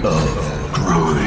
of crime.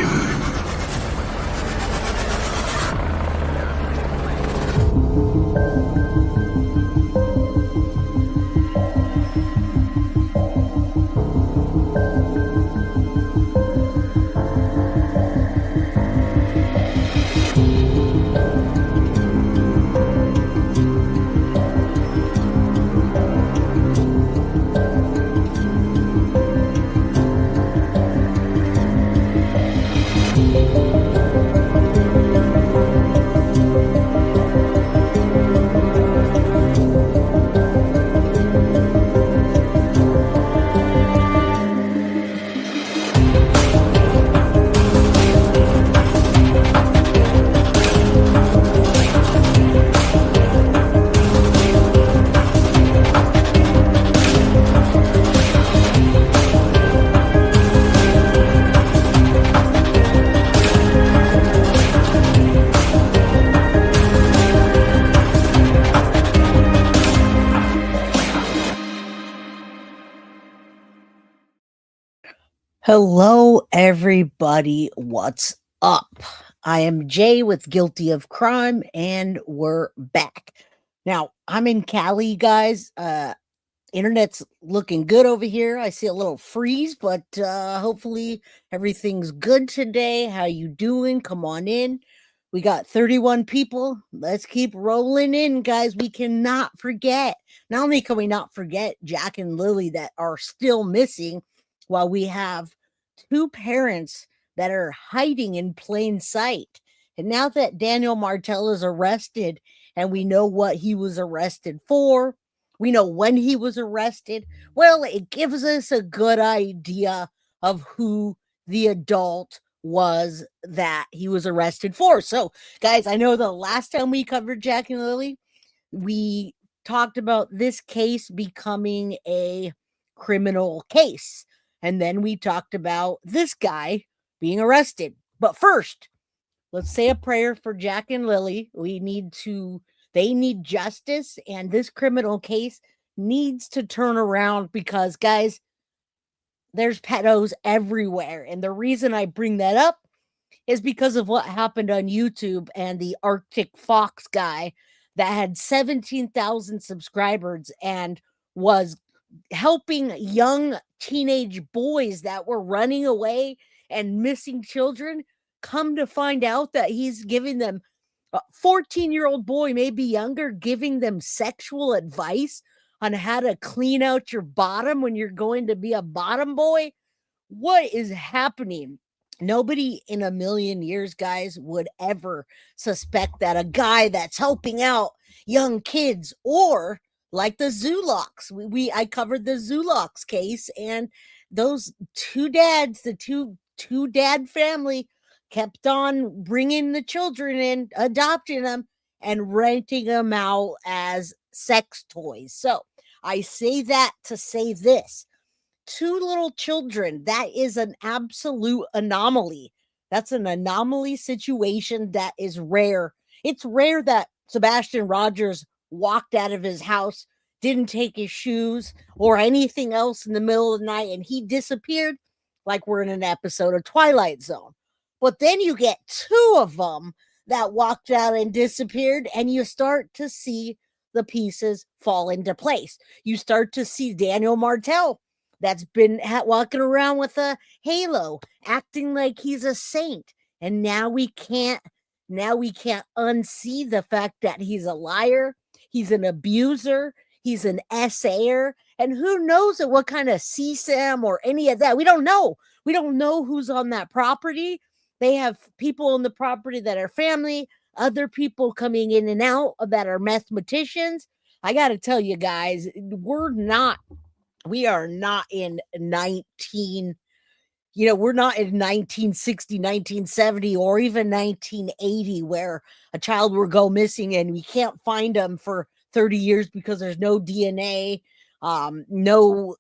Hello, everybody. What's up? I am Jay with Guilty of Crime, and we're back. Now, I'm in Cali, guys. Internet's looking good over here. I see a little freeze, but hopefully everything's good today. How you doing? Come on in. We got 31 people. Let's keep rolling in, guys. We cannot forget. Not only can we not forget Jack and Lily that are still missing, while we have two parents that are hiding in plain sight. And now that Daniel Martell is arrested and we know what he was arrested for, we know when he was arrested, well, it gives us a good idea of who the adult was that he was arrested for. So, guys, I know the last time we covered Jack and Lily, we talked about this case becoming a criminal case. And then we talked about this guy being arrested. But first, let's say a prayer for Jack and Lily. They need justice, and this criminal case needs to turn around because, guys, there's pedos everywhere. And the reason I bring that up is because of what happened on YouTube and the Arctic Fox guy that had 17,000 subscribers and was helping young teenage boys that were running away and missing children. Come to find out that he's giving them a 14-year-old boy, maybe younger, giving them sexual advice on how to clean out your bottom when you're going to be a bottom boy. What is happening? Nobody in a million years, guys, would ever suspect that a guy that's helping out young kids, or like the Zulocks. I covered the Zulocks case, and those two dads, the two dad family, kept on bringing the children in, adopting them, and renting them out as sex toys. So I say that to say this. Two little children, that is an absolute anomaly. That's an anomaly situation that is rare. It's rare that Sebastian Rogers walked out of his house, didn't take his shoes or anything else in the middle of the night, and he disappeared like we're in an episode of Twilight Zone. But then you get two of them that walked out and disappeared, and you start to see the pieces fall into place. You start to see Daniel Martell that's been walking around with a halo, acting like he's a saint. And now we can't unsee the fact that he's a liar, he's an abuser, he's an essayer, and who knows what kind of CSAM or any of that. We don't know. We don't know who's on that property. They have people on the property that are family, other people coming in and out that are mathematicians. I got to tell you guys, we are not in 1960, 1970, or even 1980, where a child will go missing and we can't find them for 30 years because there's no DNA, no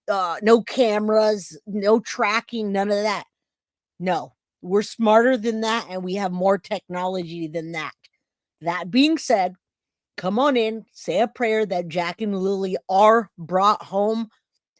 cameras, no tracking, none of that. No, we're smarter than that, and we have more technology than that. That being said, come on in, say a prayer that Jack and Lily are brought home,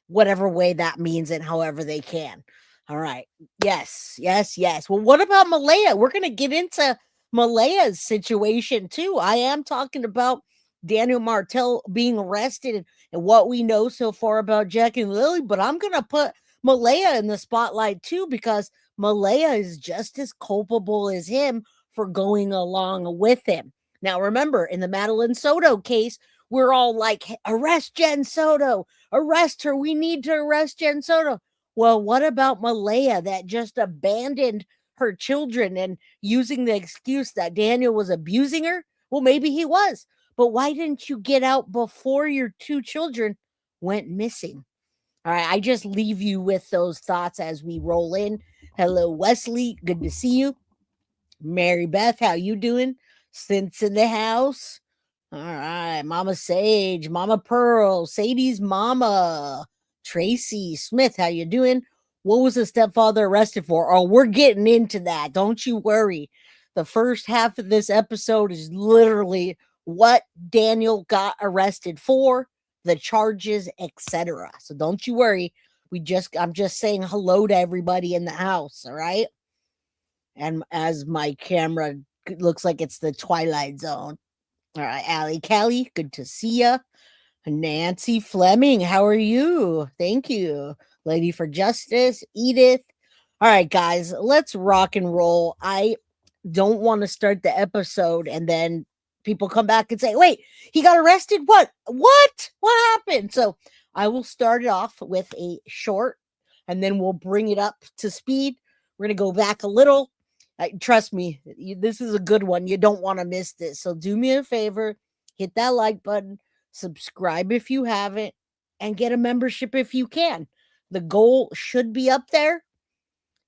whatever way that means and however they can. All right. Yes, yes, yes. Well, what about Maleyah? We're going to get into Maleyah's situation too. I am talking about Daniel Martell being arrested and what we know so far about Jack and Lilly, but I'm going to put Maleyah in the spotlight too because Maleyah is just as culpable as him for going along with him. Now, remember, in the Madeline Soto case, we're all like, arrest Jen Soto, arrest her. We need to arrest Jen Soto. Well, what about Maleyah that just abandoned her children and using the excuse that Daniel was abusing her? Well, maybe he was, but why didn't you get out before your two children went missing? All right, I just leave you with those thoughts as we roll in. Hello, Wesley. Good to see you. Mary Beth, how you doing? Since in the house. All right, Mama Sage, Mama Pearl, Sadie's mama, Tracy Smith, how you doing? What was the stepfather arrested for? Oh, we're getting into that. Don't you worry. The first half of this episode is literally what Daniel got arrested for, the charges, etc. So don't you worry. I'm just saying hello to everybody in the house, all right? And as my camera looks like it's the Twilight Zone. All right, Allie Callie, good to see ya. Nancy Fleming, how are you? Thank you. Lady for Justice, Edith. All right, guys, let's rock and roll. I don't want to start the episode and then people come back and say, wait, he got arrested? What? What happened? So I will start it off with a short and then we'll bring it up to speed. We're going to go back a little. Trust me, this is a good one. You don't want to miss this. So do me a favor, hit that like button, subscribe if you haven't, and get a membership if you can. The goal should be up there.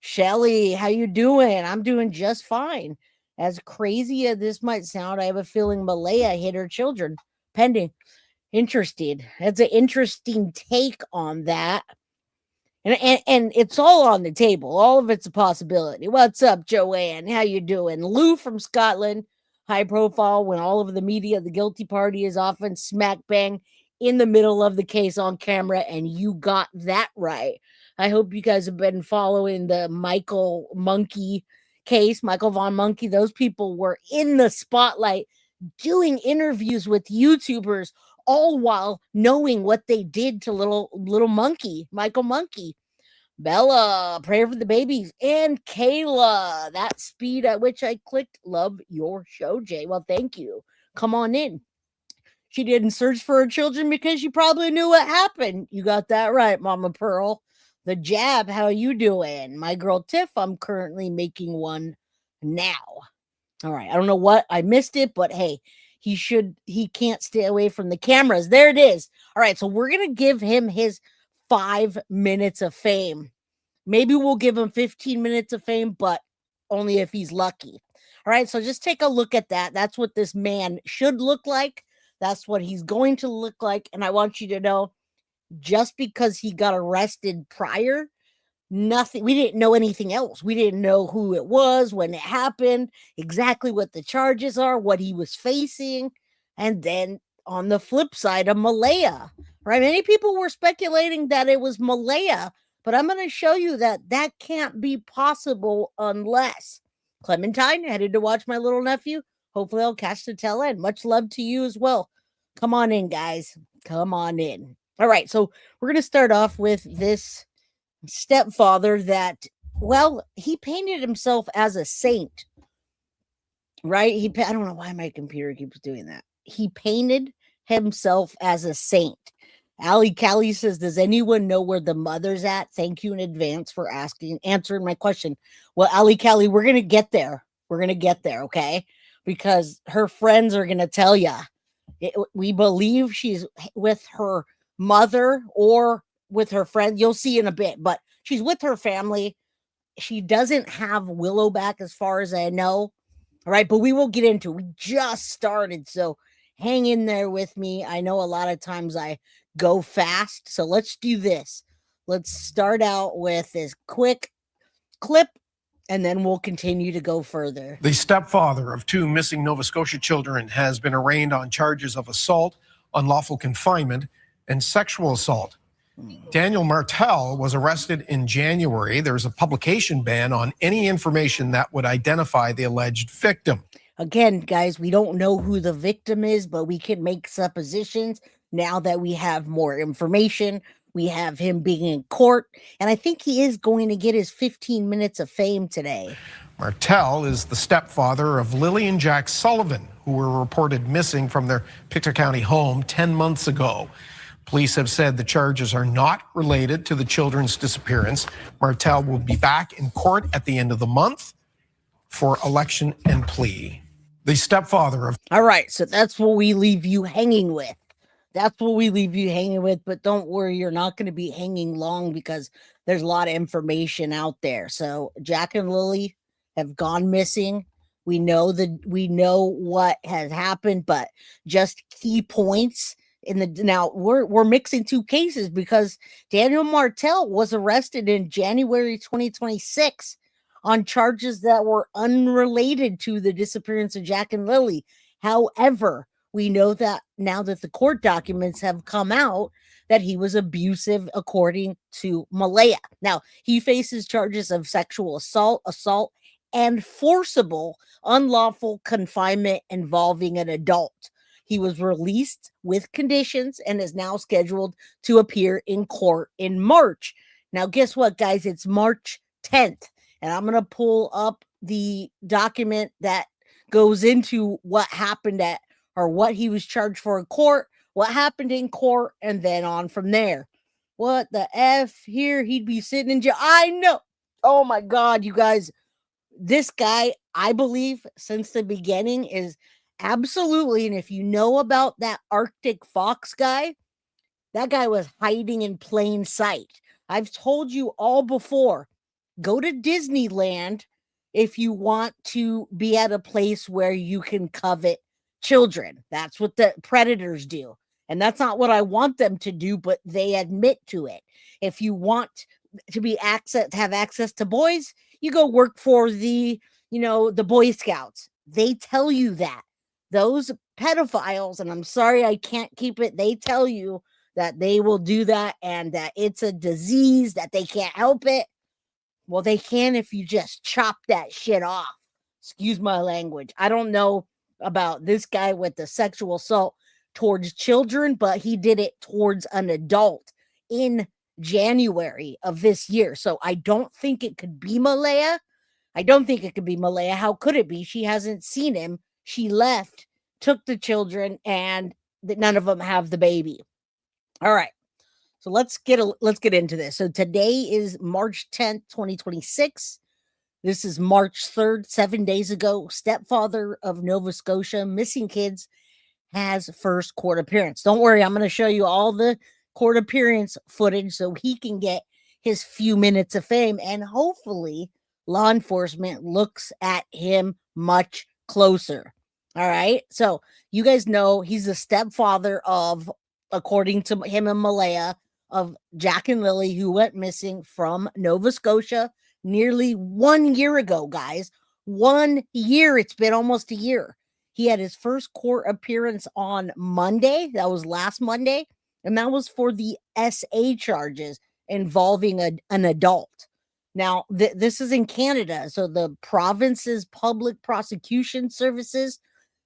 Shelly, how you doing? I'm doing just fine. As crazy as this might sound, I have a feeling Maleyah hit her children. Pending. Interested. That's an interesting take on that. And it's all on the table. All of it's a possibility. What's up, Joanne? How you doing? Lou from Scotland, high profile when all of the media, the guilty party is often smack bang in the middle of the case on camera, and you got that right. I hope you guys have been following the Michael Monkey case, Michael Von Monkey. Those people were in the spotlight doing interviews with YouTubers, all while knowing what they did to little monkey, Michael Monkey. Bella, prayer for the babies, and Kayla. That speed at which I clicked. Love your show, Jay. Well, thank you. Come on in. She didn't search for her children because she probably knew what happened. You got that right, Mama Pearl. The Jab, how you doing? My girl Tiff, I'm currently making one now. All right, I don't know what I missed it, but hey, he can't stay away from the cameras. There it is. All right, so we're gonna give him his 5 minutes of fame. Maybe we'll give him 15 minutes of fame, but only if he's lucky. All right, so just take a look at that. That's what this man should look like. That's what he's going to look like. And I want you to know, just because he got arrested prior, nothing, we didn't know anything else. We didn't know who it was, when it happened, exactly what the charges are, what he was facing. And then on the flip side of Maleyah, right? Many people were speculating that it was Maleyah, but I'm going to show you that that can't be possible unless Clementine headed to watch my little nephew. Hopefully I'll catch the tail end. Much love to you as well. Come on in, guys. Come on in. All right, so we're going to start off with this stepfather that, well, he painted himself as a saint, right? I don't know why my computer keeps doing that. He painted himself as a saint. Allie Callie says, does anyone know where the mother's at? Thank you in advance for answering my question. Well, Allie Callie, we're going to get there. We're going to get there, okay? Because her friends are going to tell you. We believe she's with her mother or with her friend. You'll see in a bit, but she's with her family. She doesn't have Willow back as far as I know. All right, but we will get into it. We just started, so hang in there with me. I know a lot of times I go fast, so let's do this. Let's start out with this quick clip, and then we'll continue to go further. The stepfather of 2 missing Nova Scotia children has been arraigned on charges of assault, unlawful confinement, and sexual assault. Daniel Martell was arrested in January. There's a publication ban on any information that would identify the alleged victim. Again, guys, we don't know who the victim is, but we can make suppositions now that we have more information. We have him being in court, and I think he is going to get his 15 minutes of fame today. Martell is the stepfather of Lilly and Jack Sullivan, who were reported missing from their Pictou County home 10 months ago. Police have said the charges are not related to the children's disappearance. Martell will be back in court at the end of the month for election and plea. The stepfather of... All right, so that's what we leave you hanging with. That's what we leave you hanging with, but don't worry, you're not going to be hanging long because there's a lot of information out there. So Jack and Lilly have gone missing. We know what has happened, but just key points in the now we're mixing two cases because Daniel Martell was arrested in January 2026 on charges that were unrelated to the disappearance of Jack and Lilly. However, we know that now that the court documents have come out that he was abusive according to Maleyah. Now, he faces charges of sexual assault, and forcible unlawful confinement involving an adult. He was released with conditions and is now scheduled to appear in court in March. Now, guess what, guys? It's March 10th. And I'm going to pull up the document that goes into what happened or what he was charged for in court, what happened in court, and then on from there. What the F here? He'd be sitting in jail. I know. Oh my God, you guys. This guy, I believe, since the beginning is absolutely, and if you know about that Arctic Fox guy, that guy was hiding in plain sight. I've told you all before. Go to Disneyland if you want to be at a place where you can covet children. That's what the predators do. And that's not what I want them to do, but they admit to it. If you want to have access to boys, you go work for the Boy Scouts. They tell you that. Those pedophiles, and I'm sorry I can't keep it, they tell you that they will do that and that it's a disease, that they can't help it. Well, they can if you just chop that shit off. Excuse my language. I don't know about this guy with the sexual assault towards children, but he did it towards an adult in January of this year. So I don't think it could be Maleyah. How could it be? She hasn't seen him. She left, took the children, and none of them have the baby. All right. So let's get into this. So today is March 10th, 2026. This is March 3rd, 7 days ago. Stepfather of Nova Scotia, missing kids, has first court appearance. Don't worry, I'm going to show you all the court appearance footage so he can get his few minutes of fame, and hopefully law enforcement looks at him much closer. All right. So you guys know he's the stepfather of, according to him and Maleyah, of Jack and Lilly, who went missing from Nova Scotia nearly 1 year ago, guys. 1 year. It's been almost a year. He had his first court appearance on Monday. That was last Monday. And that was for the SA charges involving an adult. Now, this is in Canada. So the province's public prosecution services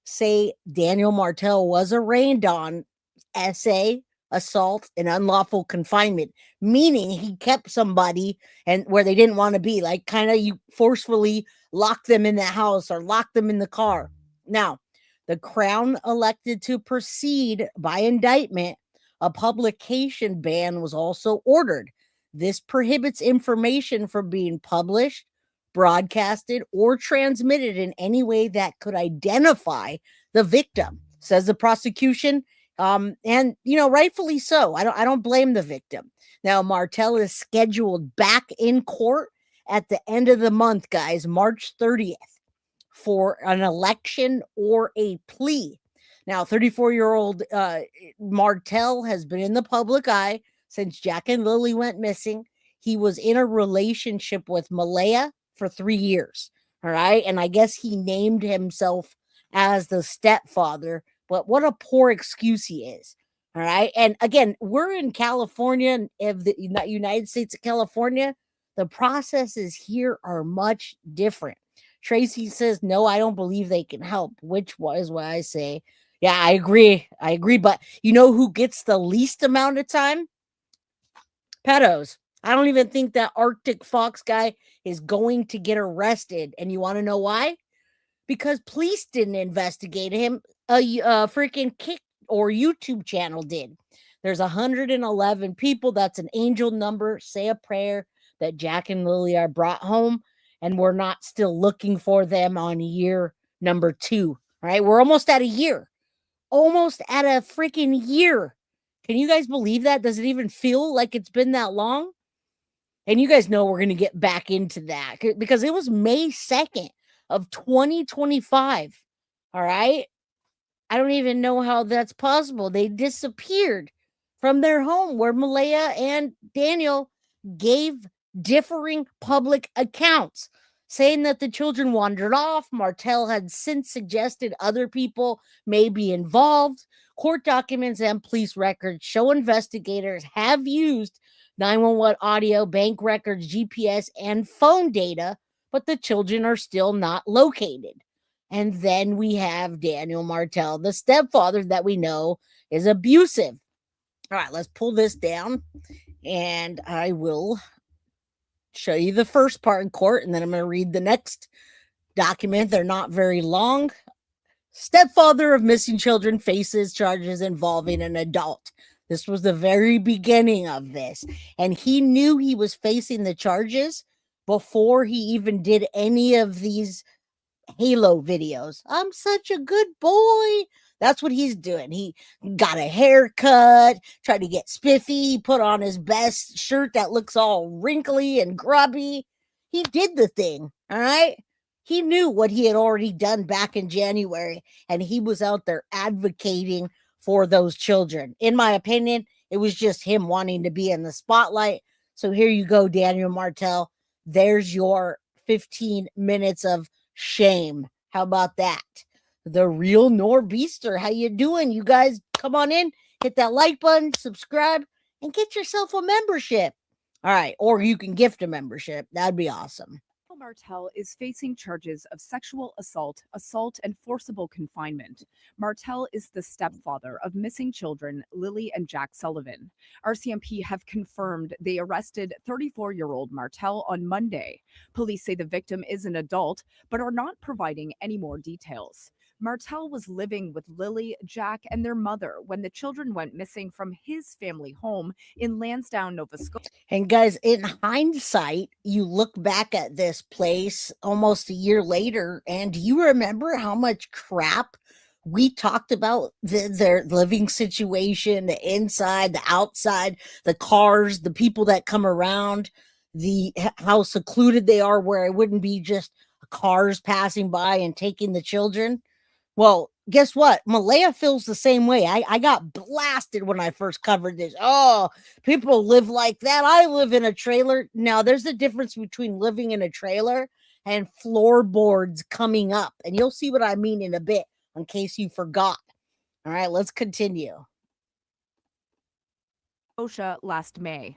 say Daniel Martell was arraigned on SA, assault, and unlawful confinement, meaning he kept somebody and where they didn't want to be, like kind of you forcefully lock them in the house or lock them in the car. Now, the Crown elected to proceed by indictment. A publication ban was also ordered. This prohibits information from being published, broadcasted, or transmitted in any way that could identify the victim, says the prosecution. And rightfully so. I don't blame the victim. Now, Martell is scheduled back in court at the end of the month, guys, March 30th, for an election or a plea. Now, 34-year-old Martell has been in the public eye since Jack and Lilly went missing. He was in a relationship with Maleyah for 3 years. All right. And I guess he named himself as the stepfather. But what a poor excuse he is. All right. And again, we're in California, of the United States of California. The processes here are much different. Tracy says, no, I don't believe they can help, which was what I say. Yeah, I agree. I agree. But you know who gets the least amount of time? Pedos. I don't even think that Arctic Fox guy is going to get arrested. And you want to know why? Because police didn't investigate him. A freaking Kick or YouTube channel did. There's 111 people. That's an angel number. Say a prayer that Jack and Lily are brought home, and we're not still looking for them on year number 2. Right? We're almost at a year. Almost at a freaking year. Can you guys believe that? Does it even feel like it's been that long? And you guys know we're going to get back into that because it was May 2nd of 2025. All right. I don't even know how that's possible. They disappeared from their home where Maleyah and Daniel gave differing public accounts, saying that the children wandered off. Martell had since suggested other people may be involved. Court documents and police records show investigators have used 911 audio, bank records, GPS, and phone data, but the children are still not located. And then we have Daniel Martell, the stepfather that we know is abusive. All right, let's pull this down and I will show you the first part in court, and then I'm going to read the next document. They're not very long. Stepfather of missing children faces charges involving an adult. This was the very beginning of this. And he knew he was facing the charges before he even did any of these Halo videos. I'm such a good boy. That's what he's doing. He got a haircut, tried to get spiffy. He put on his best shirt that looks all wrinkly and grubby. He did the thing, all right? He knew what he had already done back in January, and he was out there advocating for those children. In my opinion, it was just him wanting to be in the spotlight. So here you go, Daniel Martell. There's your 15 minutes of shame. How about that? The real Norbeaster. How you doing? You guys come on in, hit that like button, subscribe, and get yourself a membership. All right. Or you can gift a membership. That'd be awesome. Martell is facing charges of sexual assault, and forcible confinement. Martell is the stepfather of missing children, Lilly and Jack Sullivan. RCMP have confirmed they arrested 34-year-old Martell on Monday. Police say the victim is an adult, but are not providing any more details. Martell was living with Lily, Jack, and their mother when the children went missing from his family home in Lansdowne, Nova Scotia. And guys, in hindsight, you look back at this place almost a year later, and do you remember how much crap we talked about their living situation, the inside, the outside, the cars, the people that come around, how secluded they are, where it wouldn't be just cars passing by and taking the children? Well, guess what? Maleyah feels the same way. I got blasted when I first covered this. Oh, people live like that. I live in a trailer. Now, there's a difference between living in a trailer and floorboards coming up. And you'll see what I mean in a bit, in case you forgot. All right, let's continue. Scotia last May.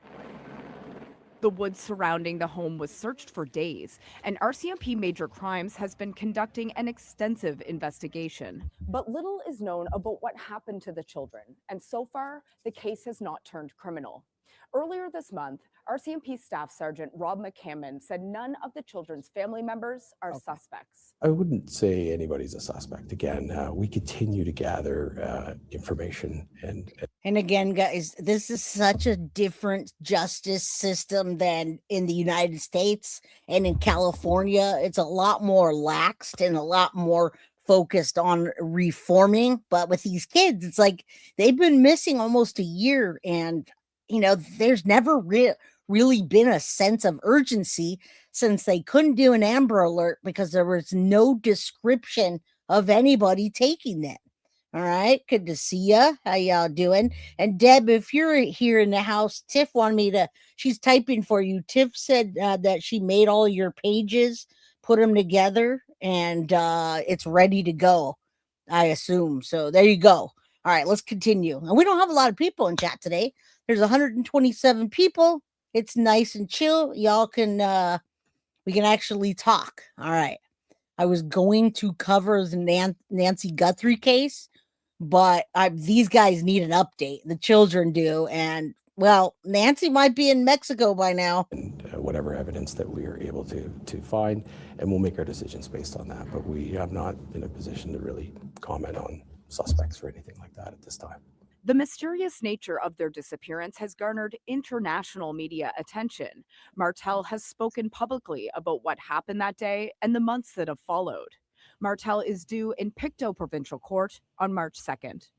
The woods surrounding the home was searched for days, and RCMP Major Crimes has been conducting an extensive investigation. But little is known about what happened to the children, and so far, the case has not turned criminal. Earlier this month, RCMP Staff Sergeant Rob McCammon said none of the children's family members are suspects. I wouldn't say anybody's a suspect. Again, we continue to gather information. And again, guys, this is such a different justice system than in the United States and in California. It's a lot more laxed and a lot more focused on reforming. But with these kids, it's like they've been missing almost a year, and there's never really been a sense of urgency since they couldn't do an Amber Alert because there was no description of anybody taking them. All right, good to see ya. How y'all doing? And Deb, if you're here in the house, Tiff wanted me to, she's typing for you. Tiff said that she made all your pages, put them together, and it's ready to go, I assume. So there you go. All right, let's continue. And we don't have a lot of people in chat today. There's 127 people. It's nice and chill. Y'all can we can actually talk. All right. I was going to cover the Nancy Guthrie case, but these guys need an update. The children do, and well, Nancy might be in Mexico by now. And whatever evidence that we are able to find, and we'll make our decisions based on that. But we have not been in a position to really comment on suspects or anything like that at this time. The mysterious nature of their disappearance has garnered international media attention. Martell has spoken publicly about what happened that day and the months that have followed. Martell is due in Pictou Provincial Court on March 2nd.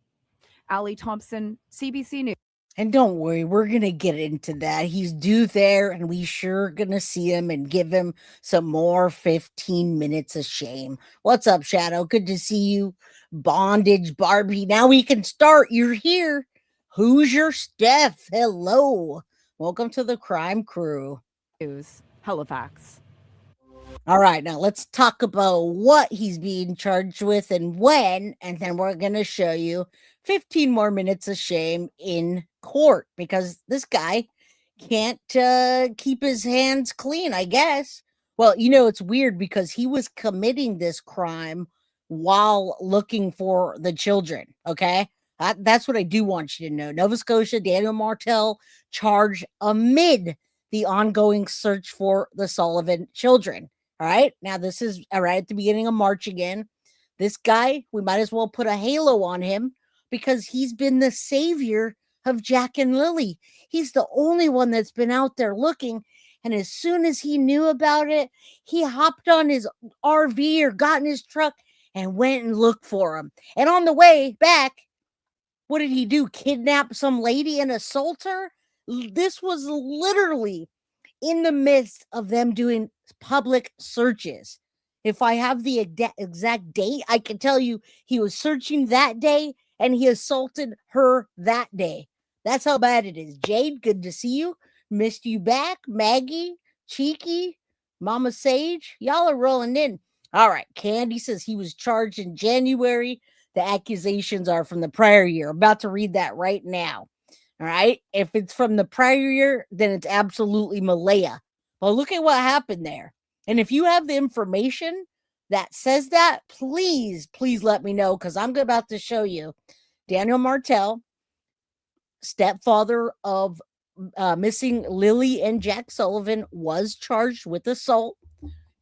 Allie Thompson, CBC News. And don't worry, we're going to get into that. He's due there, and we sure going to see him and give him some more 15 minutes of shame. What's up, Shadow? Good to see you. Bondage Barbie. Now we can start. You're here. Who's your Steph? Hello. Welcome to the crime crew. News, Halifax. All right, now let's talk about what he's being charged with and when, and then we're going to show you 15 more minutes of shame in court because this guy can't keep his hands clean, I guess. Well, you know, it's weird because he was committing this crime while looking for the children, okay? That's what I do want you to know. Nova Scotia, Daniel Martell charged amid the ongoing search for the Sullivan children. All right. Now, this is right at the beginning of March again. This guy, we might as well put a halo on him because he's been the savior of Jack and Lily. He's the only one that's been out there looking. And as soon as he knew about it, he hopped on his RV or got in his truck and went and looked for him. And on the way back, what did he do? Kidnap some lady and assault her? This was literally in the midst of them doing public searches. If I have the exact date, I can tell you he was searching that day and he assaulted her that day. That's how bad it is. Jade, good to see you. Missed you back. Maggie, Cheeky, Mama Sage, y'all are rolling in. All right. Candy says he was charged in January. The accusations are from the prior year. I'm about to read that right now. All right. If it's from the prior year, then it's absolutely Maleyah. Well, look at what happened there. And if you have the information that says that, please let me know because I'm about to show you. Daniel Martell, stepfather of missing Lily and Jack Sullivan, was charged with assault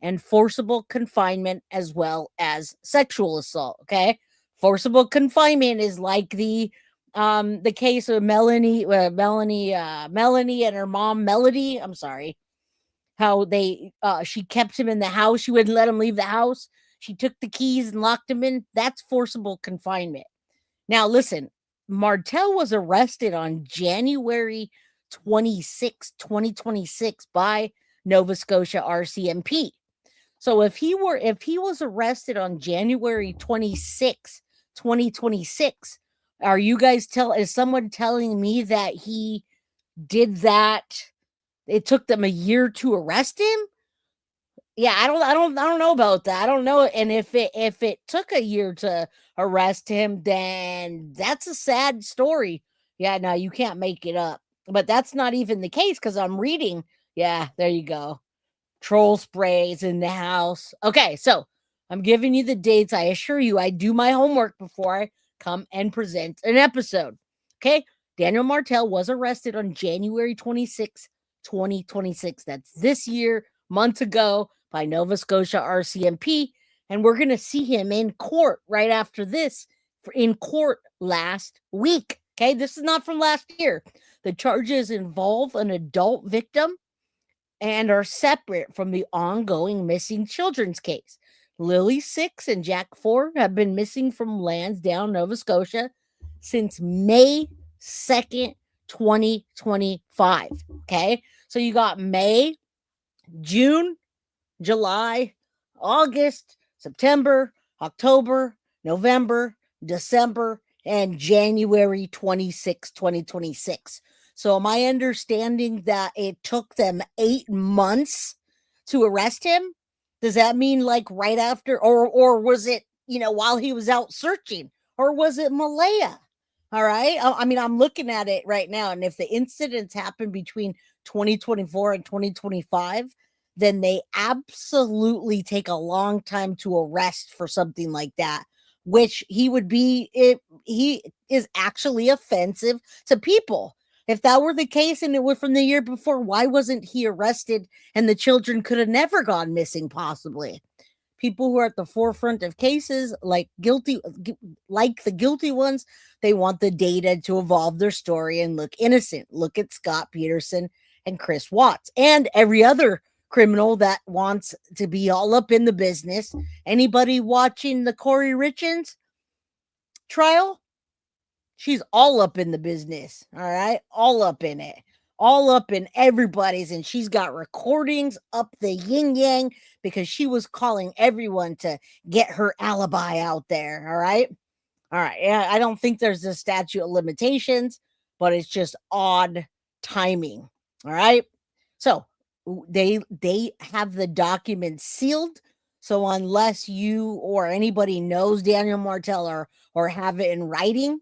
and forcible confinement as well as sexual assault. Okay. Forcible confinement is like the case of Melanie and her mom, Melody. I'm sorry. How she kept him in the house. She wouldn't let him leave the house. She took the keys and locked him in. That's forcible confinement. Now, listen, Martell was arrested on January 26, 2026 by Nova Scotia RCMP. So if he was arrested on January 26, 2026, are you guys is someone telling me that he did that? It took them a year to arrest him? Yeah, I don't know about that. I don't know. And if it took a year to arrest him, then that's a sad story. Yeah, no, you can't make it up. But that's not even the case because I'm reading. Yeah, there you go. Troll sprays in the house. Okay, so I'm giving you the dates. I assure you, I do my homework before I come and present an episode. Okay, Daniel Martell was arrested on January 26, 2026. That's this year, months ago, by Nova Scotia RCMP. And we're going to see him in court right after this, in court last week. Okay, this is not from last year. The charges involve an adult victim and are separate from the ongoing missing children's case. Lily 6 and Jack 4 have been missing from Lansdowne, Nova Scotia since May 2nd, 2025. Okay, so you got May, June, July, August, September, October, November, December, and January 26, 2026. So am I understanding that it took them 8 months to arrest him? Does that mean like right after, or was it, while he was out searching, or was it Maleyah? All right. I mean, I'm looking at it right now. And if the incidents happen between 2024 and 2025, then they absolutely take a long time to arrest for something like that, which he would be, he is actually offensive to people. If that were the case and it was from the year before, why wasn't he arrested and the children could have never gone missing, possibly? People who are at the forefront of cases, like the guilty ones, they want the data to evolve their story and look innocent. Look at Scott Peterson and Chris Watts and every other criminal that wants to be all up in the business. Anybody watching the Corey Richins trial? She's all up in the business. All right. All up in it. All up in everybody's. And she's got recordings up the yin yang because she was calling everyone to get her alibi out there. All right. All right. Yeah. I don't think there's a statute of limitations, but it's just odd timing. All right. So they have the documents sealed. So unless you or anybody knows Daniel Martell or have it in writing,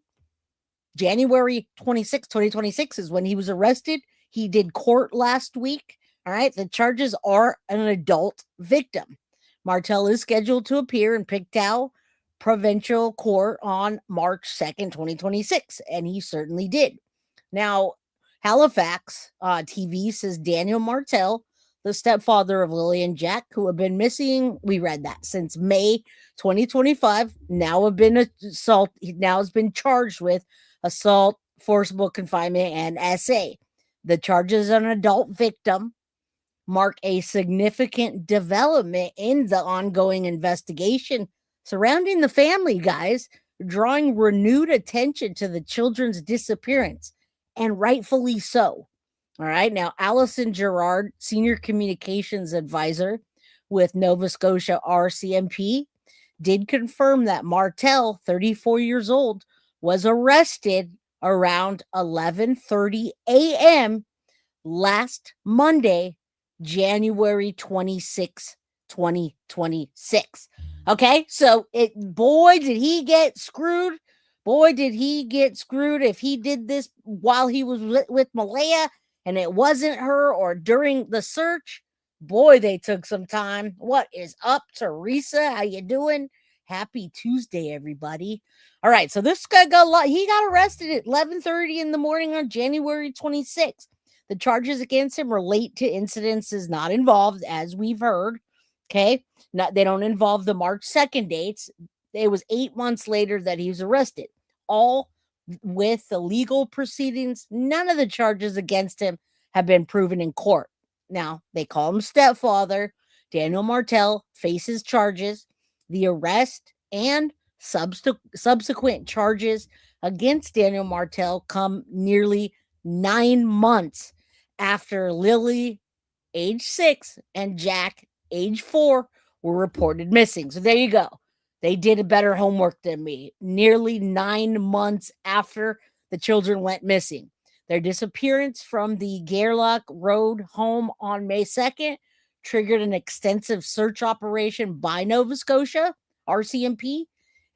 January 26, 2026 is when he was arrested. He did court last week. All right. The charges are an adult victim. Martell is scheduled to appear in Pictou Provincial Court on March 2nd, 2026. And he certainly did. Now, Halifax TV says Daniel Martell, the stepfather of Lilly and Jack, who have been missing, we read that, since May 2025, now has been charged with assault, forcible confinement, and SA. The charges on an adult victim mark a significant development in the ongoing investigation surrounding the family, guys, drawing renewed attention to the children's disappearance, and rightfully so. All right. Now, Allison Gerard, Senior Communications Advisor with Nova Scotia RCMP, did confirm that Martell, 34 years old, was arrested around 11:30 a.m. last Monday, January 26, 2026. Okay, so boy, did he get screwed. Boy, did he get screwed if he did this while he was with Maleyah and it wasn't her, or during the search. Boy, they took some time. What is up, Teresa? How you doing? Happy Tuesday, everybody. All right, so this guy he got arrested at 11:30 in the morning on January 26th. The charges against him relate to incidences not involved, as we've heard. Okay, they don't involve the March 2nd dates. It was 8 months later that he was arrested. All with the legal proceedings, none of the charges against him have been proven in court. Now, they call him stepfather. Daniel Martell faces charges. The arrest and subsequent charges against Daniel Martell come nearly 9 months after Lilly, age 6, and Jack, age 4, were reported missing. So there you go. They did a better homework than me. Nearly 9 months after the children went missing. Their disappearance from the Gairloch Road home on May 2nd triggered an extensive search operation by Nova Scotia RCMP,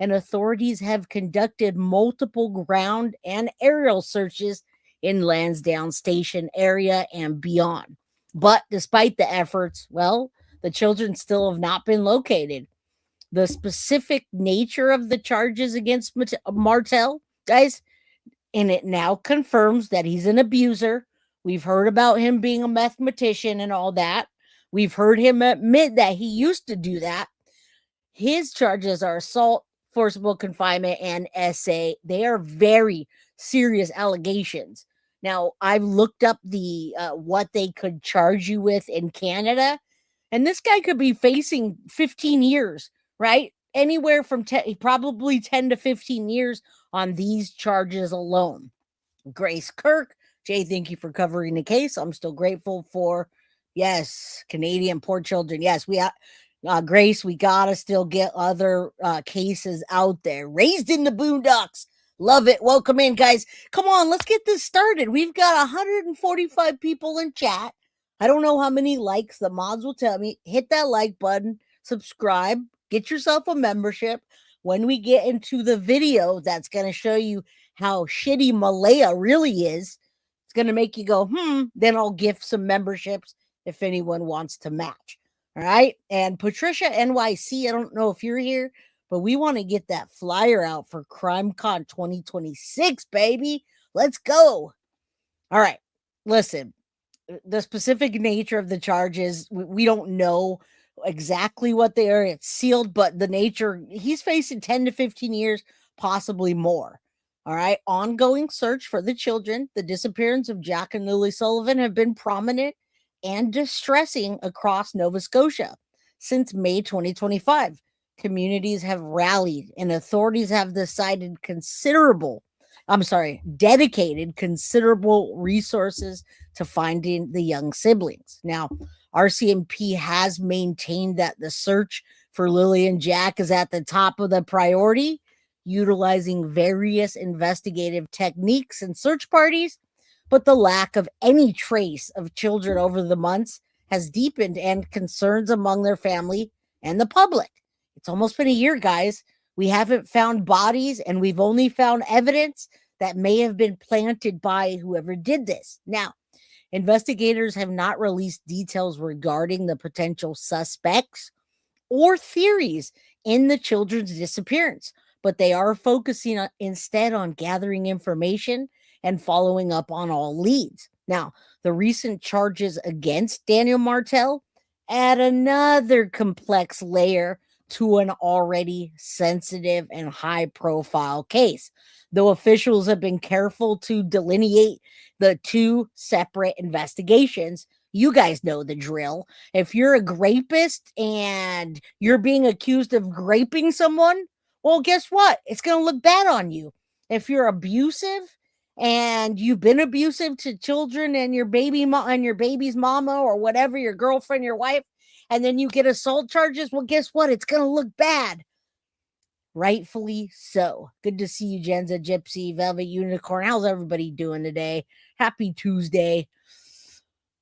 and authorities have conducted multiple ground and aerial searches in Lansdowne Station area and beyond. But despite the efforts, well, the children still have not been located. The specific nature of the charges against Martell, guys, and it now confirms that he's an abuser. We've heard about him being a mathematician and all that. We've heard him admit that he used to do that. His charges are assault, forcible confinement, and SA. They are very serious allegations. Now, I've looked up the what they could charge you with in Canada, and this guy could be facing 15 years, right? Anywhere from probably 10 to 15 years on these charges alone. Grace Kirk, Jay, thank you for covering the case. I'm still grateful for, yes, Canadian poor children. Yes, we Grace, we gotta still get other cases out there. Raised in the Boondocks. Love it. Welcome in, guys. Come on, let's get this started. We've got 145 people in chat. I don't know how many likes. The mods will tell me. Hit that like button, subscribe, get yourself a membership. When we get into the video that's going to show you how shitty Maleyah really is, it's going to make you go, then I'll gift some memberships if anyone wants to match. All right. And Patricia NYC, I don't know if you're here, but we want to get that flyer out for CrimeCon 2026, baby. Let's go. All right. Listen, the specific nature of the charges, we don't know exactly what they are. It's sealed, but the nature, he's facing 10 to 15 years, possibly more. All right. Ongoing search for the children. The disappearance of Jack and Lilly Sullivan have been prominent and distressing across Nova Scotia since May 2025. Communities have rallied and authorities have dedicated considerable resources to finding the young siblings. Now, RCMP has maintained that the search for Lilly and Jack is at the top of the priority, utilizing various investigative techniques and search parties, but the lack of any trace of children over the months has deepened and concerns among their family and the public. It's almost been a year, guys. We haven't found bodies, and we've only found evidence that may have been planted by whoever did this. Now, investigators have not released details regarding the potential suspects or theories in the children's disappearance, but they are focusing instead on gathering information and following up on all leads. Now, the recent charges against Daniel Martell add another complex layer to an already sensitive and high-profile case, though officials have been careful to delineate the two separate investigations. You guys know the drill. If you're a grapist and you're being accused of raping someone, well, guess what? It's going to look bad on you. If you're abusive and you've been abusive to children and your baby's mama or whatever, your girlfriend, your wife, and then you get assault charges, well, guess what? It's going to look bad. Rightfully so. Good to see you, Jenza, Gypsy, Velvet Unicorn. How's everybody doing today? Happy Tuesday.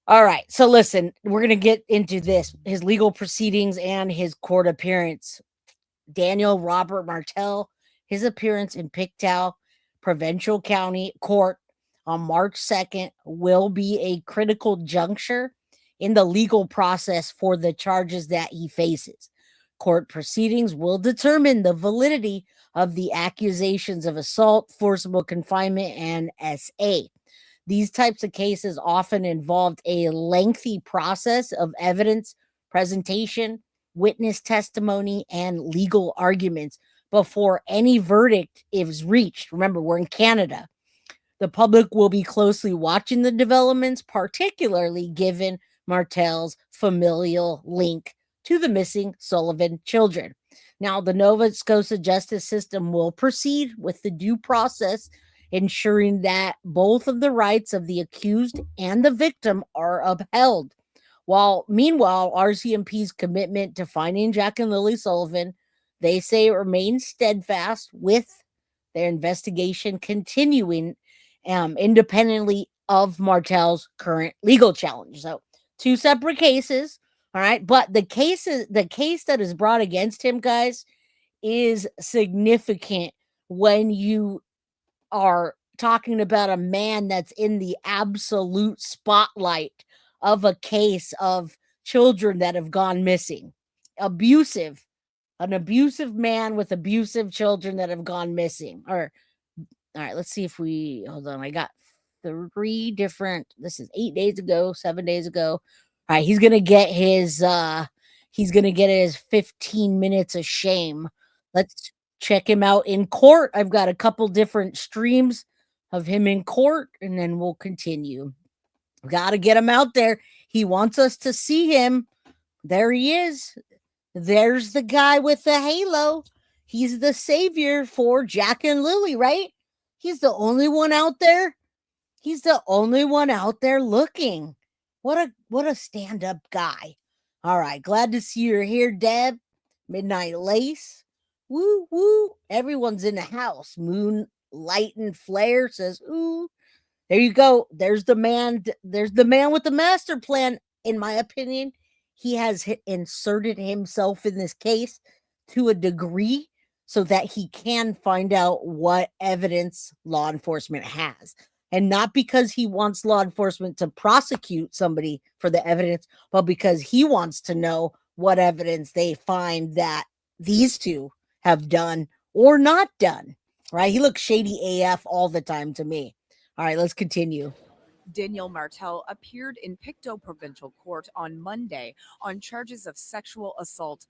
All right. So listen, we're going to get into this, his legal proceedings and his court appearance. Daniel Robert Martell, his appearance in Pictou Provincial County Court on March 2nd will be a critical juncture in the legal process for the charges that he faces. Court proceedings will determine the validity of the accusations of assault, forcible confinement, and SA. These types of cases often involved a lengthy process of evidence presentation, witness testimony, and legal arguments before any verdict is reached. Remember, we're in Canada. The public will be closely watching the developments, particularly given Martell's familial link to the missing Sullivan children. Now, the Nova Scotia justice system will proceed with the due process, ensuring that both of the rights of the accused and the victim are upheld. Meanwhile, RCMP's commitment to finding Jack and Lilly Sullivan, they say, remains steadfast, with their investigation continuing independently of Martell's current legal challenge. So, two separate cases, all right? But the case that is brought against him, guys, is significant when you are talking about a man that's in the absolute spotlight of a case of children that have gone missing. An abusive man with abusive children that have gone missing. All right, let's see if hold on. I got 3 different, this is 8 days ago, 7 days ago. All right, he's going to get his 15 minutes of shame. Let's check him out in court. I've got a couple different streams of him in court, and then we'll continue. Got to get him out there. He wants us to see him. There he is. There's the guy with the halo. He's the savior for Jack and Lilly, right? He's the only one out there. He's the only one out there looking. What a stand-up guy. All right, glad to see you're here, Deb. Midnight Lace. Woo, woo. Everyone's in the house. Moonlight and Flare says, ooh. There you go. There's the man. There's the man with the master plan, in my opinion. He has inserted himself in this case to a degree so that he can find out what evidence law enforcement has. And not because he wants law enforcement to prosecute somebody for the evidence, but because he wants to know what evidence they find that these two have done or not done. Right? He looks shady AF all the time to me. All right, let's continue. Daniel Martell appeared in Pictou Provincial Court on Monday on charges of sexual assault,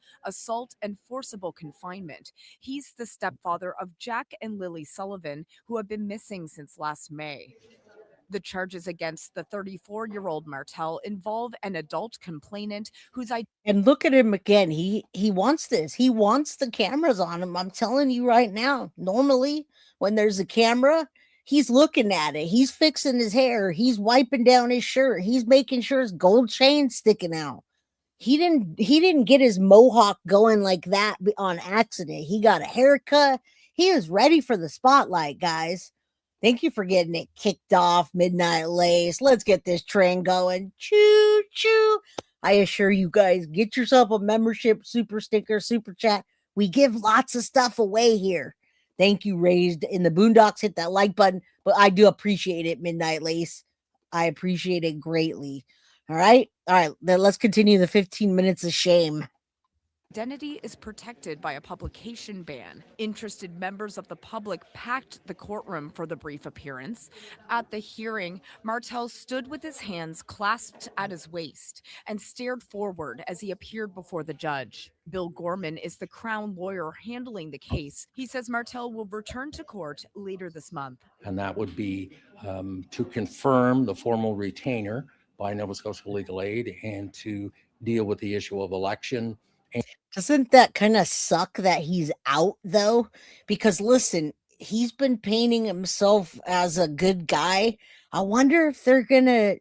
and forcible confinement. He's the stepfather of Jack and Lilly Sullivan, who have been missing since last May. The charges against the 34-year-old Martell involve an adult complainant whose And look at him again. He wants this. He wants the cameras on him. I'm telling you right now. Normally, when there's a camera, he's looking at it. He's fixing his hair. He's wiping down his shirt. He's making sure his gold chain's sticking out. He didn't get his mohawk going like that on accident. He got a haircut. He is ready for the spotlight, guys. Thank you for getting it kicked off, Midnight Lace. Let's get this train going. Choo choo. I assure you guys, get yourself a membership, super sticker, super chat. We give lots of stuff away here. Thank you, Raised in the Boondocks. Hit that like button. But I do appreciate it, Midnight Lace. I appreciate it greatly. All right. Then let's continue the 15 minutes of shame. identity is protected by a publication ban. Interested members of the public packed the courtroom for the brief appearance. At the hearing, Martell stood with his hands clasped at his waist and stared forward as he appeared before the judge. Bill Gorman is the Crown lawyer handling the case. He says Martell will return to court later this month. And that would be to confirm the formal retainer by Nova Scotia Legal Aid and to deal with the issue of election. Doesn't that kind of suck that he's out, though? Because listen, he's been painting himself as a good guy. I wonder if they're going to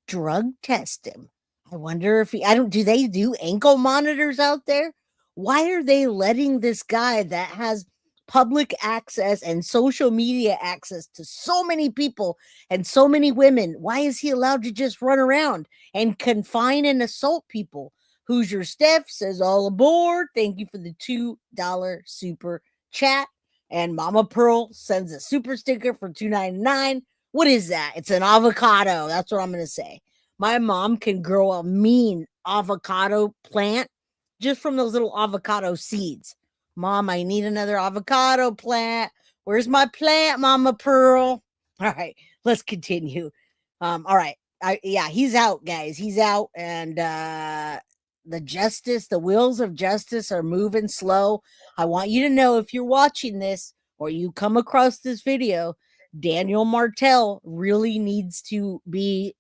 drug test him. I wonder if do they do ankle monitors out there? Why are they letting this guy that has public access and social media access to so many people and so many women? Why is he allowed to just run around and confine and assault people? Who's your Steph says all aboard. Thank you for the $2 super chat. And Mama Pearl sends a super sticker for $2.99. What is that? It's an avocado. That's what I'm going to say. My mom can grow a mean avocado plant just from those little avocado seeds. Mom, I need another avocado plant. Where's my plant, Mama Pearl? All right, let's continue. All right. He's out, guys. He's out. And the wheels of justice are moving slow. I want you to know, if you're watching this or you come across this video, Daniel Martell really needs to be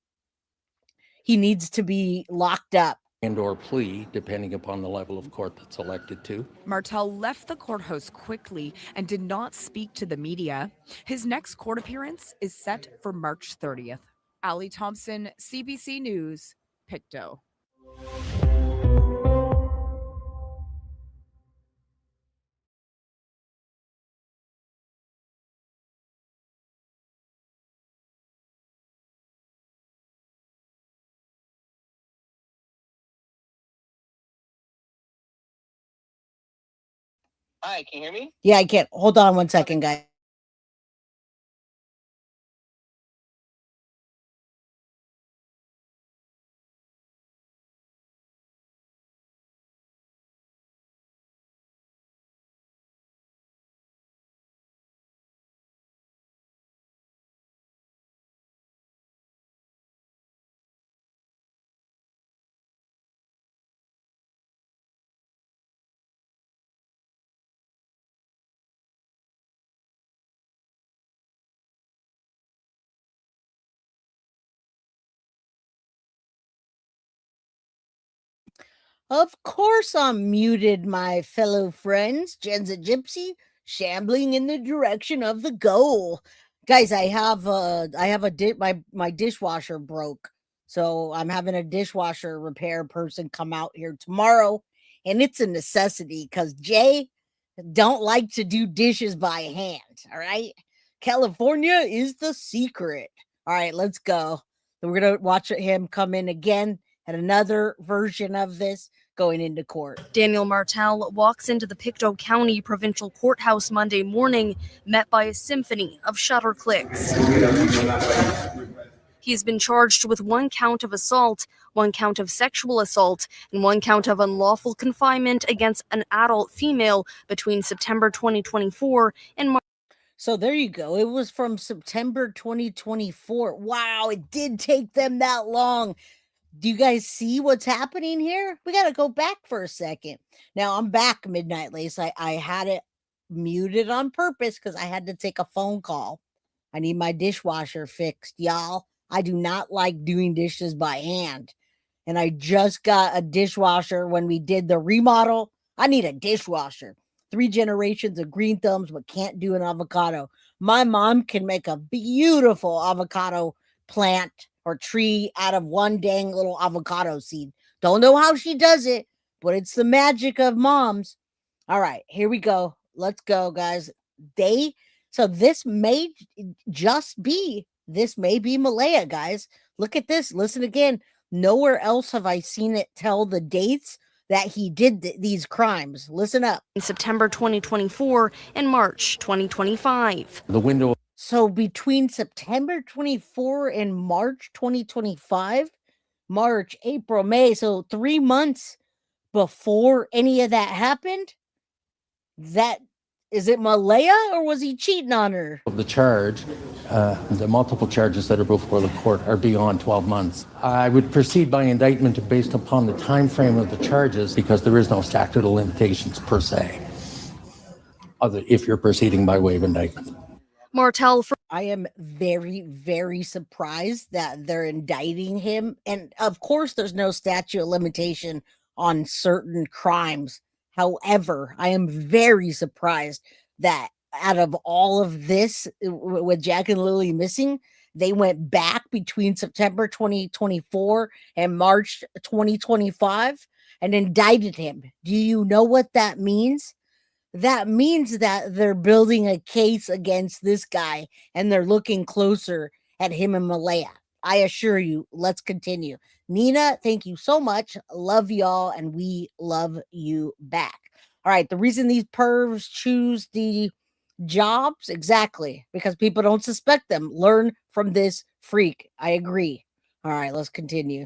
locked up. And/or plea, depending upon the level of court that's elected to. Martell left the courthouse quickly and did not speak to the media. His next court appearance is set for March 30th. Ali Thompson, CBC News, Pictou. Hi, can you hear me? Yeah, I can. Hold on one second, guys. Of course I'm muted, my fellow friends. Jen's a gypsy, shambling in the direction of the goal. Guys, my dishwasher broke. So I'm having a dishwasher repair person come out here tomorrow. And it's a necessity because Jay don't like to do dishes by hand. All right. California is the secret. All right, let's go. So we're going to watch him come in again and another version of this going into court. Daniel Martell walks into the Pictou County Provincial Courthouse Monday morning, met by a symphony of shutter clicks. He's been charged with 1 count of assault, 1 count of sexual assault, and 1 count of unlawful confinement against an adult female between September 2024 and March. So there you go. It was from September 2024. Wow, it did take them that long. Do you guys see what's happening here? We got to go back for a second. Now, I'm back, Midnight Lace. I had it muted on purpose because I had to take a phone call. I need my dishwasher fixed, y'all. I do not like doing dishes by hand. And I just got a dishwasher when we did the remodel. I need a dishwasher. 3 generations of green thumbs, but can't do an avocado. My mom can make a beautiful avocado plant or tree out of 1 dang little avocado seed. Don't know how she does it, but it's the magic of moms. All right, here we go. Let's go, guys. So this may just be, this may be Maleyah, guys. Look at this. Listen again. Nowhere else have I seen it tell the dates that he did these crimes. Listen up. In September 2024 and March 2025. The window. So between September 24 and March 2025, March, April, May, so 3 months before any of that happened, is it Maleyah or was he cheating on her? Of the charge, the multiple charges that are before the court are beyond 12 months. I would proceed by indictment based upon the time frame of the charges because there is no statute of limitations per se, other if you're proceeding by way of indictment. Martell. I am very, very surprised that they're indicting him. And of course, there's no statute of limitation on certain crimes. However, I am very surprised that out of all of this, with Jack and Lilly missing, they went back between September 2024 and March 2025 and indicted him. Do you know what that means? That means that they're building a case against this guy and they're looking closer at him and Maleyah. I assure you, let's continue. Nina, thank you so much. Love y'all, and we love you back. All right, the reason these pervs choose the jobs, exactly, because people don't suspect them. Learn from this freak. I agree. All right, let's continue.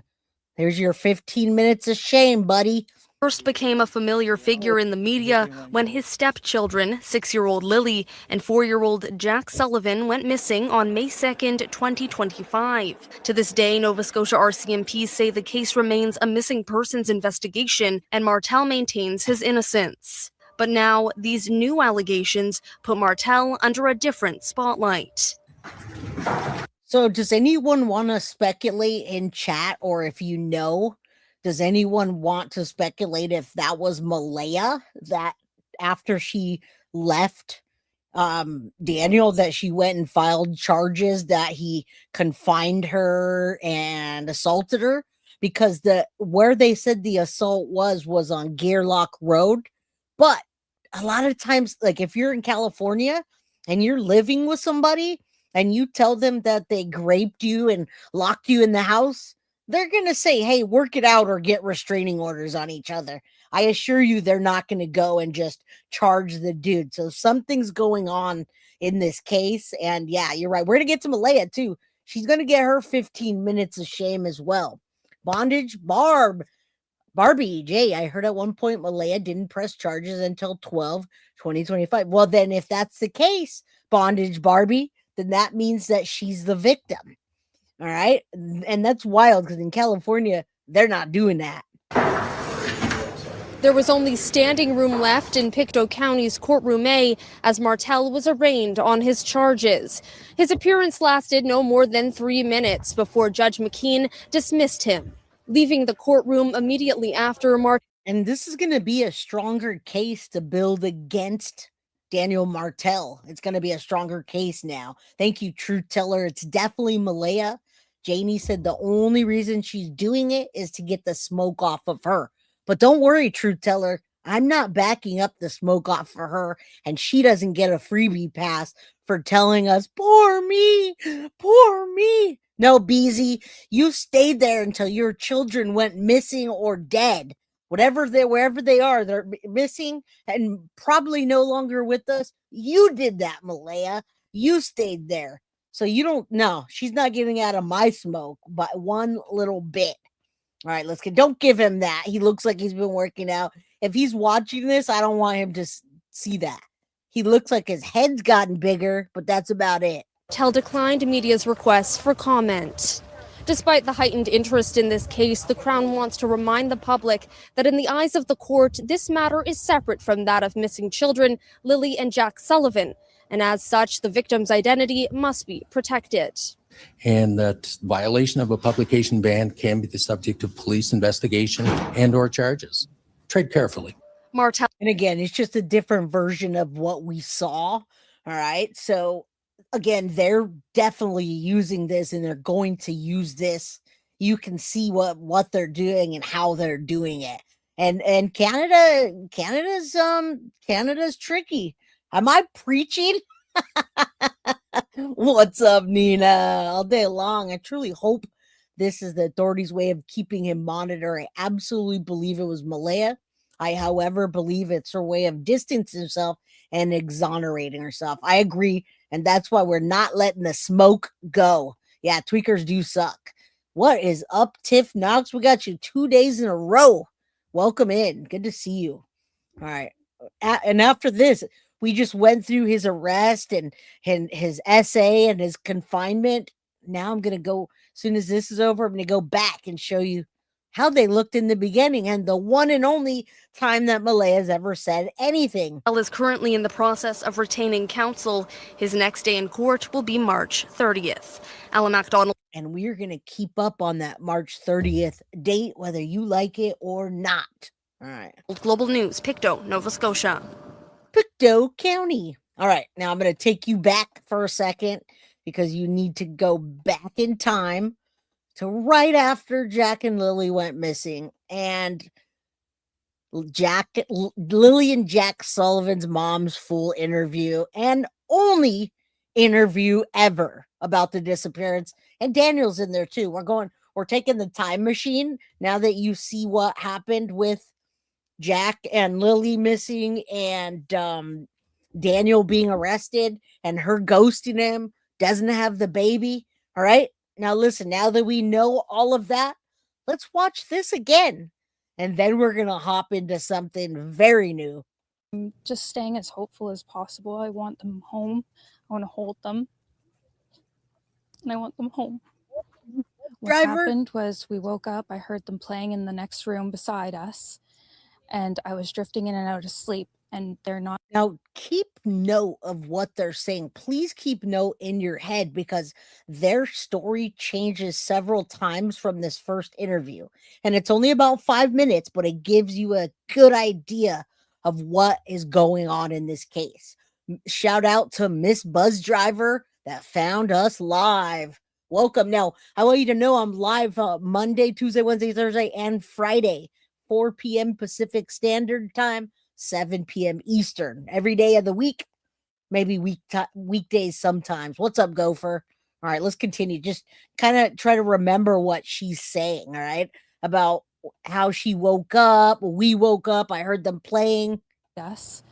There's your 15 minutes of shame, buddy. First became a familiar figure in the media when his stepchildren, 6-year-old Lilly and 4-year-old Jack Sullivan, went missing on May 2nd, 2025. To this day, Nova Scotia RCMP say the case remains a missing persons investigation and Martell maintains his innocence. But now, these new allegations put Martell under a different spotlight. So does anyone want to speculate in chat, or if you know, does anyone want to speculate if that was Maleyah, that after she left Daniel, that she went and filed charges that he confined her and assaulted her? Because where they said the assault was on Gearlock Road. But a lot of times, like if you're in California and you're living with somebody and you tell them that they raped you and locked you in the house, they're going to say, hey, work it out or get restraining orders on each other. I assure you they're not going to go and just charge the dude. So something's going on in this case. And yeah, you're right. We're going to get to Maleyah too. She's going to get her 15 minutes of shame as well. Bondage Barbie, Jay, I heard at one point Maleyah didn't press charges until 12/2025. Well, then if that's the case, Bondage Barbie, then that means that she's the victim. All right. And that's wild because in California, they're not doing that. There was only standing room left in Pictou County's Courtroom A as Martell was arraigned on his charges. His appearance lasted no more than 3 minutes before Judge McKean dismissed him, leaving the courtroom immediately after And this is going to be a stronger case to build against Daniel Martell. It's going to be a stronger case now. Thank you, Truth Teller. It's definitely Maleyah. Janie said the only reason she's doing it is to get the smoke off of her. But don't worry, Truth Teller. I'm not backing up the smoke off for her, and she doesn't get a freebie pass for telling us, poor me, poor me. No, Beezy, you stayed there until your children went missing or dead. Wherever they are, they're missing and probably no longer with us. You did that, Malaya. You stayed there. So you don't know. She's not getting out of my smoke by one little bit. All right, let's get. Don't give him that. He looks like he's been working out. If he's watching this, I don't want him to see that. He looks like his head's gotten bigger, but that's about it. Martell declined media's requests for comment. Despite the heightened interest in this case, the Crown wants to remind the public that in the eyes of the court, this matter is separate from that of missing children, Lilly and Jack Sullivan. And as such, the victim's identity must be protected. And that violation of a publication ban can be the subject of police investigation and or charges. Tread carefully. Martell. And again, it's just a different version of what we saw. All right. So again, they're definitely using this and they're going to use this. You can see what they're doing and how they're doing it. And Canada's tricky. Am I preaching? What's up, Nina? All day long. I truly hope this is the authorities' way of keeping him monitored. I absolutely believe it was Maleyah. I, however, believe it's her way of distancing herself and exonerating herself. I agree. And that's why we're not letting the smoke go. Yeah, tweakers do suck. What is up, Tiff Knox? We got you 2 days in a row. Welcome in. Good to see you. All right. And after this, we just went through his arrest and his essay and his confinement. Now I'm going to go, as soon as this is over, I'm going to go back and show you how they looked in the beginning and the one and only time that Malaya has ever said anything. Is currently in the process of retaining counsel. His next day in court will be March 30th. Ella MacDonald. And we're going to keep up on that March 30th date, whether you like it or not. All right. Global News, Pictou, Nova Scotia. Pictou County. All right. Now I'm going to take you back for a second because you need to go back in time to right after Jack and Lilly went missing, and Lilly and Jack Sullivan's mom's full interview and only interview ever about the disappearance. And Daniel's in there too. We're taking the time machine now that you see what happened with Jack and Lilly missing and Daniel being arrested and her ghosting him, doesn't have the baby. All right. Now, listen, now that we know all of that, let's watch this again. And then we're going to hop into something very new. I'm just staying as hopeful as possible. I want them home. I want to hold them. And I want them home. What happened was we woke up. I heard them playing in the next room beside us. And I was drifting in and out of sleep. And they're not. Now, keep note of what they're saying. Please keep note in your head because their story changes several times from this first interview. And it's only about 5 minutes, but it gives you a good idea of what is going on in this case. Shout out to Miss Buzz Driver that found us live. Welcome. Now, I want you to know I'm live Monday, Tuesday, Wednesday, Thursday, and Friday, 4 p.m. Pacific Standard Time. 7 p.m. Eastern every day of the week, maybe weekdays sometimes. What's up, Gopher? All right, let's continue. Just kind of try to remember what she's saying, all right, about how she woke up. We woke up. I heard them playing. Yes.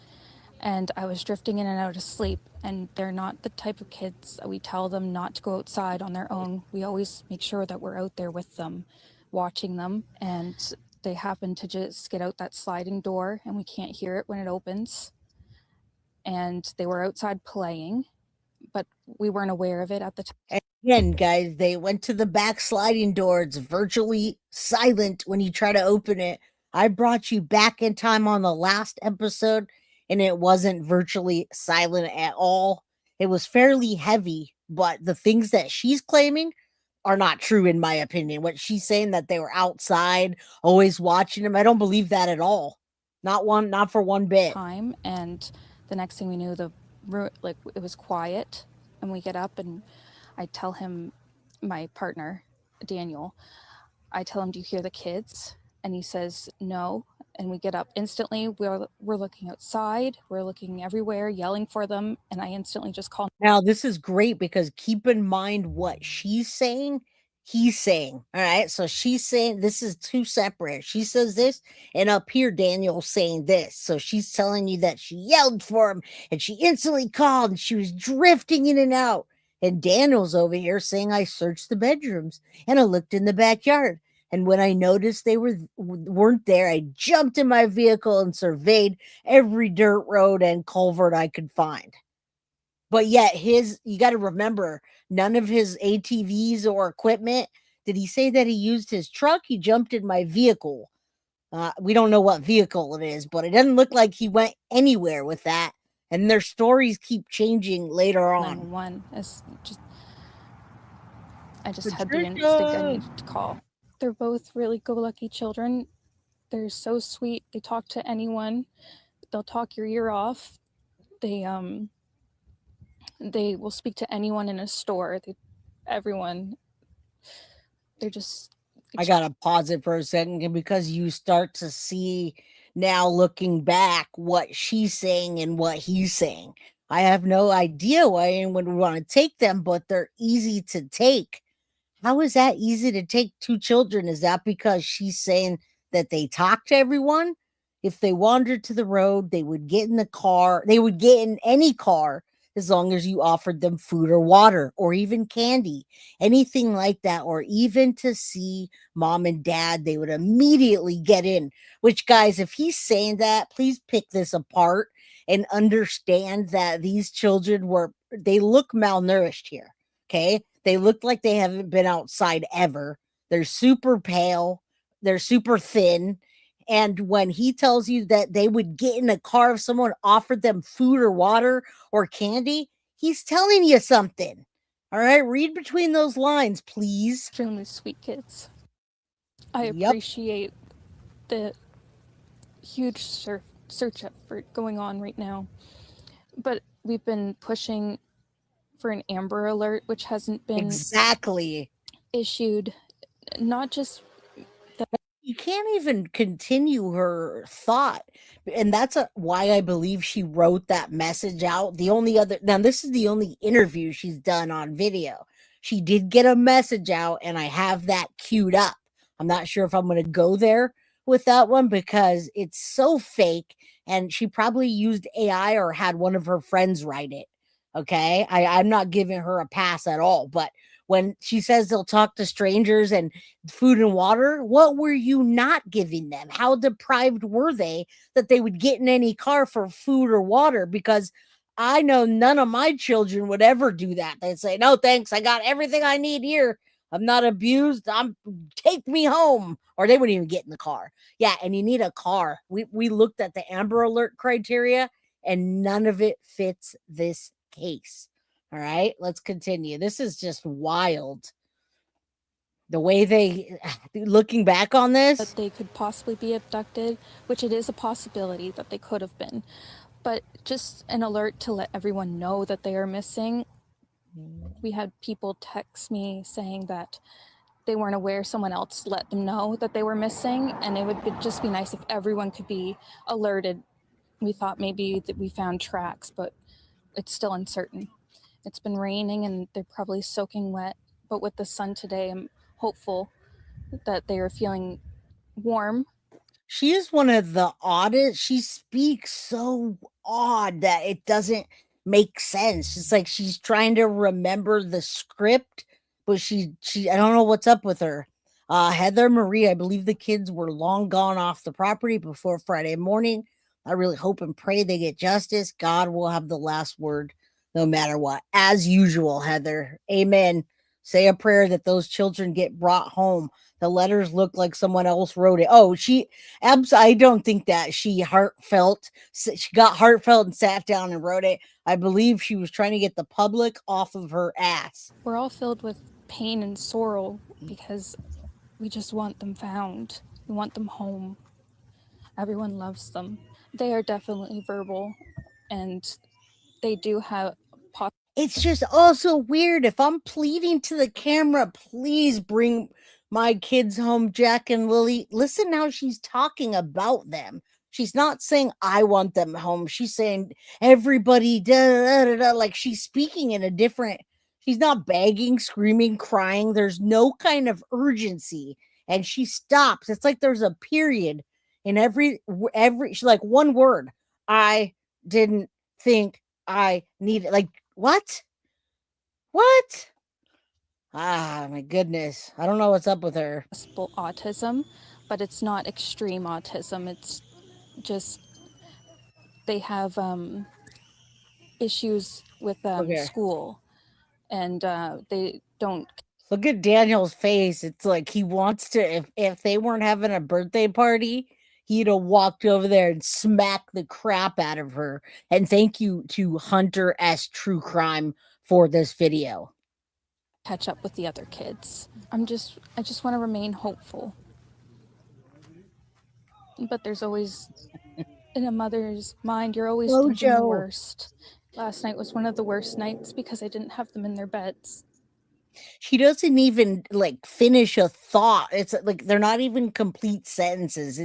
And I was drifting in and out of sleep. And they're not the type of kids that we tell them not to go outside on their own. We always make sure that we're out there with them, watching them. And they happen to just get out that sliding door and we can't hear it when it opens. And they were outside playing, but we weren't aware of it at the time. And again, guys, they went to the back sliding door. It's virtually silent when you try to open it. I brought you back in time on the last episode and it wasn't virtually silent at all. It was fairly heavy, but the things that she's claiming are not true in my opinion. What she's saying that they were outside always watching them, I don't believe that at all. Not for one bit. And the next thing we knew, it was quiet, and we get up and I tell him, my partner Daniel, I tell him, do you hear the kids? And he says no. and we get up instantly. We're looking outside, we're looking everywhere, yelling for them, and I instantly just call. Now, this is great because keep in mind what she's saying, he's saying. All right. So she's saying this is two separate. She says this, and up here, Daniel's saying this. So she's telling you that she yelled for him and she instantly called and she was drifting in and out. And Daniel's over here saying, I searched the bedrooms and I looked in the backyard. And when I noticed they weren't there, I jumped in my vehicle and surveyed every dirt road and culvert I could find. But yet you got to remember, none of his ATVs or equipment, did he say that he used his truck? He jumped in my vehicle. We don't know what vehicle it is, but it doesn't look like he went anywhere with that. And their stories keep changing later on. 911 is just, I just had the instinct I needed to call. They're both really go-lucky children. They're so sweet. They talk to anyone. They'll talk your ear off. They will speak to anyone in a store. Everyone. They're just. I gotta pause it for a second because you start to see now, looking back, what she's saying and what he's saying. I have no idea why anyone would want to take them, but they're easy to take. How is that easy to take two children? Is that because she's saying that they talk to everyone? If they wandered to the road, they would get in the car. They would get in any car as long as you offered them food or water or even candy, anything like that, or even to see mom and dad, they would immediately get in. Which, guys, if he's saying that, please pick this apart and understand that these children they look malnourished here. Okay. They look like they haven't been outside ever. They're super pale. They're super thin. And when he tells you that they would get in a car if someone offered them food or water or candy, he's telling you something. All right. Read between those lines, please. Extremely sweet kids. I appreciate the huge search effort going on right now. But we've been pushing for an Amber Alert, which hasn't been issued. Not just that. You can't even continue her thought. And that's why I believe she wrote that message out. Now this is the only interview she's done on video. She did get a message out and I have that queued up. I'm not sure if I'm going to go there with that one because it's so fake and she probably used AI or had one of her friends write it. Okay. I'm not giving her a pass at all, but when she says they'll talk to strangers and food and water, what were you not giving them? How deprived were they that they would get in any car for food or water? Because I know none of my children would ever do that. They'd say, no, thanks. I got everything I need here. I'm not abused. Take me home. Or they wouldn't even get in the car. Yeah, and you need a car. We looked at the Amber Alert criteria and none of it fits this case. All right, let's continue. This is just wild. The way looking back on this. That they could possibly be abducted, which it is a possibility that they could have been. But just an alert to let everyone know that they are missing. We had people text me saying that they weren't aware, someone else let them know that they were missing, and it would just be nice if everyone could be alerted. We thought maybe that we found tracks, but it's still uncertain. It's been raining and they're probably soaking wet, but with the sun today, I'm hopeful that they are feeling warm. She is one of the oddest. She speaks so odd that it doesn't make sense. It's like she's trying to remember the script, but she I don't know what's up with her. Heather Marie, I believe the kids were long gone off the property before Friday morning. I really hope and pray they get justice. God will have the last word no matter what. As usual, Heather. Amen. Say a prayer that those children get brought home. The letters look like someone else wrote it. Oh, I don't think that she got heartfelt and sat down and wrote it. I believe she was trying to get the public off of her ass. We're all filled with pain and sorrow because we just want them found. We want them home. Everyone loves them. They are definitely verbal and they do have. It's just also weird. If I'm pleading to the camera, please bring my kids home, Jack and Lily. Listen how she's talking about them. She's not saying I want them home. She's saying everybody like she's speaking in a different, she's not begging, screaming, crying. There's no kind of urgency. And she stops. It's like there's a period in every she's like one word. I didn't think I needed, like, what? What? Ah, my goodness. I don't know what's up with her. Autism, but it's not extreme autism. It's just they have issues with school, and they don't. Look at Daniel's face. It's like he wants to, if they weren't having a birthday party, he'd have walked over there and smacked the crap out of her. And thank you to Hunter S. True Crime for this video. Catch up with the other kids. I just want to remain hopeful. But there's always, in a mother's mind, you're always thinking the worst. Last night was one of the worst nights because I didn't have them in their beds. She doesn't even like finish a thought. It's like they're not even complete sentences.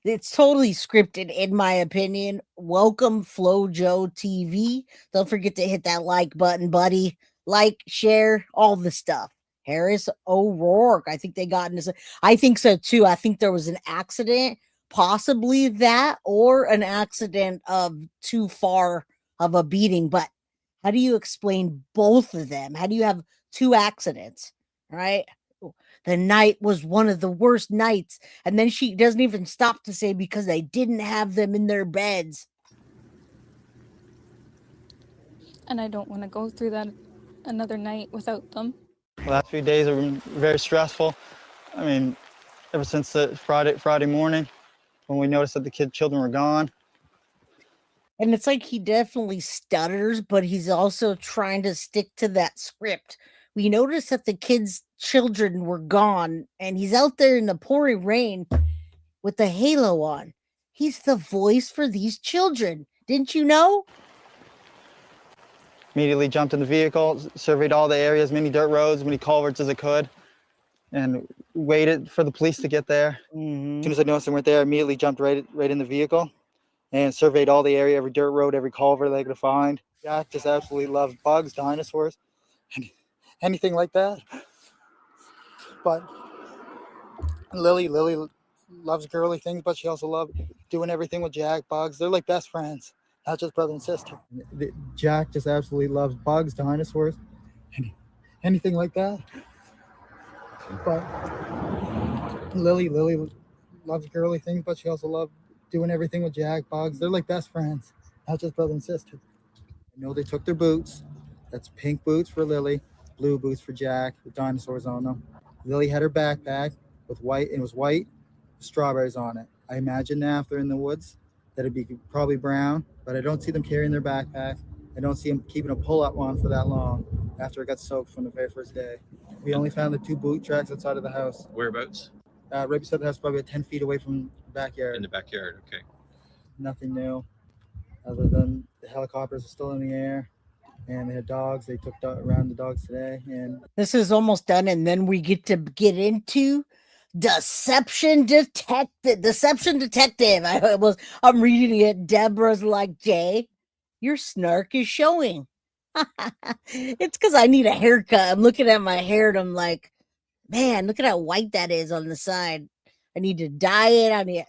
It's totally scripted, in my opinion. Welcome, FloJo TV. Don't forget to hit that like button, buddy. Like, share, all the stuff. Harris O'Rourke. I think they got into. I think so too. I think there was an accident, possibly that, or an accident of too far of a beating. But how do you explain both of them? How do you have two accidents? Right? The night was one of the worst nights, and then she doesn't even stop to say because they didn't have them in their beds. And I don't want to go through that another night without them. The last few days have been very stressful. I mean, ever since the Friday morning when we noticed that the children were gone. And it's like he definitely stutters, but he's also trying to stick to that script. We noticed that the children were gone, and he's out there in the pouring rain with the halo on. He's the voice for these children. Didn't you know? Immediately jumped in the vehicle, surveyed all the areas, many dirt roads, many culverts as I could, and waited for the police to get there. Mm-hmm. As soon as I noticed they weren't there, I immediately jumped right in the vehicle and surveyed all the area, every dirt road, every culvert they could find. Jack just absolutely loves bugs, dinosaurs, anything like that. But Lily loves girly things, but she also loves doing everything with Jack, bugs. They're like best friends, not just brother and sister. Jack just absolutely loves bugs, dinosaurs, anything like that. But Lily loves girly things, but she also loves doing everything with Jack, bugs. They're like best friends, not just brother and sister. I know they took their boots. That's pink boots for Lily, blue boots for Jack with dinosaurs on them. Lily had her backpack with white, and it was white with strawberries on it. I imagine now if they're in the woods that it'd be probably brown, but I don't see them carrying their backpack. I don't see them keeping a pull-up on for that long after it got soaked from the very first day. We only found the 2 boot tracks outside of the house. Whereabouts? Right beside the house, probably 10 feet away from the backyard. In the backyard, okay. Nothing new, other than the helicopters are still in the air, and they had dogs. They took around the dogs today, and this is almost done, and then we get into Deception Detective. I'm reading it. Deborah's like, Jay, your snark is showing. It's because I need a haircut. I'm looking at my hair and I'm like, man, look at how white that is on the side. I need to dye it.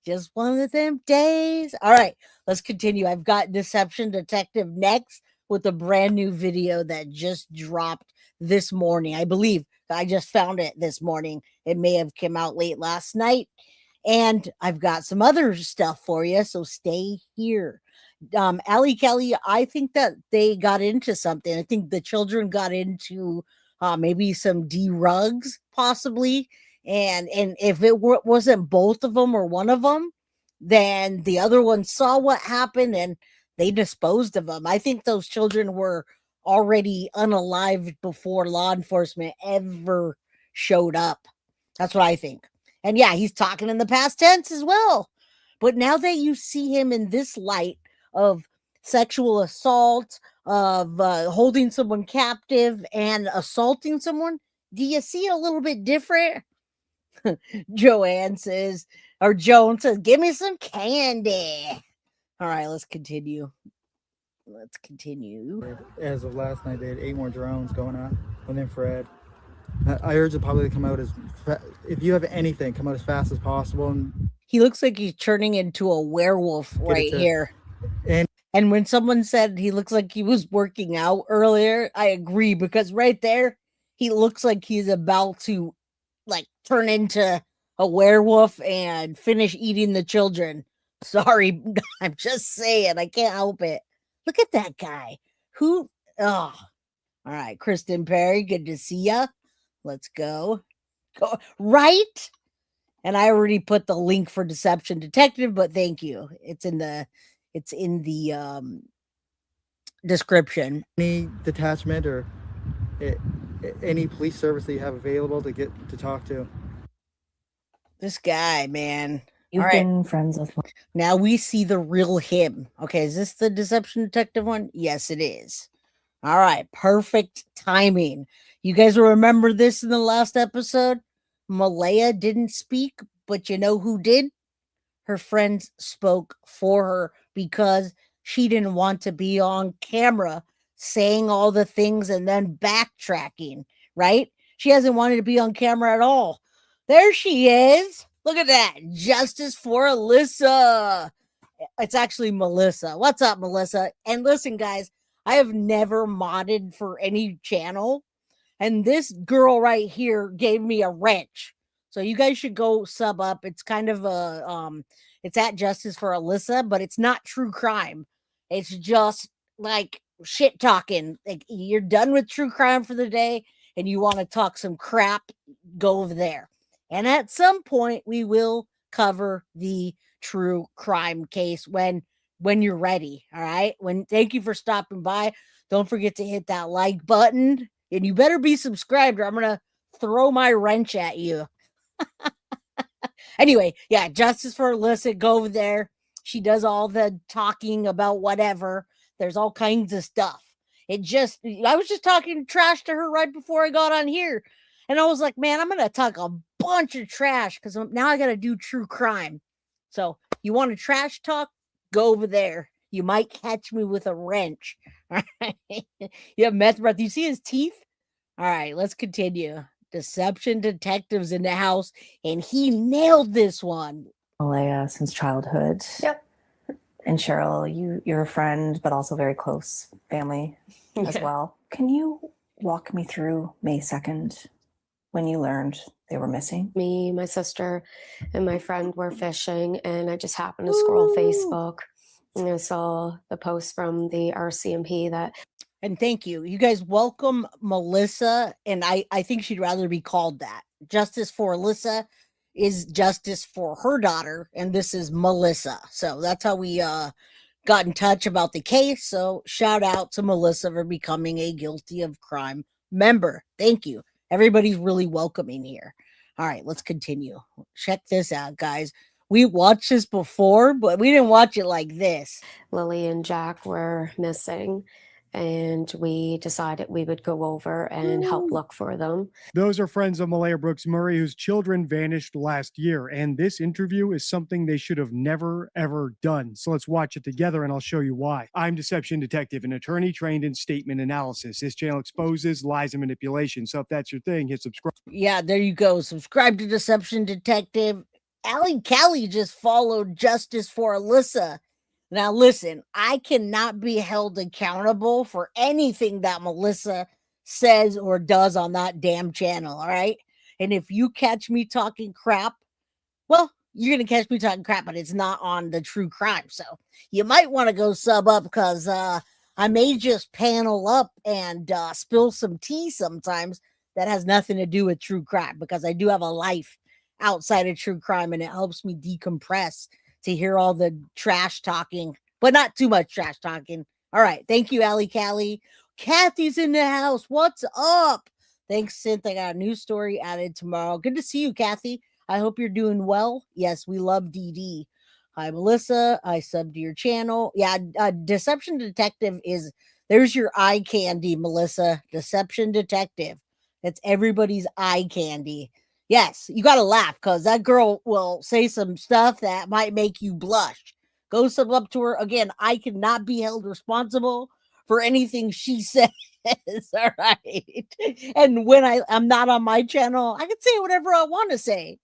Just one of them days. All right, let's continue. I've got Deception Detective next with a brand new video that just dropped this morning. I believe I just found it this morning. It may have come out late last night. And I've got some other stuff for you, so stay here. Allie Kelly, I think that they got into something. I think the children got into maybe some D-rugs, possibly. And if it wasn't both of them or one of them, then the other one saw what happened and they disposed of them. I think those children were already unalived before law enforcement ever showed up. That's what I think. And yeah, he's talking in the past tense as well. But now that you see him in this light of sexual assault, of holding someone captive and assaulting someone, Do you see it a little bit different? Joanne says, or Joan says, give me some candy. All right, let's continue. Let's continue. As of last night, they had 8 more drones going on with infrared. I urge the public to come out if you have anything, come out as fast as possible. And he looks like he's turning into a werewolf right here. And when someone said he looks like he was working out earlier, I agree, because right there, he looks like he's about to like turn into a werewolf and finish eating the children. Sorry, I'm just saying, I can't help it. Look at that guy. Who? Oh, all right, Kristen Perry, good to see ya. Let's go. Right? And I already put the link for Deception Detective, but thank you. It's in the description. Any detachment or any police service that you have available to get to talk to. This guy, man. You've been friends with one. Now we see the real him. Okay, is this the Deception Detective one? Yes, it is. All right, perfect timing. You guys will remember this in the last episode. Maleyah didn't speak, but you know who did? Her friends spoke for her because she didn't want to be on camera saying all the things and then backtracking, right? She hasn't wanted to be on camera at all. There she is. Look at that. Justice for Alyssa. It's actually Melissa. What's up, Melissa? And listen, guys, I have never modded for any channel. And this girl right here gave me a wrench. So you guys should go sub up. It's kind of a, it's at Justice for Alyssa, but it's not true crime. It's just like shit talking. Like you're done with true crime for the day and you want to talk some crap, go over there. And at some point we will cover the true crime case when you're ready. All right. Thank you for stopping by. Don't forget to hit that like button. And you better be subscribed or I'm going to throw my wrench at you. Anyway, yeah, Justice for Alyssa, go over there. She does all the talking about whatever. There's all kinds of stuff. I was just talking trash to her right before I got on here. And I was like, man, I'm going to talk a bunch of trash because now I got to do true crime. So you want to trash talk? Go over there. You might catch me with a wrench. All right. You have meth breath. You see his teeth? All right, let's continue. Deception Detective's in the house, and he nailed this one. Maleyah since childhood. Yep. And Cheryl, you're a friend, but also very close family as well. Can you walk me through May 2nd when you learned they were missing? Me, my sister, and my friend were fishing, and I just happened to scroll Facebook, and I saw the post from the RCMP that. And thank you. You guys welcome Melissa, and I think she'd rather be called that. Justice for Alyssa is justice for her daughter, and this is Melissa. So that's how we got in touch about the case. So shout out to Melissa for becoming a guilty of crime member. Thank you. Everybody's really welcoming here. All right, let's continue. Check this out, guys. We watched this before, but we didn't watch it like this. Lilly and Jack were missing, and we decided we would go over and help look for them. Those are friends of Maleyah Brooks Murray, whose children vanished last year. And this interview is something they should have never, ever done. So let's watch it together and I'll show you why. I'm Deception Detective, an attorney trained in statement analysis. This channel exposes lies and manipulation. So if that's your thing, hit subscribe. Yeah, there you go. Subscribe to Deception Detective. Allie Callie just followed Justice for Alyssa. Now, listen, I cannot be held accountable for anything that Melissa says or does on that damn channel, all right? And if you catch me talking crap, well, you're going to catch me talking crap, but it's not on the true crime. So you might want to go sub up because I may just panel up and spill some tea sometimes that has nothing to do with true crime because I do have a life outside of true crime and it helps me decompress to hear all the trash talking, but not too much trash talking. All right. Thank you, Allie Callie. Kathy's in the house. What's up? Thanks, Synth. I got a new story added tomorrow. Good to see you, Kathy. I hope you're doing well. Yes, we love DD. Hi, Melissa. I subbed to your channel. Yeah, Deception Detective there's your eye candy, Melissa. Deception Detective. It's everybody's eye candy. Yes, you got to laugh because that girl will say some stuff that might make you blush. Go sub up to her. Again, I cannot be held responsible for anything she says. All right. And when I'm not on my channel, I can say whatever I want to say.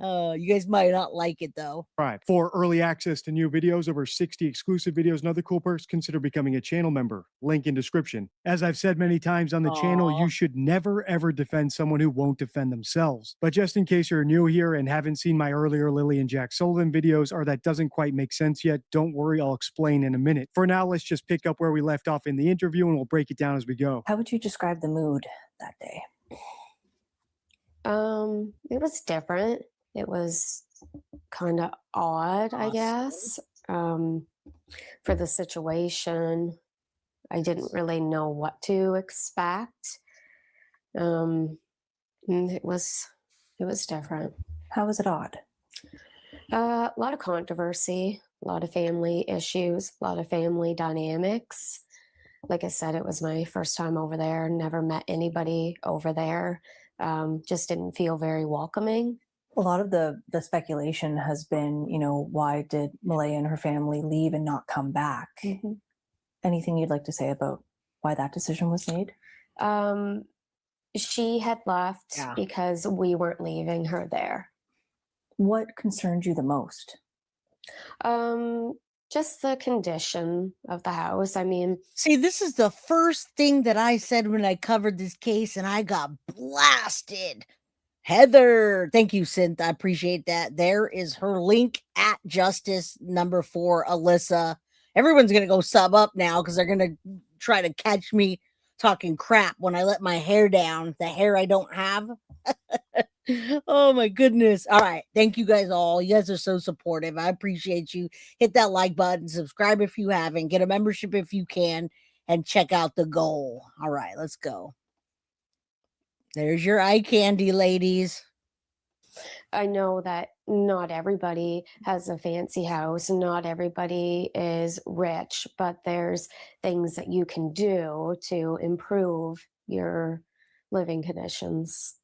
You guys might not like it though. Right. For early access to new videos, over 60 exclusive videos, and other cool perks, consider becoming a channel member. Link in description. As I've said many times on the channel, you should never ever defend someone who won't defend themselves. But just in case you're new here and haven't seen my earlier Lilly and Jack Sullivan videos, or that doesn't quite make sense yet, don't worry, I'll explain in a minute. For now, let's just pick up where we left off in the interview and we'll break it down as we go. How would you describe the mood that day? It was different. It was kind of odd, I guess. For the situation, I didn't really know what to expect. It was different. How was it odd? A lot of controversy, a lot of family issues, a lot of family dynamics. Like I said, it was my first time over there. Never met anybody over there. Just didn't feel very welcoming. A lot of the speculation has been, why did Maleyah and her family leave and not come back? Mm-hmm. Anything you'd like to say about why that decision was made? She had left because we weren't leaving her there. What concerned you the most? Just the condition of the house. I mean, see, this is the first thing that I said when I covered this case, and I got blasted. Heather, thank you, Synth. I appreciate that. There is her link at Justice number 4, Alyssa. Everyone's going to go sub up now because they're going to try to catch me talking crap when I let my hair down, the hair I don't have. Oh, my goodness. All right. Thank you guys all. You guys are so supportive. I appreciate you. Hit that like button, subscribe if you haven't, get a membership if you can, and check out the goal. All right, let's go. There's your eye candy, ladies. I know that not everybody has a fancy house, not everybody is rich, but there's things that you can do to improve your living conditions.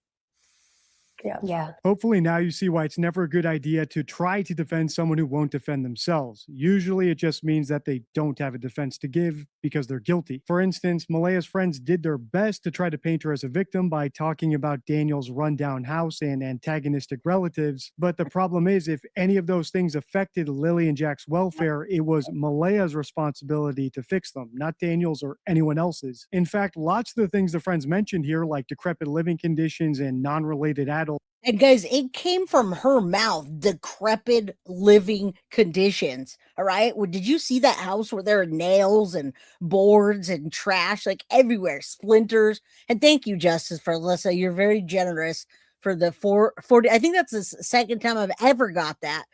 Yeah. Hopefully now you see why it's never a good idea to try to defend someone who won't defend themselves. Usually it just means that they don't have a defense to give because they're guilty. For instance, Maleyah's friends did their best to try to paint her as a victim by talking about Daniel's rundown house and antagonistic relatives. But the problem is, if any of those things affected Lilly and Jack's welfare, it was Maleyah's responsibility to fix them, not Daniel's or anyone else's. In fact, lots of the things the friends mentioned here, like decrepit living conditions and non-related adults. And guys, it came from her mouth, decrepit living conditions. All right. Well, did you see that house where there are nails and boards and trash like everywhere, splinters? And thank you, Justice, for Alyssa. You're very generous for the 40. I think that's the second time I've ever got that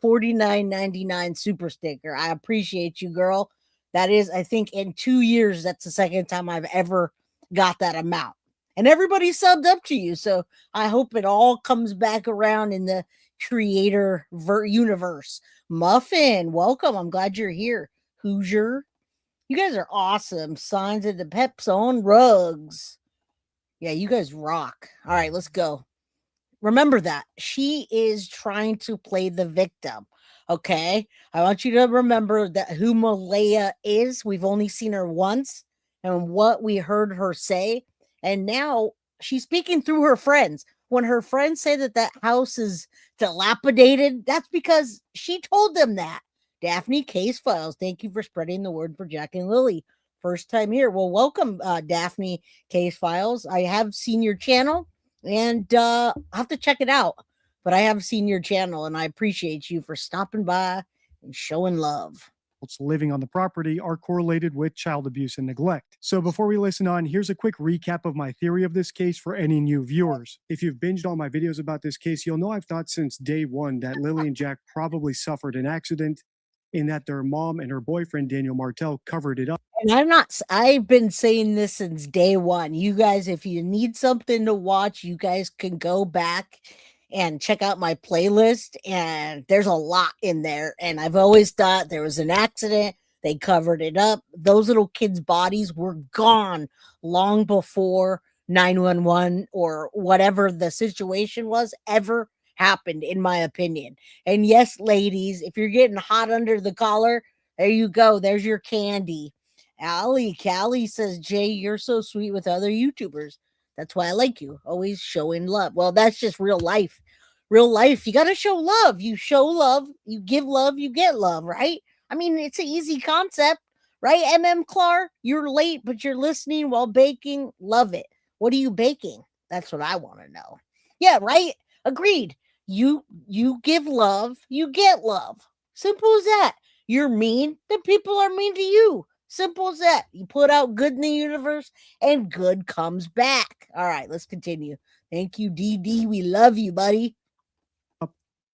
$49.99 super sticker. I appreciate you, girl. That is, I think in 2 years, that's the second time I've ever got that amount. And everybody subbed up to you. So I hope it all comes back around in the creator universe. Muffin, welcome. I'm glad you're here. Hoosier, you guys are awesome. Signs of the Peps on rugs. Yeah, you guys rock. All right, let's go. Remember that. She is trying to play the victim. Okay? I want you to remember that who Maleyah is. We've only seen her once and what we heard her say. And now she's speaking through her friends. When her friends say that that house is dilapidated, that's because she told them that. Daphne Case Files, thank you for spreading the word for Jack and Lilly. First time here. Well, welcome, Daphne Case Files. I have seen your channel, and I'll have to check it out. But I have seen your channel, and I appreciate you for stopping by and showing love. Living on the property are correlated with child abuse and neglect. So before we listen on, here's a quick recap of my theory of this case for any new viewers. If you've binged all my videos about this case, you'll know I've thought since day one that Lilly and Jack probably suffered an accident, in that their mom and her boyfriend, Daniel Martell, covered it up. And I've been saying this since day one. You guys, if you need something to watch, you guys can go back and check out my playlist, and there's a lot in there. And I've always thought there was an accident. They covered it up. Those little kids' bodies were gone long before 911 or whatever the situation was ever happened, in my opinion. And yes, ladies, if you're getting hot under the collar, there you go. There's your candy. Callie says, Jay, you're so sweet with other YouTubers. That's why I like you. Always showing love. Well, that's just real life. Real life. You got to show love. You show love. You give love. You get love, right? I mean, it's an easy concept, right? Clark, you're late, but you're listening while baking. Love it. What are you baking? That's what I want to know. Yeah, right? Agreed. You give love, you get love. Simple as that. You're mean, then people are mean to you. Simple as that. You put out good in the universe and good comes back. All right, let's continue. Thank you, DD. We love you, buddy.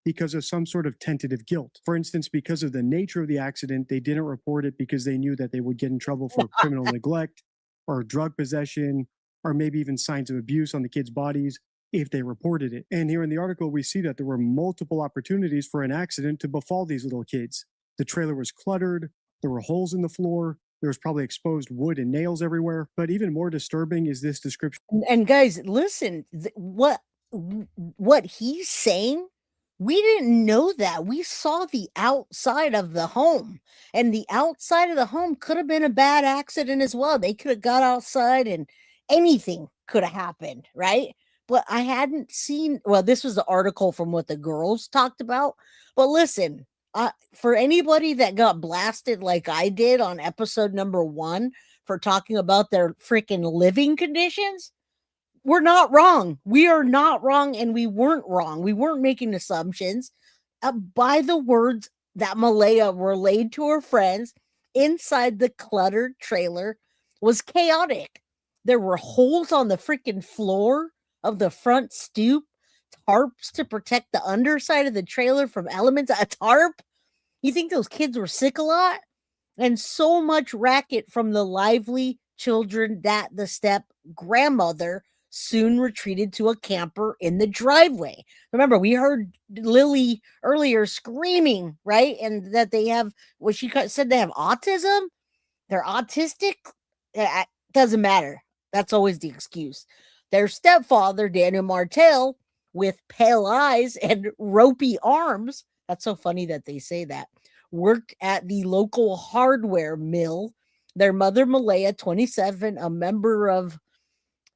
Because of some sort of tentative guilt. For instance, because of the nature of the accident, they didn't report it because they knew that they would get in trouble for criminal neglect or drug possession, or maybe even signs of abuse on the kids' bodies if they reported it. And here in the article, we see that there were multiple opportunities for an accident to befall these little kids. The trailer was cluttered, there were holes in the floor, there was probably exposed wood and nails everywhere. But even more disturbing is this description. And guys, listen, what he's saying, we didn't know that. We saw the outside of the home, and the outside of the home could have been a bad accident as well. They could have got outside and anything could have happened, right? But I hadn't seen, well, this was the article from what the girls talked about. But listen, for anybody that got blasted like I did on episode number 1 for talking about their freaking living conditions, we're not wrong. We are not wrong, and we weren't wrong. We weren't making assumptions. By the words that Maleyah relayed to her friends, inside the cluttered trailer was chaotic. There were holes on the freaking floor of the front stoop, tarps to protect the underside of the trailer from elements. A tarp? You think those kids were sick a lot? And so much racket from the lively children that the step grandmother soon retreated to a camper in the driveway. Remember, we heard Lilly earlier screaming, right? And that they have, what she said, they have autism. They're autistic. It doesn't matter. That's always the excuse. Their stepfather, Daniel Martell, with pale eyes and ropey arms, that's so funny that they say that, worked at the local hardware mill. Their mother, Maleyah, 27, a member of,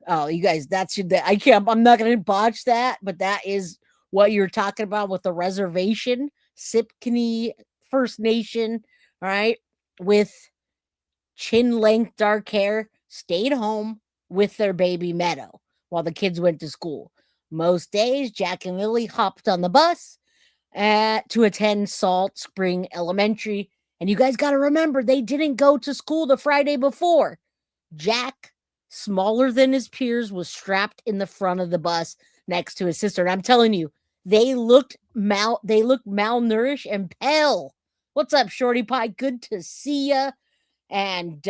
oh, you guys, I'm not going to botch that, but that is what you're talking about with the reservation, Sipkini First Nation, all right, with chin-length dark hair, stayed home with their baby Meadow while the kids went to school. Most days, Jack and Lily hopped on the bus to attend Salt Spring Elementary. And you guys got to remember, they didn't go to school the Friday before. Jack, smaller than his peers, was strapped in the front of the bus next to his sister. And I'm telling you, they looked malnourished and pale. What's up, Shorty Pie? Good to see ya. And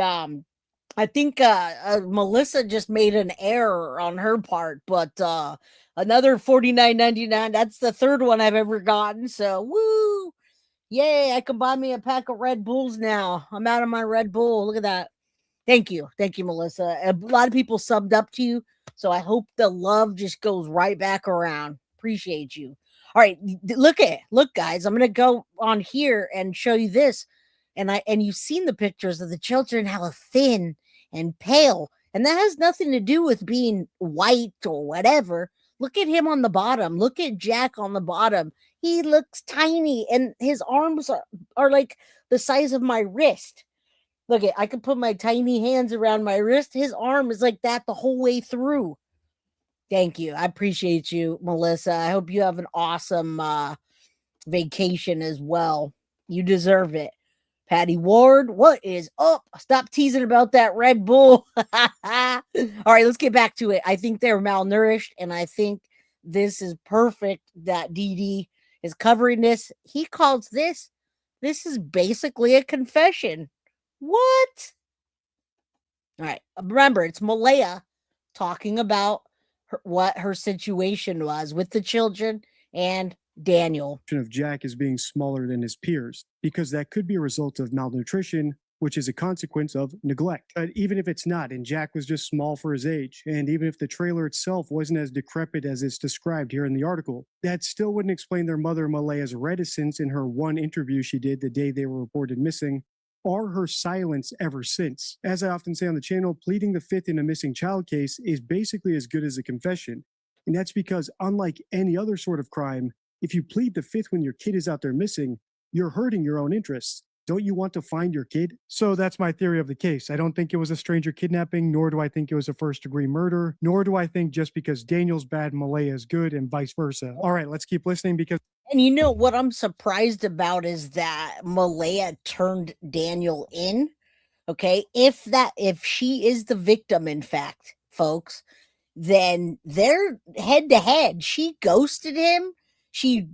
I think Melissa just made an error on her part, but another $49.99. That's the third one I've ever gotten. So woo! Yay! I can buy me a pack of Red Bulls now. I'm out of my Red Bull. Look at that. Thank you, Melissa. A lot of people subbed up to you, so I hope the love just goes right back around. Appreciate you. All right, look, guys. I'm gonna go on here and show you this. And you've seen the pictures of the children, how thin and pale. And that has nothing to do with being white or whatever. Look at him on the bottom. Look at Jack on the bottom. He looks tiny, and his arms are like the size of my wrist. Look at, I can put my tiny hands around my wrist. His arm is like that the whole way through. Thank you. I appreciate you, Melissa. I hope you have an awesome vacation as well. You deserve it. Patty Ward, what is up? Stop teasing about that Red Bull. All right, let's get back to it. I think they're malnourished, and I think this is perfect that DD is covering this. He calls this is basically a confession. What? All right, remember, it's Maleyah talking about what her situation was with the children and Daniel. Of Jack as being smaller than his peers, because that could be a result of malnutrition which is a consequence of neglect. But even if it's not, and Jack was just small for his age, and even if the trailer itself wasn't as decrepit as it's described here in the article, that still wouldn't explain their mother Malehya's reticence in her one interview she did the day they were reported missing, or her silence ever since. As I often say on the channel, pleading the fifth in a missing child case is basically as good as a confession. And that's because, unlike any other sort of crime, if you plead the fifth when your kid is out there missing, you're hurting your own interests. Don't you want to find your kid? So that's my theory of the case. I don't think it was a stranger kidnapping, nor do I think it was a first-degree murder, nor do I think just because Daniel's bad, Malehya is good, and vice versa. All right, let's keep listening because... And you know what I'm surprised about is that Malehya turned Daniel in. Okay, if she is the victim, in fact, folks, then they're head to head. She ghosted him. She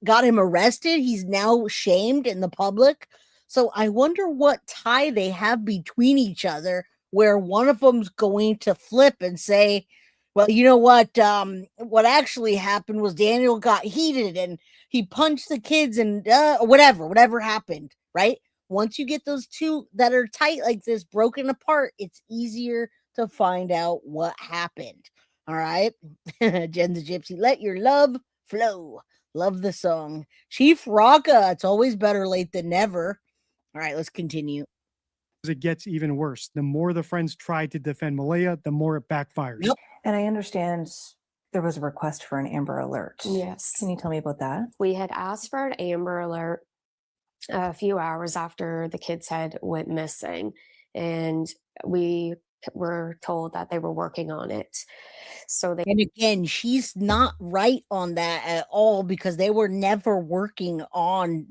got him arrested. He's now shamed in the public. So I wonder what tie they have between each other, where one of them's going to flip and say, well, you know what actually happened was Daniel got heated and he punched the kids and whatever happened, right? Once you get those two that are tight like this broken apart, it's easier to find out what happened. All right. Jen the Gypsy, let your love flow. Love the song. Chief Rocka, it's always better late than never. All right, let's continue. It gets even worse. The more the friends try to defend Malehya, the more it backfires. Yep. And I understand there was a request for an Amber Alert. Yes. Can you tell me about that? We had asked for an Amber Alert a few hours after the kids had went missing, and we were told that they were working on it. So and again, she's not right on that at all, because they were never working on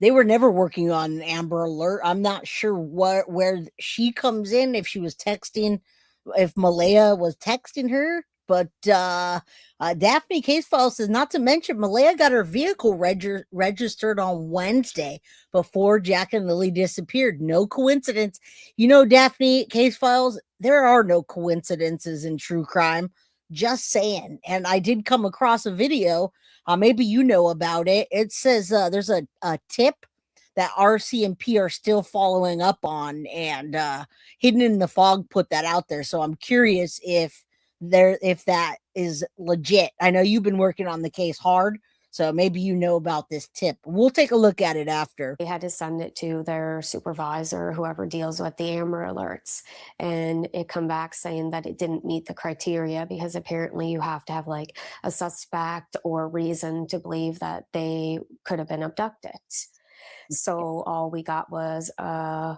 an Amber Alert. I'm not sure where she comes in, if she was texting, if Malehya was texting her. But Daphne Case File says, not to mention, Malehya got her vehicle registered on Wednesday before Jack and Lily disappeared. No coincidence. You know, Daphne Case Files, there are no coincidences in true crime. Just saying. And I did come across a video. Maybe you know about it. It says there's a tip that RCMP are still following up on, and Hidden in the Fog put that out there. So I'm curious if that is legit. I know you've been working on the case hard, so maybe you know about this tip. We'll take a look at it after. They had to send it to their supervisor, whoever deals with the Amber Alerts, and it come back saying that it didn't meet the criteria, because apparently you have to have like a suspect or reason to believe that they could have been abducted. So all we got was a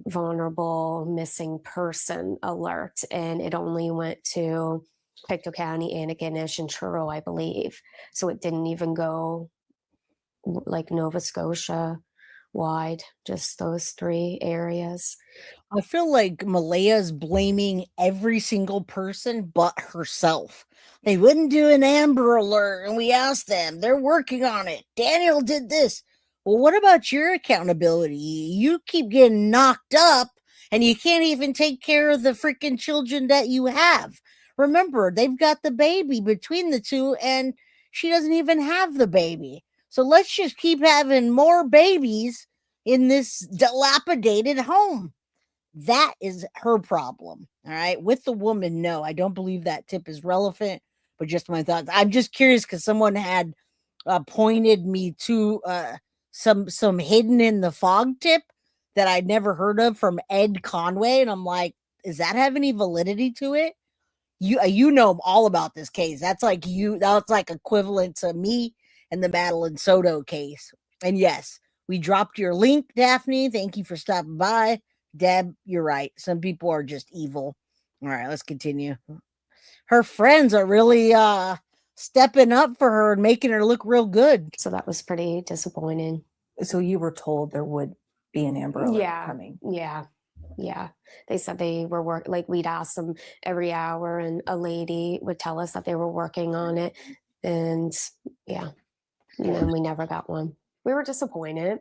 vulnerable missing person alert, and it only went to Pictou County, Antigonish, and Truro, I believe. So it didn't even go like Nova Scotia wide, just those 3 areas. I feel like Malehya's blaming every single person but herself. They wouldn't do an Amber Alert, and we asked them. They're working on it. Daniel did this. Well, what about your accountability? You keep getting knocked up, and you can't even take care of the freaking children that you have. Remember, they've got the baby between the two, and she doesn't even have the baby. So let's just keep having more babies in this dilapidated home. That is her problem. All right. With the woman, no, I don't believe that tip is relevant, but just my thoughts. I'm just curious because someone had pointed me to some Hidden in the Fog tip that I'd never heard of from Ed Conway. And I'm like, does that have any validity to it? You know all about this case. That's like equivalent to me and the Madeline Soto case. And yes, we dropped your link, Daphne. Thank you for stopping by. Deb, you're right. Some people are just evil. All right, let's continue. Her friends are really stepping up for her and making her look real good. So that was pretty disappointing. So you were told there would be an Amber Alert coming. Yeah. They said they were like we'd ask them every hour, and a lady would tell us that they were working on it. And and then we never got one. We were disappointed,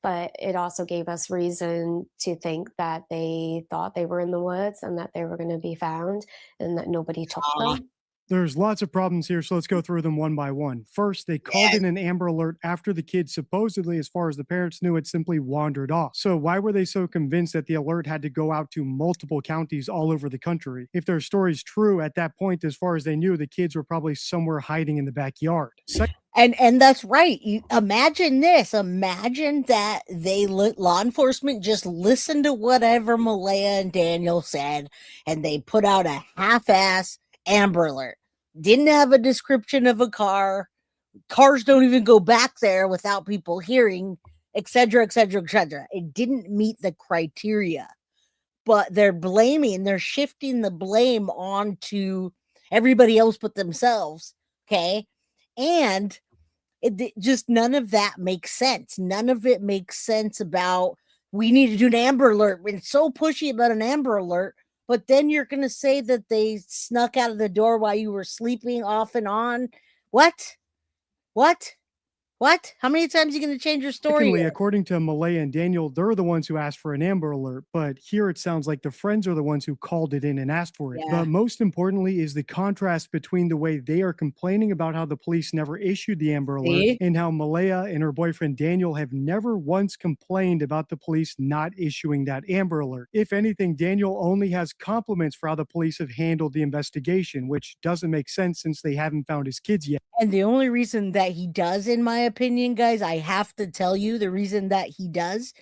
but it also gave us reason to think that they thought they were in the woods and that they were going to be found and that nobody took them. There's lots of problems here, so let's go through them one by one. First, they called in an Amber Alert after the kids supposedly, as far as the parents knew, had simply wandered off. So why were they so convinced that the alert had to go out to multiple counties all over the country? If their story's true, at that point, as far as they knew, the kids were probably somewhere hiding in the backyard. And that's right. You imagine this. Imagine that law enforcement just listened to whatever Maleyah and Daniel said, and they put out a half-ass Amber Alert. Didn't have a description of a car. Cars don't even go back there without people hearing, etc., etc., etc. It didn't meet the criteria, but they're shifting the blame onto everybody else but themselves. Okay, and just none of that makes sense. None of it makes sense about we need to do an Amber Alert. It's so pushy about an Amber Alert. But then you're going to say that they snuck out of the door while you were sleeping off and on. What? How many times are you going to change your story? Secondly, according to Maleyah and Daniel, they're the ones who asked for an Amber Alert, but here it sounds like the friends are the ones who called it in and asked for it. Yeah. But most importantly is the contrast between the way they are complaining about how the police never issued the Amber Alert and how Maleyah and her boyfriend Daniel have never once complained about the police not issuing that Amber Alert. If anything, Daniel only has compliments for how the police have handled the investigation, which doesn't make sense since they haven't found his kids yet. And the only reason that he does, in my opinion, guys, I have to tell you, the reason that he does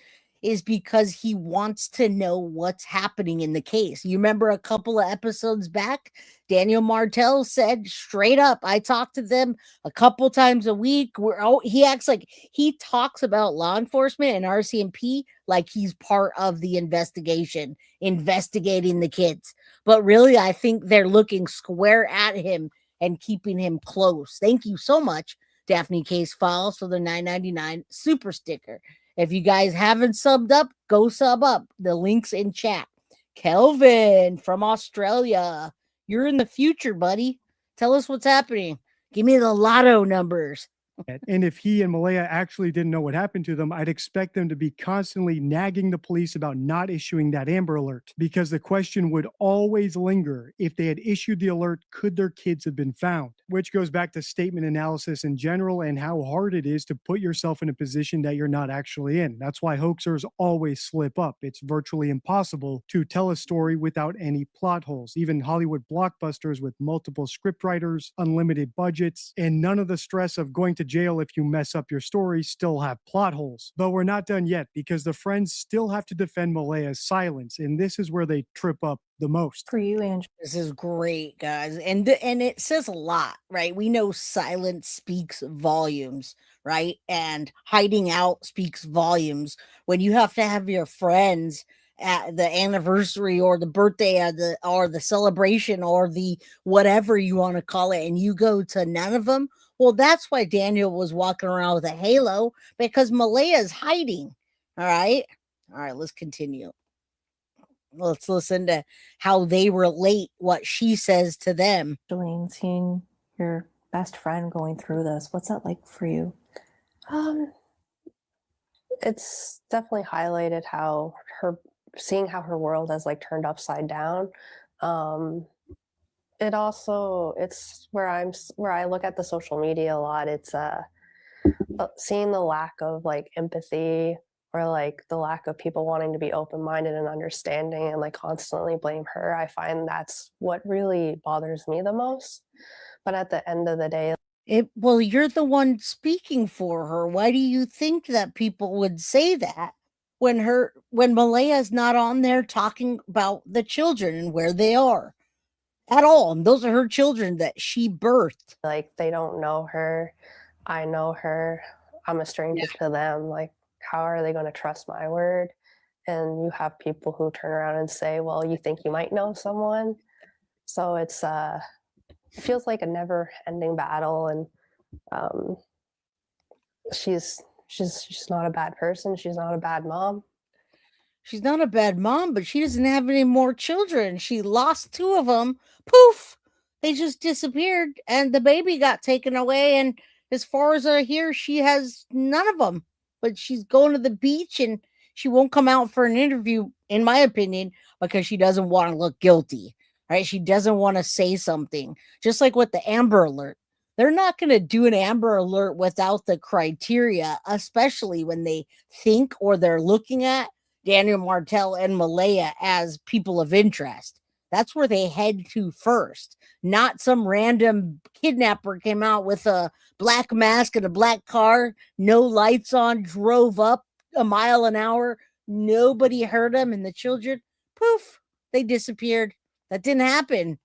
is because he wants to know what's happening in the case. You remember a couple of episodes back, Daniel Martell said straight up, I talk to them a couple times a week. He acts like he talks about law enforcement and RCMP like he's part of the investigation, investigating the kids. But really, I think they're looking square at him and keeping him close. Thank you so much, Daphne Case Files, for the $9.99 super sticker. If you guys haven't subbed up, go sub up. The link's in chat. Kelvin from Australia. You're in the future, buddy. Tell us what's happening. Give me the lotto numbers. And if he and Maleyah actually didn't know what happened to them, I'd expect them to be constantly nagging the police about not issuing that Amber Alert, because the question would always linger. If they had issued the alert, could their kids have been found? Which goes back to statement analysis in general and how hard it is to put yourself in a position that you're not actually in. That's why hoaxers always slip up. It's virtually impossible to tell a story without any plot holes. Even Hollywood blockbusters with multiple scriptwriters, unlimited budgets, and none of the stress of going to jail if you mess up your story still have plot holes. But we're not done yet, because the friends still have to defend Maleyah's silence, and this is where they trip up the most. For you, Andrew. This is great, guys. And it says a lot, right? We know silence speaks volumes, right? And hiding out speaks volumes. When you have to have your friends at the anniversary or the birthday or the celebration or the whatever you want to call it, and you go to none of them. Well, that's why Daniel was walking around with a halo, because Maleyah is hiding. All right, let's continue. Let's listen to how they relate what she says to them. Jolene, seeing your best friend going through this, what's that like for you? It's definitely highlighted how seeing how her world has like turned upside down. It's where I look at the social media a lot. It's seeing the lack of like empathy, or like the lack of people wanting to be open-minded and understanding, and like constantly blame her. I find that's what really bothers me the most. But at the end of the day, well, you're the one speaking for her. Why do you think that people would say that when Maleyah is not on there talking about the children and where they are at all? And those are her children that she birthed. Like, they don't know her. I know her. I'm a stranger to them. Like, how are they going to trust my word? And you have people who turn around and say, well, you think you might know someone. So it feels like a never ending battle. And she's not a bad person. She's not a bad mom. She's not a bad mom, but she doesn't have any more children. She lost 2 of them. Poof! They just disappeared, and the baby got taken away. And as far as I hear, she has none of them. But she's going to the beach, and she won't come out for an interview, in my opinion, because she doesn't want to look guilty. right? She doesn't want to say something, just like with the Amber Alert. They're not going to do an Amber Alert without the criteria, especially when they think or they're looking at Daniel Martell and Maleyah as people of interest. That's where they head to first, not some random kidnapper came out with a black mask and a black car, no lights on, drove up a mile an hour. Nobody heard him, and the children, poof, they disappeared. That didn't happen.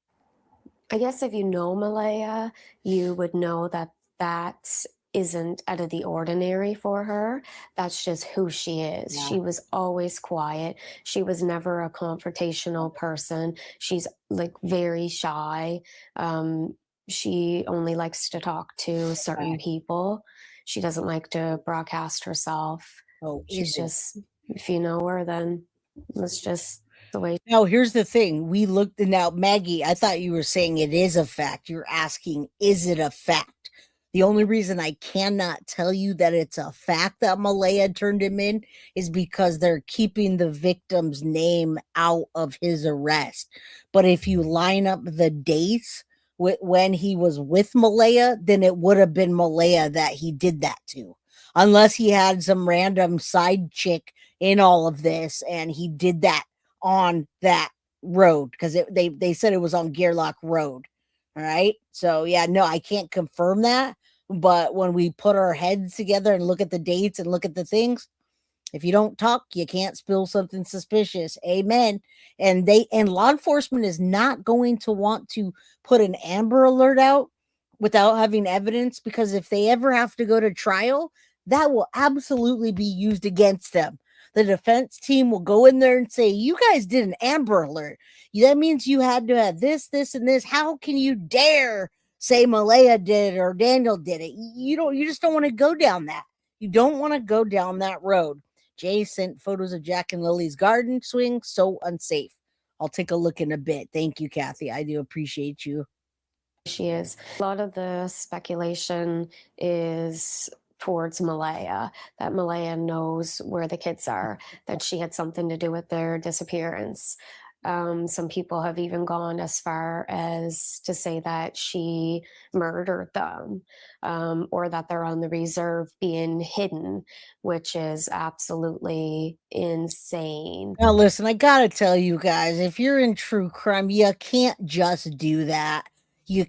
I guess if you know Malaya, you would know that that isn't out of the ordinary for her. That's just who she is. Yeah. She was always quiet. She was never a confrontational person. She's like very shy. She only likes to talk to certain people. She doesn't like to broadcast herself. Oh, She's is it? just, if you know her, then that's just the way. Now, here's the thing. We looked now, Maggie, I thought you were saying it is a fact. You're asking, is it a fact? The only reason I cannot tell you that it's a fact that Maleyah turned him in is because they're keeping the victim's name out of his arrest. But if you line up the dates when he was with Maleyah, then it would have been Maleyah that he did that to. Unless he had some random side chick in all of this and he did that on that road, because they said it was on Gearlock Road. All right. So yeah, no, I can't confirm that. But when we put our heads together and look at the dates and look at the things, if you don't talk, you can't spill something suspicious. Amen. And law enforcement is not going to want to put an Amber Alert out without having evidence, because if they ever have to go to trial, that will absolutely be used against them. The defense team will go in there and say, you guys did an Amber Alert. That means you had to have this, this, and this. How can you dare say Maleyah did it or Daniel did it? You just don't want to go down that. You don't want to go down that road. Jay sent photos of Jack and Lily's garden swing. So unsafe. I'll take a look in a bit. Thank you, Kathy. I do appreciate you. She is. A lot of the speculation is towards Malaya, that Malaya knows where the kids are, that she had something to do with their disappearance. Some people have even gone as far as to say that she murdered them, or that they're on the reserve being hidden, which is absolutely insane. Now, listen, I gotta tell you guys, if you're in true crime, you can't just do that. You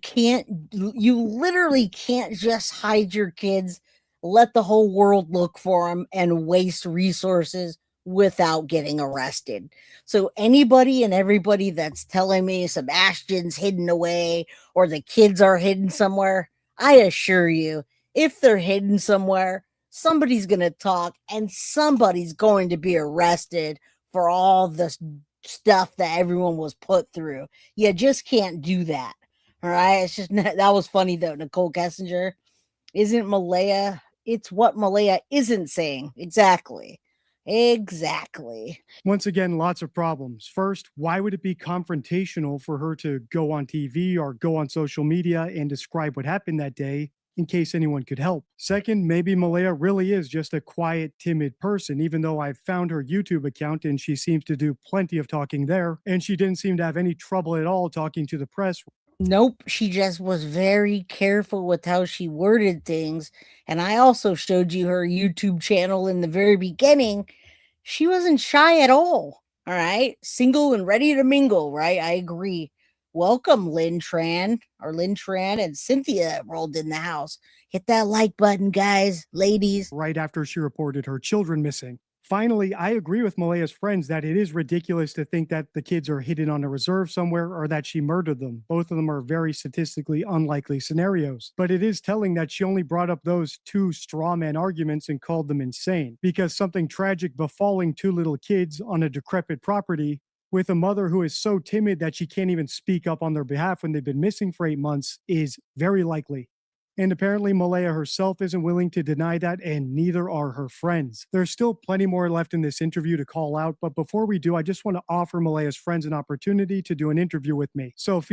literally can't just hide your kids, let the whole world look for them, and waste resources without getting arrested. So anybody and everybody that's telling me Sebastian's hidden away or the kids are hidden somewhere, I assure you, if they're hidden somewhere, somebody's going to talk and somebody's going to be arrested for all the stuff that everyone was put through. You just can't do that. All right. It's just, that was funny though. Nicole Kessinger, isn't Maleyah? It's what Maleyah isn't saying. Exactly. Once again, lots of problems. First, why would it be confrontational for her to go on TV or go on social media and describe what happened that day in case anyone could help? Second, maybe Maleyah really is just a quiet, timid person, even though I've found her YouTube account and she seems to do plenty of talking there, and she didn't seem to have any trouble at all talking to the press. Nope, she just was very careful with how she worded things. And I also showed you her YouTube channel in the very beginning. She wasn't shy at all. All right. Single and ready to mingle, right? I agree. Welcome, Lynn Tran and Cynthia rolled in the house. Hit that like button, guys, ladies. Right after she reported her children missing. Finally, I agree with Maleyah's friends that it is ridiculous to think that the kids are hidden on a reserve somewhere or that she murdered them. Both of them are very statistically unlikely scenarios. But it is telling that she only brought up those two straw man arguments and called them insane, because something tragic befalling two little kids on a decrepit property with a mother who is so timid that she can't even speak up on their behalf when they've been missing for 8 months is very likely. And apparently Maleyah herself isn't willing to deny that, and neither are her friends. There's still plenty more left in this interview to call out, but before we do, I just want to offer Maleyah's friends an opportunity to do an interview with me. So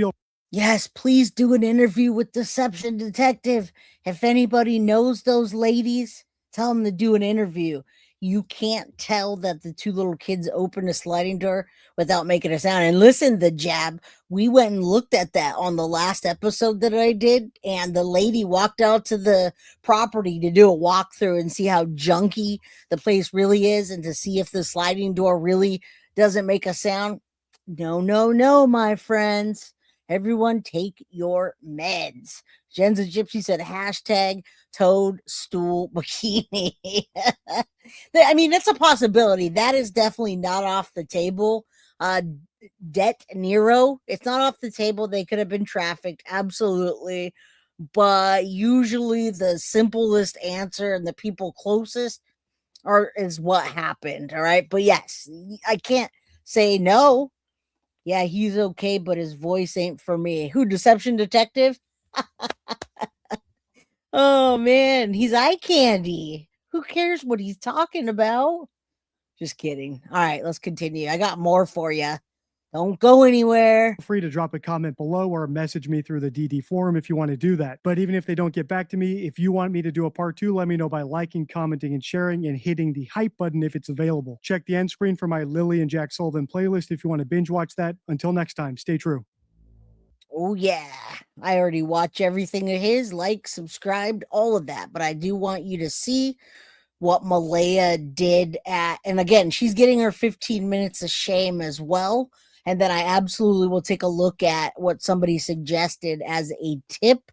Yes, please do an interview with Deception Detective. If anybody knows those ladies, tell them to do an interview. you can't tell that the two little kids opened a sliding door without making a sound. And listen, the jab, we went and looked at that on the last episode that I did, and the lady walked out to the property to do a walkthrough and see how junky the place really is and to see if the sliding door really doesn't make a sound. No, no, no, my friends. Everyone take your meds. Jen's a Gypsy said hashtag toadstool bikini. I mean, it's a possibility. That is definitely not off the table. Det Nero, it's not off the table. They could have been trafficked, absolutely. But usually the simplest answer and the people closest is what happened. All right. But yes, I can't say no. Yeah, he's okay, but his voice ain't for me. Who, Deception Detective? Oh, man, he's eye candy. Who cares what he's talking about? Just kidding. All right, let's continue. I got more for you. Don't go anywhere. Feel free to drop a comment below or message me through the DD forum if you want to do that. But even if they don't get back to me, if you want me to do a part 2, let me know by liking, commenting, and sharing, and hitting the hype button if it's available. Check the end screen for my Lilly and Jack Sullivan playlist if you want to binge watch that. Until next time, stay true. Oh, yeah. I already watch everything of his, like, subscribed, all of that. But I do want you to see what Maleyah did and again, she's getting her 15 minutes of shame as well. And then I absolutely will take a look at what somebody suggested as a tip.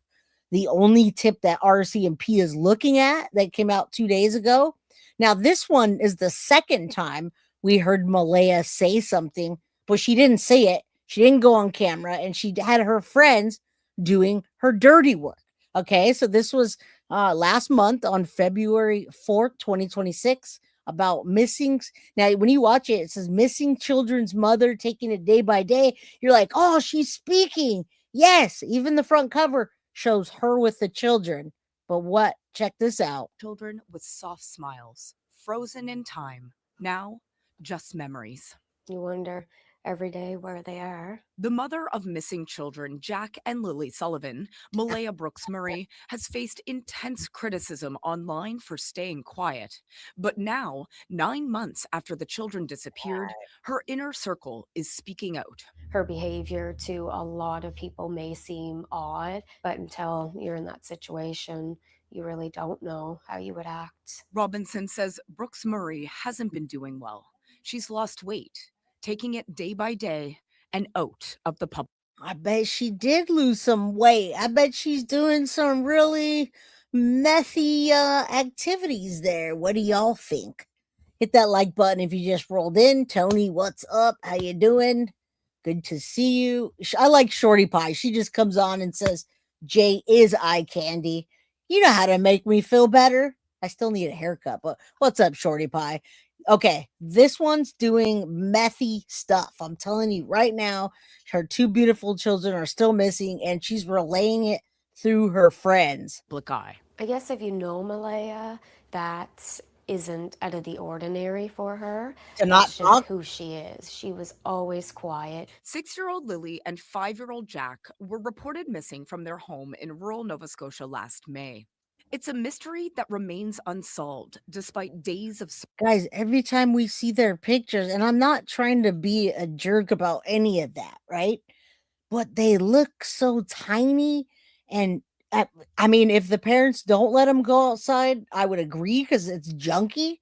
The only tip that RCMP is looking at that came out 2 days ago. Now, this one is the second time we heard Maleyah say something, but she didn't say it. She didn't go on camera, and she had her friends doing her dirty work. Okay, so this was last month on February 4th, 2026. About missing. Now, when you watch it, it says missing children's mother taking it day by day. You're like, oh, she's speaking. Yes, even the front cover shows her with the children. But what? Check this out. Children with soft smiles, frozen in time. Now, just memories. You wonder every day where they are. The mother of missing children, Jack and Lilly Sullivan, Maleyah Brooks Murray, has faced intense criticism online for staying quiet. But now, 9 months after the children disappeared, her inner circle is speaking out. Her behavior to a lot of people may seem odd, but until you're in that situation, you really don't know how you would act. Robinson says Brooks Murray hasn't been doing well. She's lost weight, taking it day by day and out of the public. I bet she did lose some weight. I bet she's doing some really messy activities there. What do y'all think? Hit that like button if you just rolled in. Tony, what's up? How you doing? Good to see you. I like Shorty Pie. She just comes on and says, Jay is eye candy. You know how to make me feel better. I still need a haircut, but what's up, Shorty Pie? Okay, this one's doing methy stuff. I'm telling you right now, her two beautiful children are still missing, and she's relaying it through her friends. Eye. I guess if you know Maleyah, that isn't out of the ordinary for her. To not That's talk? just who she is. She was always quiet. 6-year-old Lily and 5-year-old Jack were reported missing from their home in rural Nova Scotia last May. It's a mystery that remains unsolved despite days of... Guys, every time we see their pictures, and I'm not trying to be a jerk about any of that, right? But they look so tiny. And I mean, if the parents don't let them go outside, I would agree because it's junky.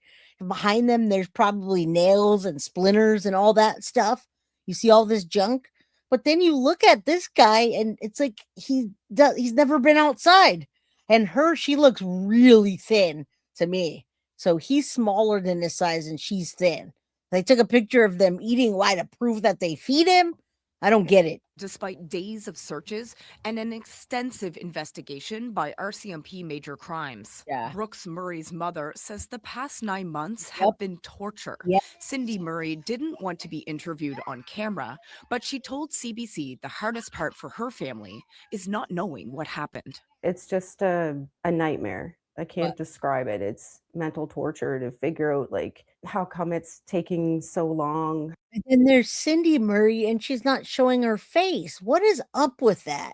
Behind them, there's probably nails and splinters and all that stuff. You see all this junk. But then you look at this guy, and it's like he's never been outside. And she looks really thin to me. So he's smaller than this size and she's thin. They took a picture of them eating. Why? To prove that they feed him? I don't get it. Despite days of searches and an extensive investigation by RCMP Major Crimes. Yeah. Brooks Murray's mother says the past 9 months have been torture. Yep. Cindy Murray didn't want to be interviewed on camera, but she told CBC the hardest part for her family is not knowing what happened. It's just a nightmare. I can't describe it. It's mental torture to figure out, like, how come it's taking so long. And then there's Cindy Murray, and she's not showing her face. What is up with that?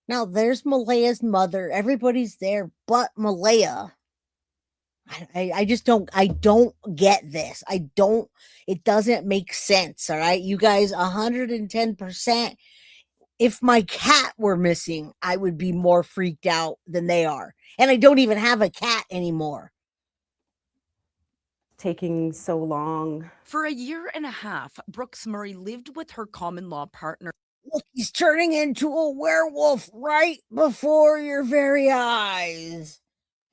Now, there's Maleyah's mother. Everybody's there but Maleyah. I just don't get this. It doesn't make sense. All right. You guys 110%. If my cat were missing, I would be more freaked out than they are. And I don't even have a cat anymore. Taking so long. For a year and a half, Brooks Murray lived with her common law partner. Look, he's turning into a werewolf right before your very eyes.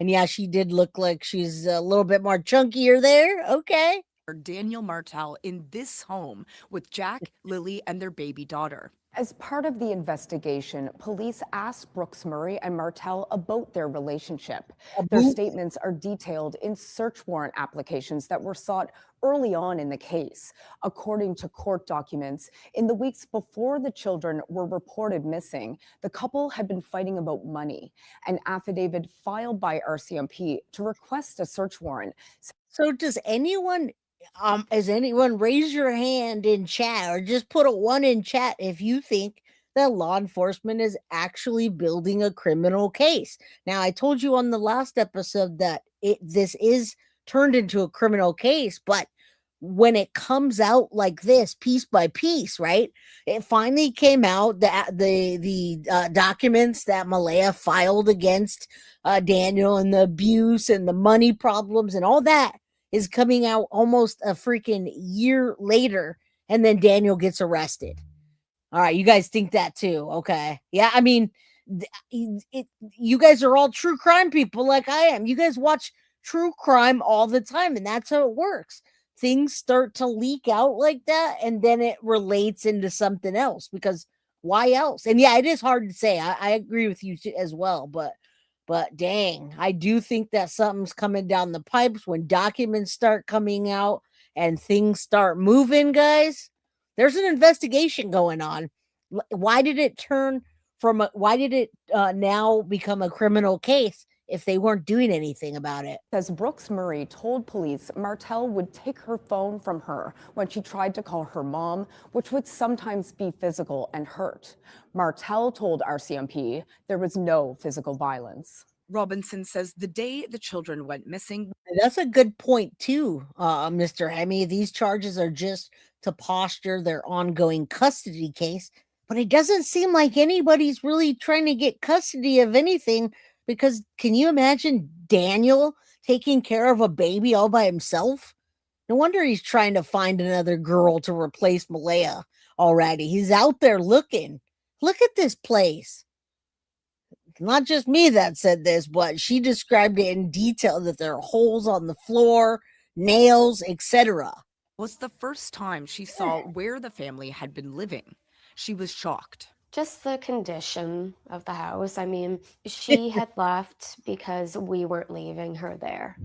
And yeah, she did look like she's a little bit more chunkier there. Okay. Daniel Martell in this home with Jack, Lilly, and their baby daughter. As part of the investigation, police asked Brooks Murray and Martell about their relationship. Their statements are detailed in search warrant applications that were sought early on in the case. According to court documents, in the weeks before the children were reported missing, the couple had been fighting about money. An affidavit filed by RCMP to request a search warrant. So does anyone raise your hand in chat, or just put a 1 in chat if you think that law enforcement is actually building a criminal case? Now, I told you on the last episode that this is turned into a criminal case, but when it comes out like this, piece by piece, right? It finally came out that the documents that Maleyah filed against Daniel, and the abuse and the money problems and all that is coming out almost a freaking year later, and then Daniel gets arrested. All right, you guys think that too? Okay. Yeah, I mean, you guys are all true crime people like I am. You guys watch true crime all the time, and that's how it works. Things start to leak out like that, and then it relates into something else, because why else? And yeah, it is hard to say. I agree with you as well, but dang, I do think that something's coming down the pipes when documents start coming out and things start moving, guys. There's an investigation going on. Why did it now become a criminal case if they weren't doing anything about it? As Brooks Murray told police, Martell would take her phone from her when she tried to call her mom, which would sometimes be physical and hurt. Martell told RCMP there was no physical violence. Robinson says the day the children went missing. That's a good point too, Mr. Hemi. These charges are just to posture their ongoing custody case, but it doesn't seem like anybody's really trying to get custody of anything, because can you imagine Daniel taking care of a baby all by himself? No wonder he's trying to find another girl to replace Maleyah already. He's out there looking. Look at this place. Not just me that said this, but she described it in detail, that there are holes on the floor, nails, etc. Was the first time she saw where the family had been living. She was shocked. Just the condition of the house. I mean, she had left because we weren't leaving her there.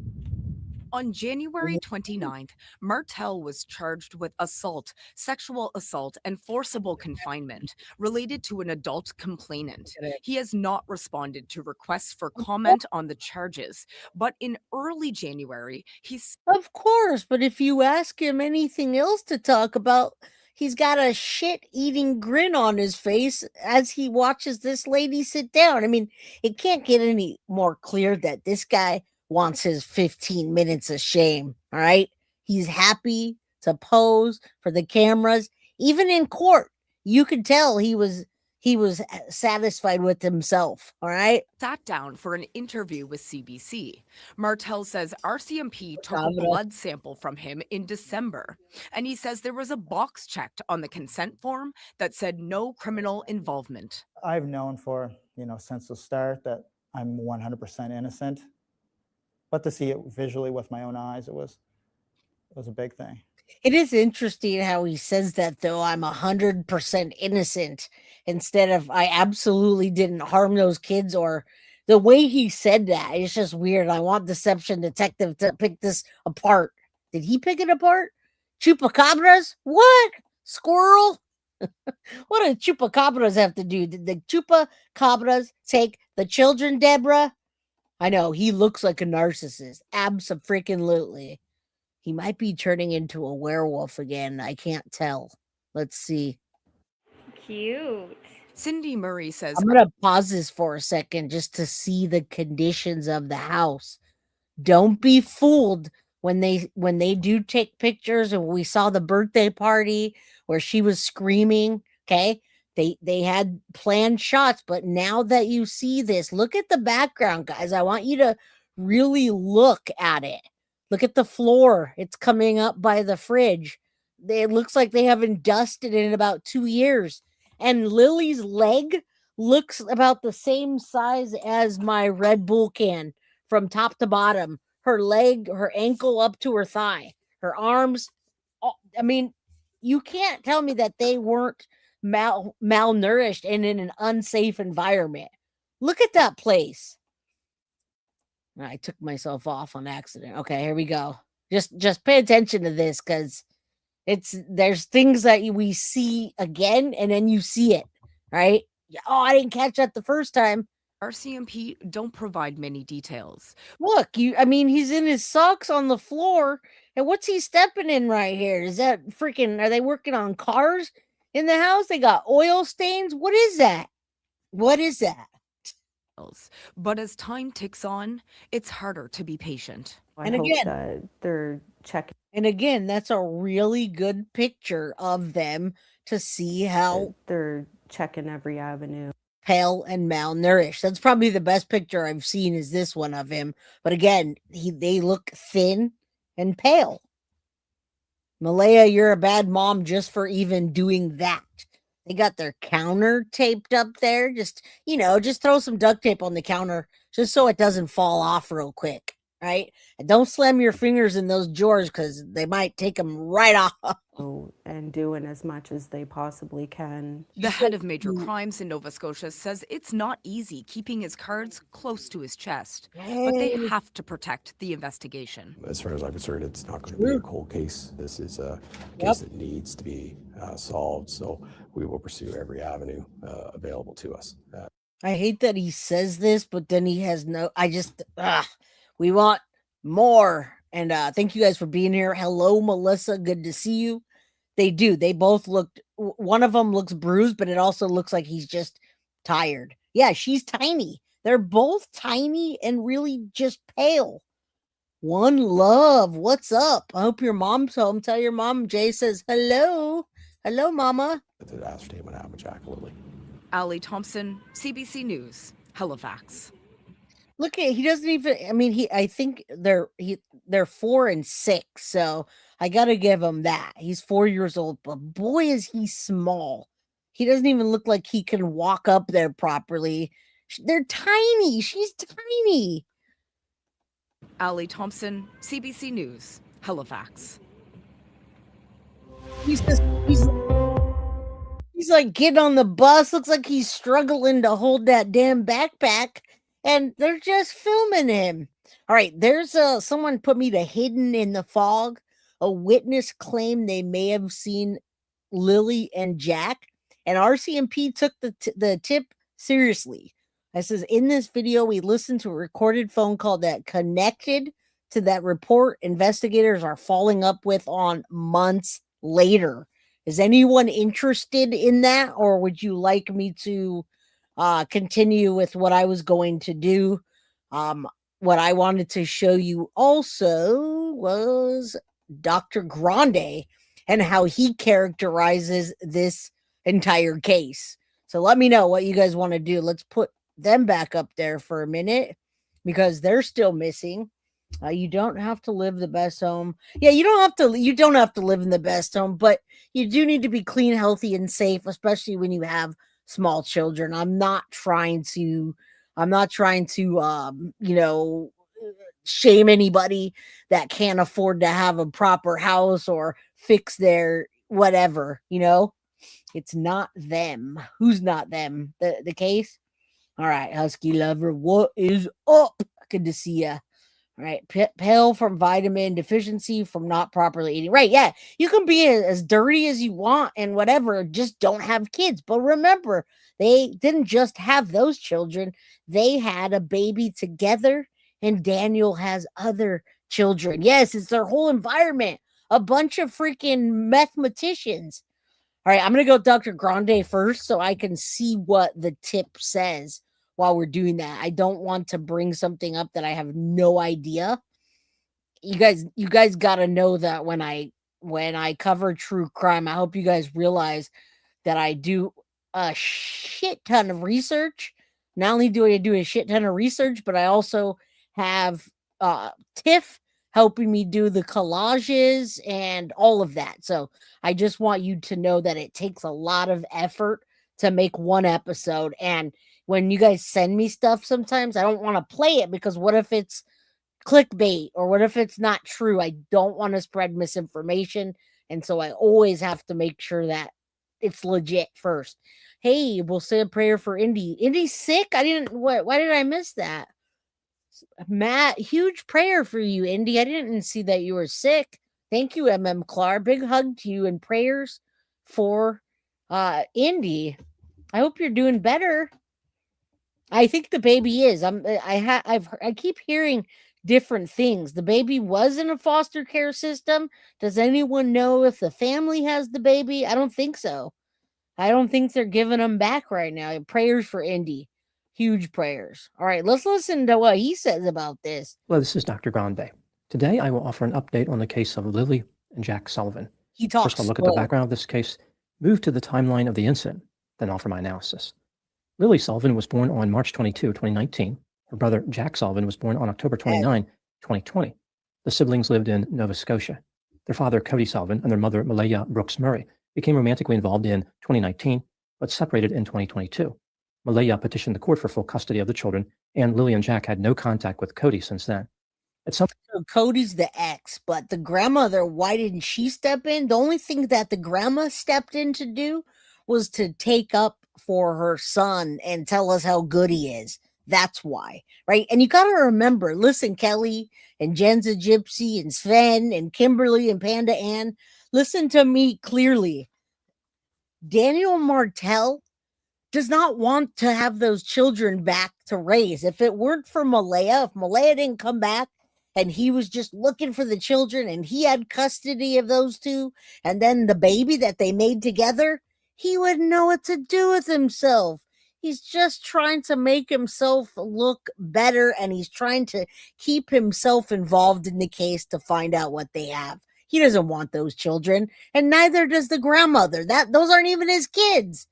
On January 29th, Martell was charged with assault, sexual assault, and forcible confinement related to an adult complainant. He has not responded to requests for comment on the charges, but in early January, Of course, but if you ask him anything else to talk about, he's got a shit-eating grin on his face as he watches this lady sit down. I mean, it can't get any more clear that this guy wants his 15 minutes of shame, all right? He's happy to pose for the cameras. Even in court, you could tell he was satisfied with himself, all right? Sat down for an interview with CBC. Martell says RCMP took a blood sample from him in December, and he says there was a box checked on the consent form that said no criminal involvement. I've known for, since the start that I'm 100% innocent. But to see it visually with my own eyes, it was a big thing. It is interesting how he says that, though. I'm 100% innocent, instead of I absolutely didn't harm those kids, or the way he said that. It's just weird. I want Deception Detective to pick this apart. Did he pick it apart? Chupacabras? What? Squirrel? What do chupacabras have to do? Did the chupacabras take the children, Deborah? I know, he looks like a narcissist. Abso-freaking-lutely. He might be turning into a werewolf again. I can't tell. Let's see. Cute. Cindy Murray says, I'm going to pause this for a second just to see the conditions of the house. Don't be fooled when they do take pictures. And we saw the birthday party where she was screaming. Okay, they had planned shots, but now that you see this, look at the background, guys. I want you to really look at it. Look at the floor. It's coming up by the fridge. It looks like they haven't dusted it in about 2 years. And Lily's leg looks about the same size as my Red Bull can from top to bottom. Her leg, her ankle up to her thigh, her arms. I mean, you can't tell me that they weren't malnourished and in an unsafe environment. Look at that place. I took myself off on accident. Okay, here we go. Just pay attention to this, because there's things that we see again, and then you see it, right? Oh, I didn't catch that the first time. RCMP don't provide many details. Look, he's in his socks on the floor, and what's he stepping in right here? Is that freaking? Are they working on cars in the house? They got oil stains. What is that? What is that? But as time ticks on, it's harder to be patient. And again, that they're checking. And again, that's a really good picture of them to see how they're checking every avenue. Pale and malnourished. That's probably the best picture I've seen, is this one of him. But again, they look thin and pale. Maleyah, you're a bad mom just for even doing that. They got their counter taped up there. Just throw some duct tape on the counter just so it doesn't fall off real quick, right? And don't slam your fingers in those drawers, because they might take them right off. And doing as much as they possibly can. The head of major crimes in Nova Scotia says it's not easy keeping his cards close to his chest, but they have to protect the investigation. As far as I'm concerned, it's not going to be a cold case. This is a case that needs to be solved. So we will pursue every avenue available to us. I hate that he says this, but then he has we want more. And thank you guys for being here. Hello, Melissa. Good to see you. They do. They both looked, one of them looks bruised, but it also looks like he's just tired. Yeah, she's tiny. They're both tiny and really just pale. One love. What's up? I hope your mom's home. Tell your mom Jay says hello. Hello, mama. To ascertain what happened with Jack and Lilly. Ali Thompson, CBC News, Halifax. Look at, he doesn't even, I think they're 4 and 6, so I gotta give him that. He's 4 years old, but boy is he small. He doesn't even look like he can walk up there properly. They're tiny. She's tiny. Ali Thompson, CBC News, Halifax. He's like getting on the bus. Looks like he's struggling to hold that damn backpack. And they're just filming him. All right, there's someone put me to Hidden in the Fog. A witness claimed they may have seen Lily and Jack, and RCMP took the tip seriously. It says, in this video, we listened to a recorded phone call that connected to that report investigators are following up with on months later. Is anyone interested in that, or would you like me to continue with what I was going to do? What I wanted to show you also was Dr. Grande and how he characterizes this entire case. So let me know what you guys want to do. Let's put them back up there for a minute, because they're still missing. You don't have to live the best home. Yeah, you don't have to live in the best home, but you do need to be clean, healthy, and safe, especially when you have small children. I'm not trying to shame anybody that can't afford to have a proper house or fix their whatever, It's not them. Who's not them? The case? All right, Husky Lover, what is up? Good to see ya. All right, pale from vitamin deficiency from not properly eating. Right, yeah, you can be as dirty as you want and whatever, just don't have kids. But remember, they didn't just have those children. They had a baby together, and Daniel has other children. Yes, it's their whole environment. A bunch of freaking mathematicians. All right, I'm going to go Dr. Grande first so I can see what the tip says. while we're doing that. I don't want to bring something up that I have no idea. You guys got to know that when I cover true crime, I hope you guys realize that I do a shit ton of research. Not only do I do a shit ton of research, but I also have Tiff helping me do the collages and all of that. So I just want you to know that it takes a lot of effort to make one episode. And when you guys send me stuff, sometimes I don't want to play it because what if it's clickbait or what if it's not true? I don't want to spread misinformation. And so I always have to make sure that it's legit first. Hey, we'll say a prayer for Indy. Indy's sick? Why did I miss that? Matt, huge prayer for you, Indy. I didn't see that you were sick. Thank you, MM Clark. Big hug to you and prayers for Indy. I hope you're doing better. I think the baby is. I keep hearing different things. The baby was in a foster care system. Does anyone know if the family has the baby? I don't think so. I don't think they're giving them back right now. Prayers for Indy. Huge prayers. All right, let's listen to what he says about this. Hello, this is Dr. Grande. Today I will offer an update on the case of Lilly and Jack Sullivan. He talks First, I'll look at the background of this case, move to the timeline of the incident, then offer my analysis. Lilly Sullivan was born on March 22, 2019. Her brother Jack Sullivan was born on October 29, 2020. The siblings lived in Nova Scotia. Their father, Cody Sullivan, and their mother, Maleyah Brooks Murray, became romantically involved in 2019, but separated in 2022. Maleyah petitioned the court for full custody of the children, and Lilly and Jack had no contact with Cody since then. So Cody's the ex, but the grandmother, why didn't she step in? The only thing that the grandma stepped in to do was to take up for her son and tell us how good he is. That's why, right? And you got to remember, listen, Kelly and Jen's a Gypsy and Sven and Kimberly and Panda Ann, listen to me clearly. Daniel Martell does not want to have those children back to raise. If it weren't for Malehya, if Malehya didn't come back and he was just looking for the children and he had custody of those two and then the baby that they made together, he wouldn't know what to do with himself. He's just trying to make himself look better and he's trying to keep himself involved in the case to find out what they have. He doesn't want those children, and neither does the grandmother. Those aren't even his kids.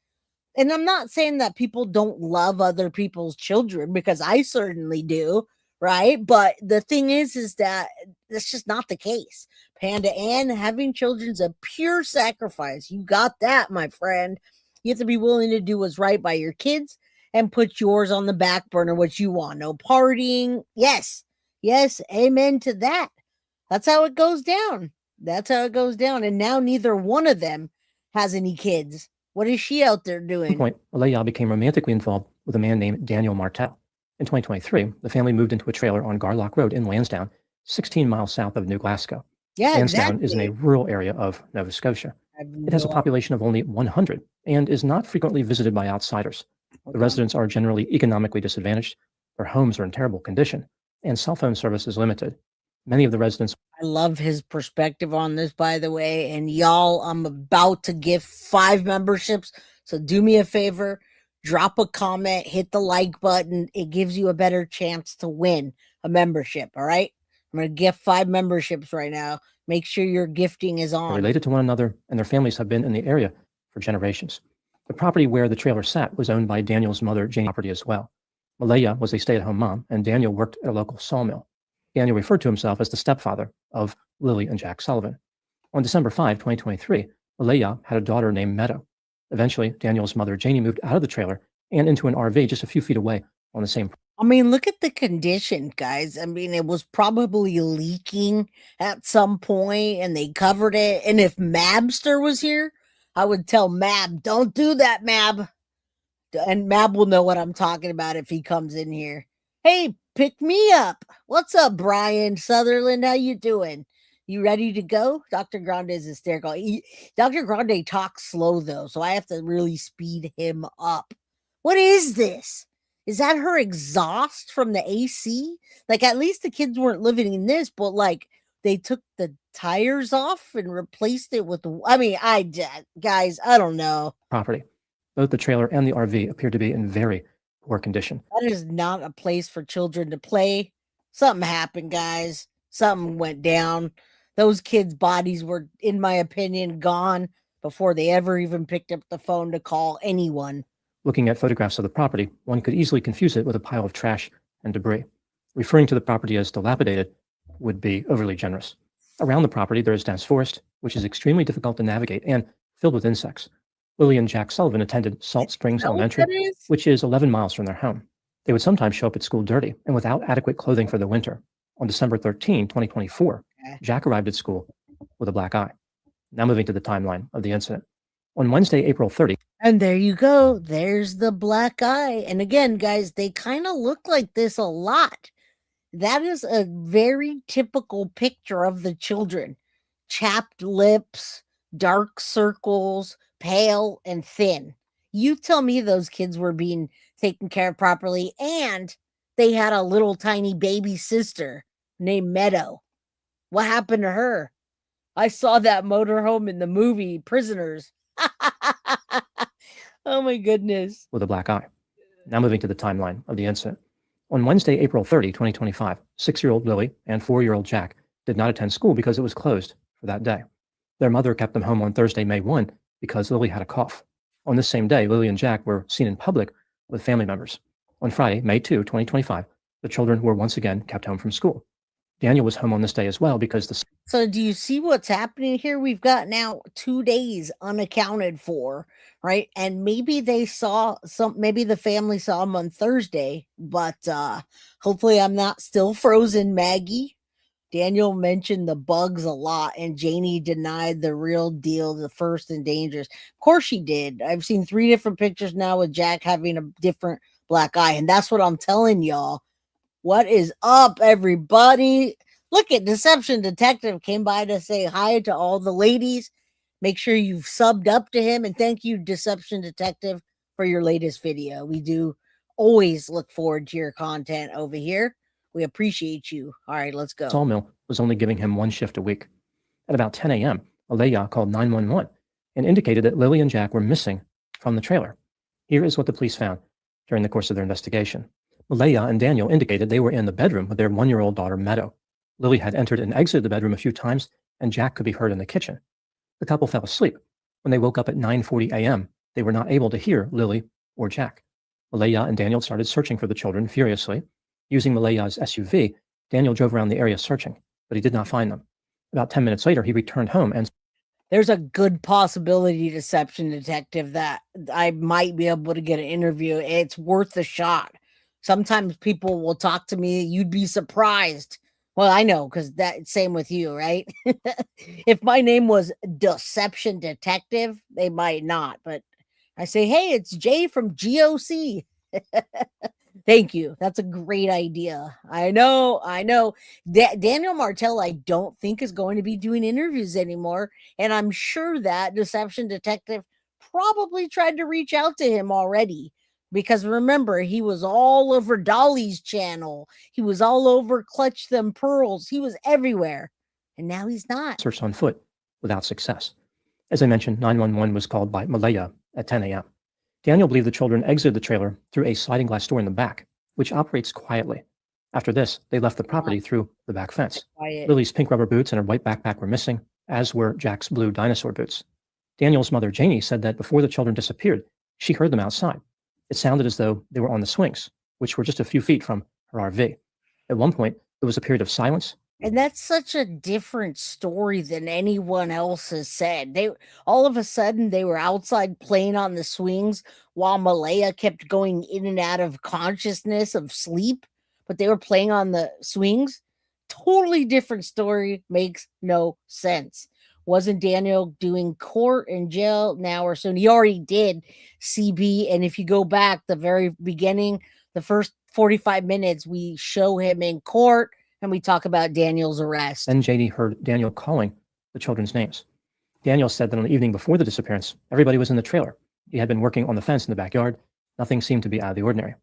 And I'm not saying that people don't love other people's children, because I certainly do, right? But the thing is that that's just not the case. Panda Ann, having children's a pure sacrifice. You got that, my friend. You have to be willing to do what's right by your kids and put yours on the back burner, what you want. No partying. Yes, amen to that. That's how it goes down. And now neither one of them has any kids. What is she out there doing? At one point, Maleyah became romantically involved with a man named Daniel Martell. In 2023, the family moved into a trailer on Garlock Road in Lansdowne, 16 miles south of New Glasgow. Yeah, Lansdowne is in a rural area of Nova Scotia. It has a population of only 100 and is not frequently visited by outsiders. The residents are generally economically disadvantaged, their homes are in terrible condition, and cell phone service is limited. Many of the residents... I love his perspective on this, by the way. And y'all, I'm about to give 5 memberships. So do me a favor, drop a comment, hit the like button. It gives you a better chance to win a membership, all right? I'm going to gift 5 memberships right now. Make sure your gifting is on. Are related to one another, and their families have been in the area for generations. The property where the trailer sat was owned by Daniel's mother, Jane, property as well. Maleyah was a stay-at-home mom, and Daniel worked at a local sawmill. Daniel referred to himself as the stepfather of Lilly and Jack Sullivan. On December 5, 2023, Maleyah had a daughter named Meadow. Eventually, Daniel's mother, Janie, moved out of the trailer and into an RV just a few feet away on the same. I mean, look at the condition, guys. I mean, it was probably leaking at some point and they covered it. And if Mabster was here, I would tell Mab, don't do that, Mab. And Mab will know what I'm talking about if he comes in here. Hey, pick me up. What's up, Brian Sutherland? How you doing? You ready to go? Dr. Grande is hysterical. Dr. Grande talks slow, though, so I have to really speed him up. What is this? Is that her exhaust from the AC? Like, at least the kids weren't living in this, but, like, they took the tires off and replaced it with... guys, I don't know. Property. Both the trailer and the RV appear to be in very, poor condition. That is not a place for children to play. Something happened, guys. Something went down. Those kids' bodies were, in my opinion, gone before they ever even picked up the phone to call anyone. Looking at photographs of the property, one could easily confuse it with a pile of trash and debris. Referring to the property as dilapidated would be overly generous. Around the property, there is dense forest, which is extremely difficult to navigate and filled with insects. Lilly and Jack Sullivan attended Salt Springs Elementary, which is 11 miles from their home. They would sometimes show up at school dirty and without adequate clothing for the winter. On December 13, 2024, Jack arrived at school with a black eye. Now moving to the timeline of the incident. On Wednesday, April 30. And there you go. There's the black eye. And again, guys, they kind of look like this a lot. That is a very typical picture of the children. Chapped lips, dark circles, pale and thin. You tell me those kids were being taken care of properly, and they had a little tiny baby sister named Meadow. What happened to her? I saw that motorhome in the movie Prisoners. Oh my goodness. With a black eye. Now moving to the timeline of the incident. On Wednesday, April 30, 2025, 6-year-old Lilly and 4-year-old Jack did not attend school because it was closed for that day. Their mother kept them home on Thursday, May 1, because Lilly had a cough. On this same day, Lilly and Jack were seen in public with family members. On Friday, May 2, 2025, the children were once again kept home from school. Daniel was home on this day as well because the... So do you see what's happening here? We've got now 2 days unaccounted for, right? And maybe they saw maybe the family saw them on Thursday, but hopefully I'm not still frozen, Maggie. Daniel mentioned the bugs a lot, and Janie denied the real deal, the first and dangerous. Of course she did. I've seen 3 different pictures now with Jack having a different black eye, and that's what I'm telling y'all. What is up, everybody? Look at Deception Detective came by to say hi to all the ladies. Make sure you've subbed up to him, and thank you, Deception Detective, for your latest video. We do always look forward to your content over here. We appreciate you. All right, let's go. Sawmill was only giving him 1 shift a week. At about 10 a.m., Maleyah called 911 and indicated that Lilly and Jack were missing from the trailer. Here is what the police found during the course of their investigation. Maleyah and Daniel indicated they were in the bedroom with their 1-year-old daughter, Meadow. Lilly had entered and exited the bedroom a few times, and Jack could be heard in the kitchen. The couple fell asleep. When they woke up at 9:40 a.m., they were not able to hear Lilly or Jack. Maleyah and Daniel started searching for the children furiously. Using Maleyah's SUV, Daniel drove around the area searching, but he did not find them. About 10 minutes later, he returned home and... There's a good possibility, Deception Detective, that I might be able to get an interview. It's worth a shot. Sometimes people will talk to me. You'd be surprised. Well, I know, because that's same with you, right? If my name was Deception Detective, they might not. But I say, hey, it's Jay from GOC. Thank you. That's a great idea. I know. Daniel Martell, I don't think, is going to be doing interviews anymore. And I'm sure that Deception Detective probably tried to reach out to him already. Because remember, he was all over Dolly's channel. He was all over Clutch Them Pearls. He was everywhere. And now he's not. Searched on foot without success. As I mentioned, 911 was called by Maleyah at 10 a.m. Daniel believed the children exited the trailer through a sliding glass door in the back, which operates quietly. After this, they left the property through the back fence. Lily's pink rubber boots and her white backpack were missing, as were Jack's blue dinosaur boots. Daniel's mother, Janie, said that before the children disappeared, she heard them outside. It sounded as though they were on the swings, which were just a few feet from her RV. At one point, there was a period of silence. And that's such a different story than anyone else has said. They all of a sudden they were outside playing on the swings while Maleyah kept going in and out of consciousness of sleep, but they were playing on the swings. Totally different story. Makes no sense. Wasn't Daniel doing court and jail now or soon? He already did CB. And if you go back the very beginning, the first 45 minutes, we show him in court and we talk about Daniel's arrest. Then JD heard Daniel calling the children's names. Daniel said that on the evening before the disappearance, everybody was in the trailer. He had been working on the fence in the backyard. Nothing seemed to be out of the ordinary.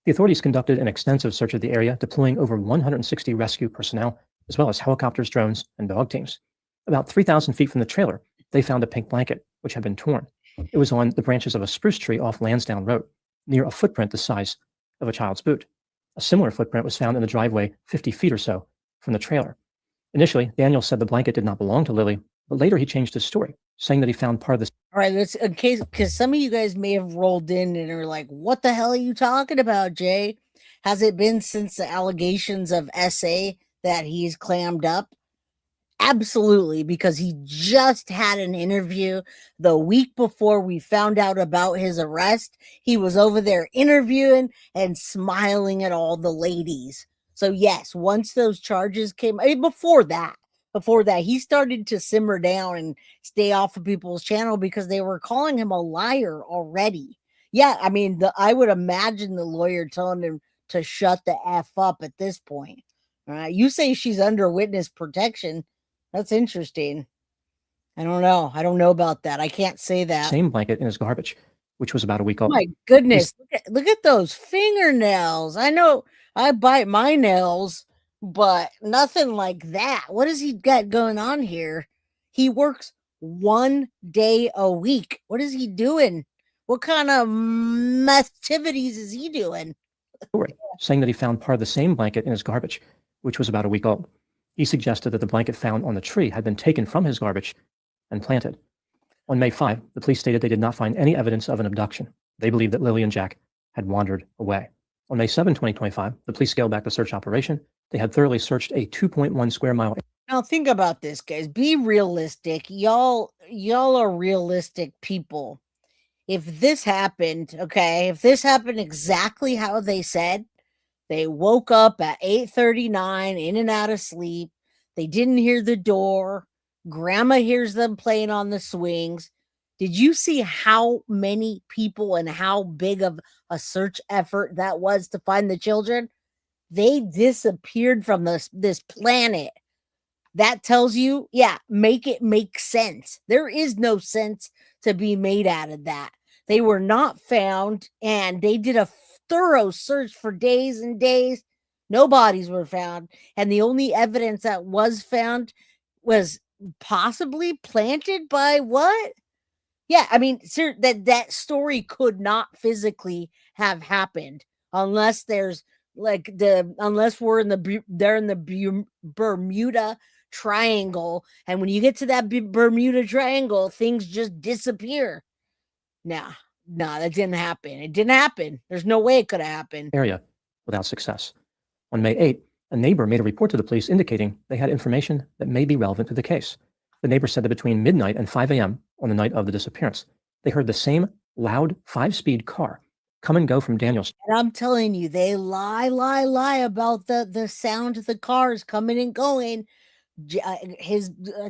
The authorities conducted an extensive search of the area, deploying over 160 rescue personnel, as well as helicopters, drones, and dog teams. About 3,000 feet from the trailer, they found a pink blanket, which had been torn. It was on the branches of a spruce tree off Lansdowne Road. near a footprint the size of a child's boot. A similar footprint was found in the driveway 50 feet or so from the trailer. Initially, Daniel said the blanket did not belong to Lilly, but later he changed his story, saying that he found part of the All right, let's in case because some of you guys may have rolled in and are like, "What the hell are you talking about, Jay? Has it been since the allegations of SA that he's clammed up?" Absolutely, because he just had an interview the week before we found out about his arrest. He was over there interviewing and smiling at all the ladies. So yes, once those charges came, before that, he started to simmer down and stay off of people's channel because they were calling him a liar already. Yeah, I mean, I would imagine the lawyer telling him to shut the F up at this point. All right, you say she's under witness protection. That's interesting. I don't know. I don't know about that. I can't say that. same blanket in his garbage, which was about a week old. My goodness, look at those fingernails. I know I bite my nails, but nothing like that. What has he got going on here? He works 1 day a week. What is he doing? What kind of activities is he doing? Saying that he found part of the same blanket in his garbage, which was about a week old. He suggested that the blanket found on the tree had been taken from his garbage and planted. On May 5, the police stated they did not find any evidence of an abduction. They believed that Lilly and Jack had wandered away. On May 7, 2025, the police scaled back the search operation. They had thoroughly searched a 2.1 square mile. Now think about this, guys. Be realistic. Y'all are realistic people. If this happened, okay, if this happened exactly how they said, they woke up at 8:39, in and out of sleep. They didn't hear the door. Grandma hears them playing on the swings. Did you see how many people and how big of a search effort that was to find the children? They disappeared from this planet. That tells you, yeah, make it make sense. There is no sense to be made out of that. They were not found, and they did a thorough search for days and days. No bodies were found, and the only evidence that was found was possibly planted by what? Yeah, I mean, sir, that story could not physically have happened unless there's unless we're in the Bermuda Triangle, and when you get to that Bermuda Triangle, things just disappear. Nah, that didn't happen. It didn't happen. There's no way it could have happened. Area without success. On May 8, a neighbor made a report to the police indicating they had information that may be relevant to the case. The neighbor said that between midnight and 5 a.m. on the night of the disappearance, they heard the same loud 5-speed car come and go from Daniel's. And I'm telling you, they lie about the sound of the cars coming and going.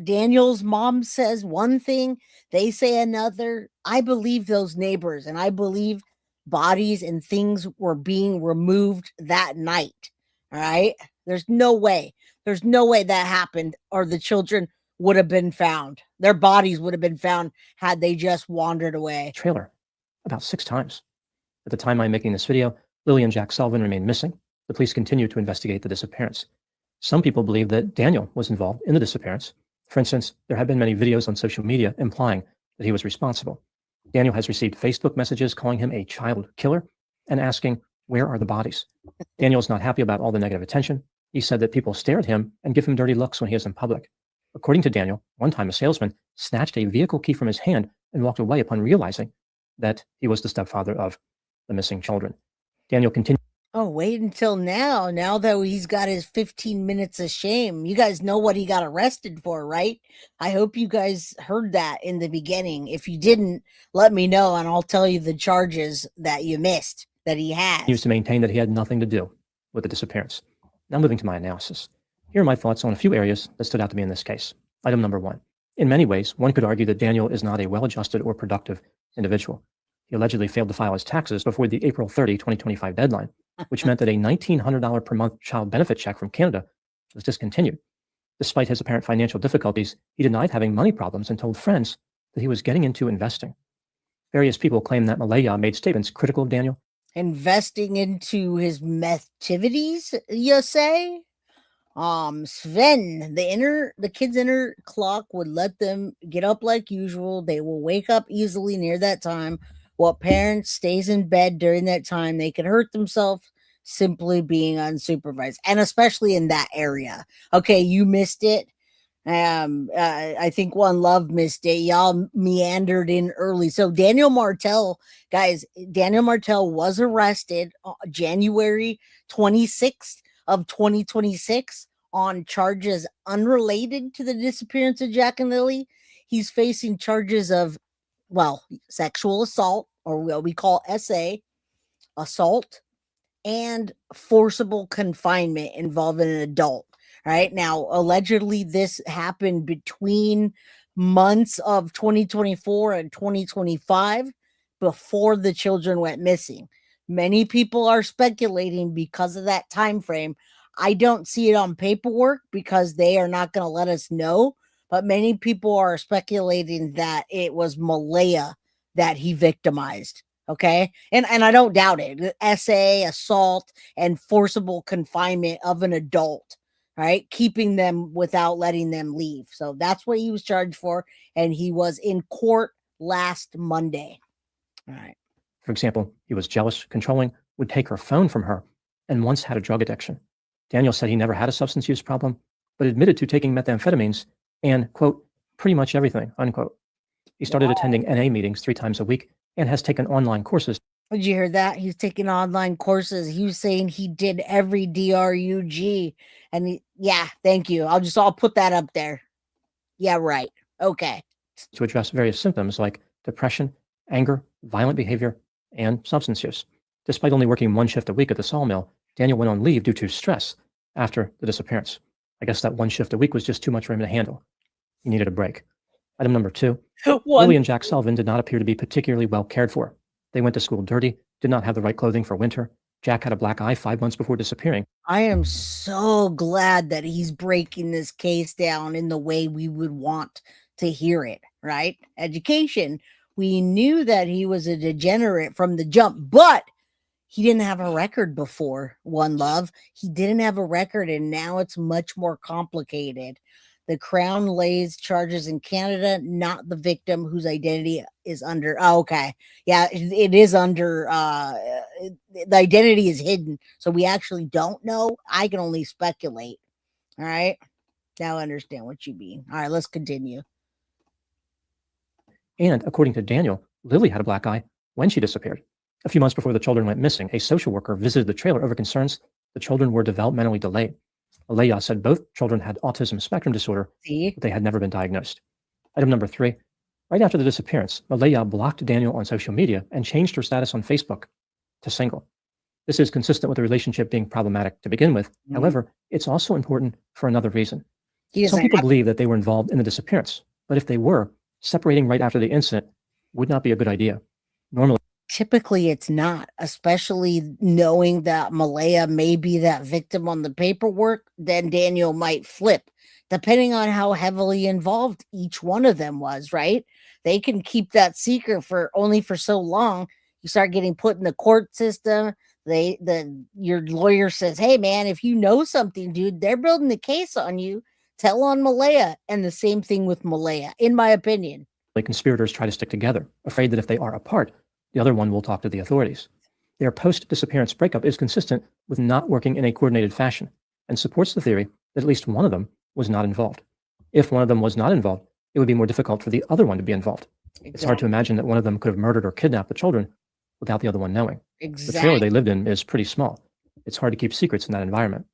Daniel's mom says one thing, they say another. I believe those neighbors, and I believe bodies and things were being removed that night. All right, there's no way that happened, or the children would have been found. Their bodies would have been found had they just wandered away. Trailer about 6 times. At the time I'm making this video, Lilly and Jack Sullivan remain missing. The police continue to investigate the disappearance. Some people believe that Daniel was involved in the disappearance. For instance, there have been many videos on social media implying that he was responsible. Daniel has received Facebook messages calling him a child killer and asking, where are the bodies? Daniel is not happy about all the negative attention. He said that people stare at him and give him dirty looks when he is in public. According to Daniel, one time a salesman snatched a vehicle key from his hand and walked away upon realizing that he was the stepfather of the missing children. Daniel continued. Oh, wait until now that he's got his 15 minutes of shame. You guys know what he got arrested for, right? I hope you guys heard that in the beginning. If you didn't, let me know and I'll tell you the charges that you missed that he has. He used to maintain that he had nothing to do with the disappearance. Now moving to my analysis. Here are my thoughts on a few areas that stood out to me in this case. Item number 1. In many ways, one could argue that Daniel is not a well-adjusted or productive individual. He allegedly failed to file his taxes before the April 30, 2025 deadline, which meant that a $1,900 per month child benefit check from Canada was discontinued. Despite his apparent financial difficulties, he denied having money problems and told friends that he was getting into investing. Various people claim that Maleyah made statements critical of Daniel. Investing into his activities, you say? Sven, the kid's inner clock would let them get up like usual. They will wake up easily near that time. What parent stays in bed during that time? They could hurt themselves simply being unsupervised, and especially in that area. Okay, you missed it. I think One Love missed it. Y'all meandered in early. So Daniel Martell, guys, Daniel Martell was arrested January 26th of 2026 on charges unrelated to the disappearance of Jack and Lily. He's facing charges of, well, sexual assault, or what we call SA, assault, and forcible confinement involving an adult. Right now, allegedly, this happened between months of 2024 and 2025 before the children went missing. Many people are speculating because of that time frame. I don't see it on paperwork because they are not going to let us know, but many people are speculating that it was Maleyah that he victimized. Okay. And I don't doubt it. SA, assault, and forcible confinement of an adult, right? Keeping them without letting them leave. So that's what he was charged for. And he was in court last Monday. All right. For example, he was jealous, controlling, would take her phone from her, and once had a drug addiction. Daniel said he never had a substance use problem, but admitted to taking methamphetamines and, quote, pretty much everything, unquote. He started attending NA meetings 3 times a week and has taken online courses. Did you hear that? He's taking online courses. He was saying he did every DRUG. And yeah, thank you. I'll put that up there. Yeah, right. Okay. To address various symptoms like depression, anger, violent behavior, and substance use. Despite only working 1 shift a week at the sawmill, Daniel went on leave due to stress after the disappearance. I guess that 1 shift a week was just too much for him to handle. He needed a break. Item number 2. Lily and Jack Sullivan did not appear to be particularly well cared for. They went to school dirty, did not have the right clothing for winter. Jack had a black eye 5 months before disappearing. I am so glad that he's breaking this case down in the way we would want to hear it, right? Education. We knew that he was a degenerate from the jump, but he didn't have a record before One Love. He didn't have a record, and now it's much more complicated. The Crown lays charges in Canada, not the victim whose identity is under. Oh, okay. Yeah, it is under. The identity is hidden. So we actually don't know. I can only speculate. All right. Now I understand what you mean. All right, let's continue. And according to Daniel, Lily had a black eye when she disappeared. A few months before the children went missing, a social worker visited the trailer over concerns the children were developmentally delayed. Maleyah said both children had autism spectrum disorder, but they had never been diagnosed. Item number 3. Right after the disappearance, Maleyah blocked Daniel on social media and changed her status on Facebook to single. This is consistent with the relationship being problematic to begin with. However, it's also important for another reason. Some people believe that they were involved in the disappearance, but if they were, separating right after the incident would not be a good idea. Normally, typically it's not, especially knowing that Maleyah may be that victim on the paperwork. Then Daniel might flip, depending on how heavily involved each one of them was, right? They can keep that secret for only for so long. You start getting put in the court system. Your lawyer says, hey man, if you know something, dude, they're building the case on you. Tell on Maleyah. And the same thing with Maleyah, in my opinion. conspirators try to stick together, afraid that if they are apart, the other one will talk to the authorities. Their post-disappearance breakup is consistent with not working in a coordinated fashion and supports the theory that at least one of them was not involved. If one of them was not involved, it would be more difficult for the other one to be involved. Exactly. It's hard to imagine that one of them could have murdered or kidnapped the children without the other one knowing. Exactly. The trailer they lived in is pretty small. It's hard to keep secrets in that environment.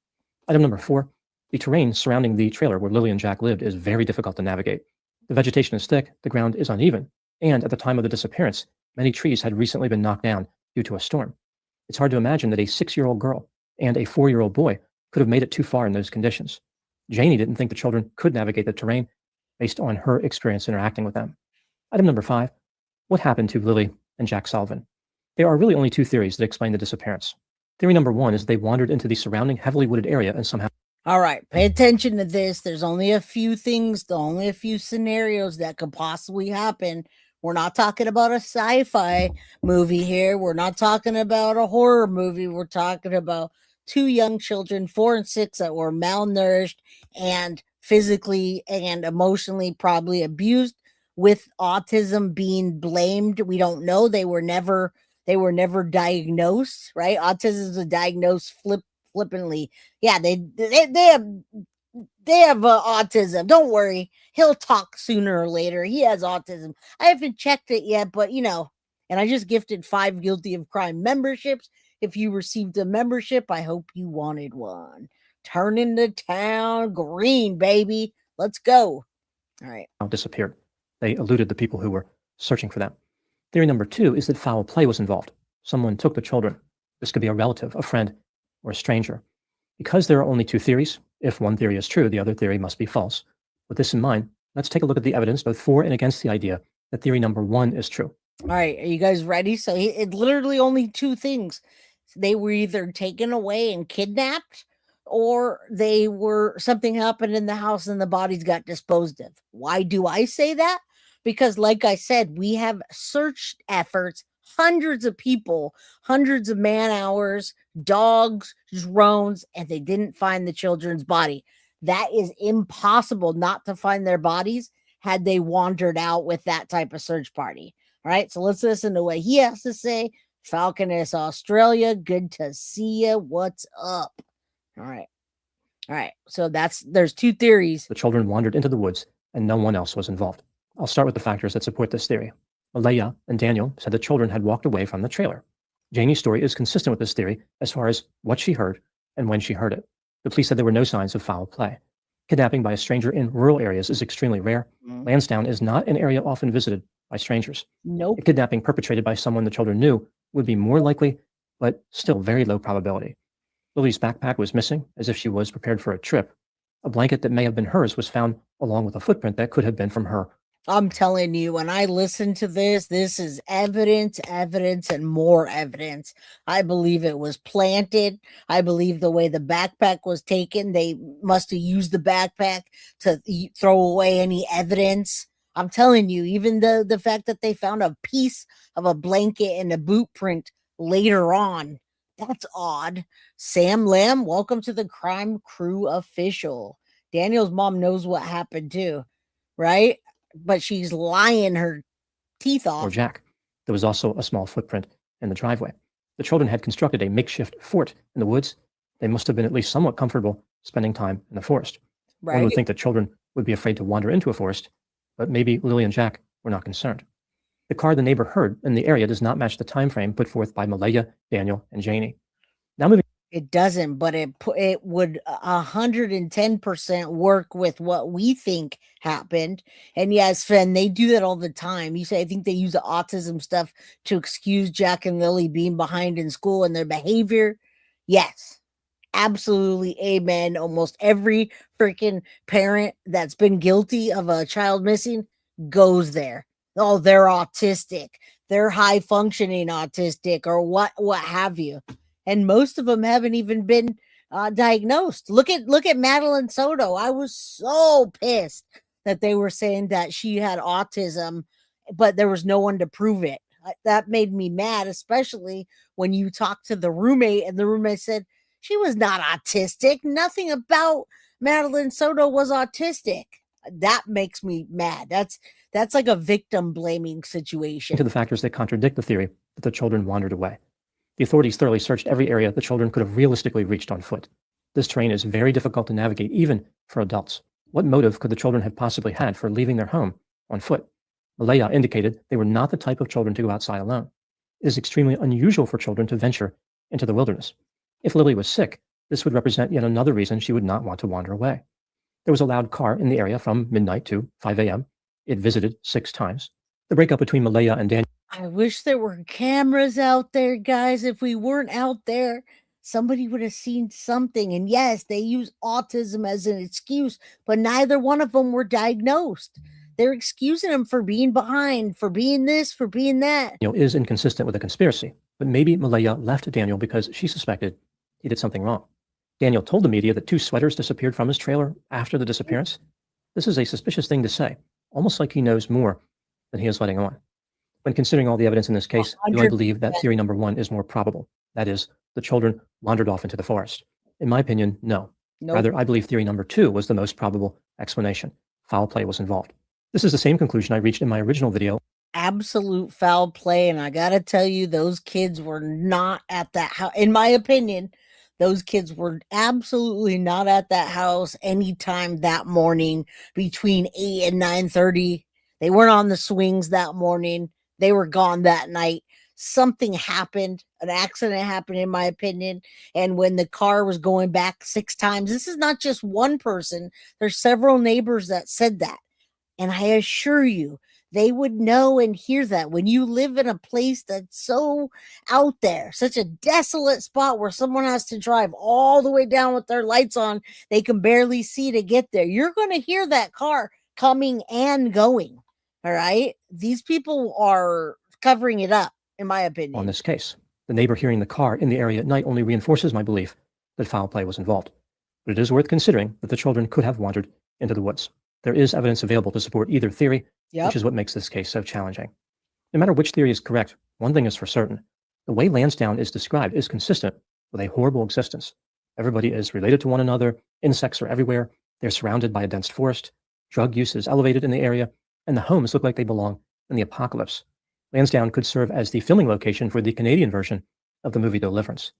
Item number 4, the terrain surrounding the trailer where Lily and Jack lived is very difficult to navigate. The vegetation is thick, the ground is uneven, and at the time of the disappearance, many trees had recently been knocked down due to a storm. It's hard to imagine that a 6-year-old girl and a 4-year-old boy could have made it too far in those conditions. Janie didn't think the children could navigate the terrain based on her experience interacting with them. Item number 5, what happened to Lily and Jack Sullivan? There are really only 2 theories that explain the disappearance. Theory number 1 is they wandered into the surrounding heavily wooded area and somehow... All right, pay attention to this. There's only a few things, only a few scenarios that could possibly happen. We're not talking about a sci-fi movie here. We're not talking about a horror movie. We're talking about 2 young children, 4 and 6, that were malnourished and physically and emotionally probably abused with autism being blamed. We don't know. They were never diagnosed, right? Autism is diagnosed flippantly. Yeah, they have autism. Don't worry. He'll talk sooner or later. He has autism. I haven't checked it yet, but and I just gifted 5 guilty of crime memberships. If you received a membership, I hope you wanted one. Turning the town green, baby. Let's go. All right. Disappeared. They eluded the people who were searching for them. Theory number 2 is that foul play was involved. Someone took the children. This could be a relative, a friend, or a stranger. Because there are only 2 theories, if one theory is true, the other theory must be false. With this in mind, let's take a look at the evidence both for and against the idea that theory number 1 is true. All right, are you guys ready? So it's literally only 2 things. They were either taken away and kidnapped, or something happened in the house and the bodies got disposed of. Why do I say that? Because like I said, we have search efforts, hundreds of people, hundreds of man hours, dogs, drones, and they didn't find the children's body. That is impossible not to find their bodies had they wandered out with that type of search party. All right, so let's listen to what he has to say. Falconess Australia, good to see you. What's up? All right. So there's 2 theories. The children wandered into the woods and no one else was involved. I'll start with the factors that support this theory. Maleyah and Daniel said the children had walked away from the trailer. Janie's story is consistent with this theory as far as what she heard and when she heard it. The police said there were no signs of foul play. Kidnapping by a stranger in rural areas is extremely rare. Lansdowne is not an area often visited by strangers. Nope. A kidnapping perpetrated by someone the children knew would be more likely, but still very low probability. Lily's backpack was missing, as if she was prepared for a trip. A blanket that may have been hers was found along with a footprint that could have been from her. I'm telling you, when I listen to this is evidence, and more evidence. I believe it was planted. I believe the way the backpack was taken, they must have used the backpack to throw away any evidence. I'm telling you, even the fact that they found a piece of a blanket and a boot print later on, that's odd. Sam Lamb, welcome to the Crime Crew official. Daniel's mom knows what happened too, right? But she's lying her teeth off. Or Jack. There was also a small footprint in the driveway. The children had constructed a makeshift fort in the woods. They must have been at least somewhat comfortable spending time in the forest. Right. One would think that children would be afraid to wander into a forest, but maybe Lily and Jack were not concerned. The car the neighbor heard in the area does not match the time frame put forth by Maleyah, Daniel, and Janie. Now moving. It doesn't, but it would 110% work with what we think happened. And yes, Fen, they do that all the time. You say, I think they use the autism stuff to excuse Jack and Lily being behind in school and their behavior. Yes, absolutely. Amen. Almost every freaking parent that's been guilty of a child missing goes there. Oh, they're autistic. They're high functioning autistic or what have you. And most of them haven't even been diagnosed. Look at Madeline Soto. I was so pissed that they were saying that she had autism, but there was no one to prove it. That made me mad, especially when you talked to the roommate and the roommate said she was not autistic. Nothing about Madeline Soto was autistic. That makes me mad. That's like a victim blaming situation. To the factors that contradict the theory that the children wandered away. The authorities thoroughly searched every area the children could have realistically reached on foot. This terrain is very difficult to navigate, even for adults. What motive could the children have possibly had for leaving their home on foot? Maleyah indicated they were not the type of children to go outside alone. It is extremely unusual for children to venture into the wilderness. If Lily was sick, this would represent yet another reason she would not want to wander away. There was a loud car in the area from midnight to 5 a.m. It visited 6 times. The breakup between Maleyah and Daniel. I wish there were cameras out there, guys. If we weren't out there, somebody would have seen something. And yes, they use autism as an excuse, but neither one of them were diagnosed. They're excusing them for being behind, for being this, for being that. Daniel is inconsistent with a conspiracy, but maybe Maleyah left Daniel because she suspected he did something wrong. Daniel told the media that 2 sweaters disappeared from his trailer after the disappearance. This is a suspicious thing to say, almost like he knows more than he is letting on. When considering all the evidence in this case, 100%. Do I believe that theory number 1 is more probable? That is, the children wandered off into the forest. In my opinion, no. Nope. Rather, I believe theory number 2 was the most probable explanation. Foul play was involved. This is the same conclusion I reached in my original video. Absolute foul play, and I gotta tell you, those kids were not at that house. In my opinion, those kids were absolutely not at that house anytime that morning between 8 and 9:30. They weren't on the swings that morning. They were gone that night. Something happened. An accident happened, in my opinion. And when the car was going back 6 times, this is not just one person. There's several neighbors that said that. And I assure you, they would know and hear that. When you live in a place that's so out there, such a desolate spot where someone has to drive all the way down with their lights on, they can barely see to get there. You're going to hear that car coming and going. All right. These people are covering it up, in my opinion. On this case, the neighbor hearing the car in the area at night only reinforces my belief that foul play was involved. But it is worth considering that the children could have wandered into the woods. There is evidence available to support either theory, which is what makes this case so challenging. No matter which theory is correct, one thing is for certain. The way Lansdowne is described is consistent with a horrible existence. Everybody is related to one another, insects are everywhere, they're surrounded by a dense forest, drug use is elevated in the area, and the homes look like they belong in the apocalypse. Lansdowne could serve as the filming location for the Canadian version of the movie Deliverance.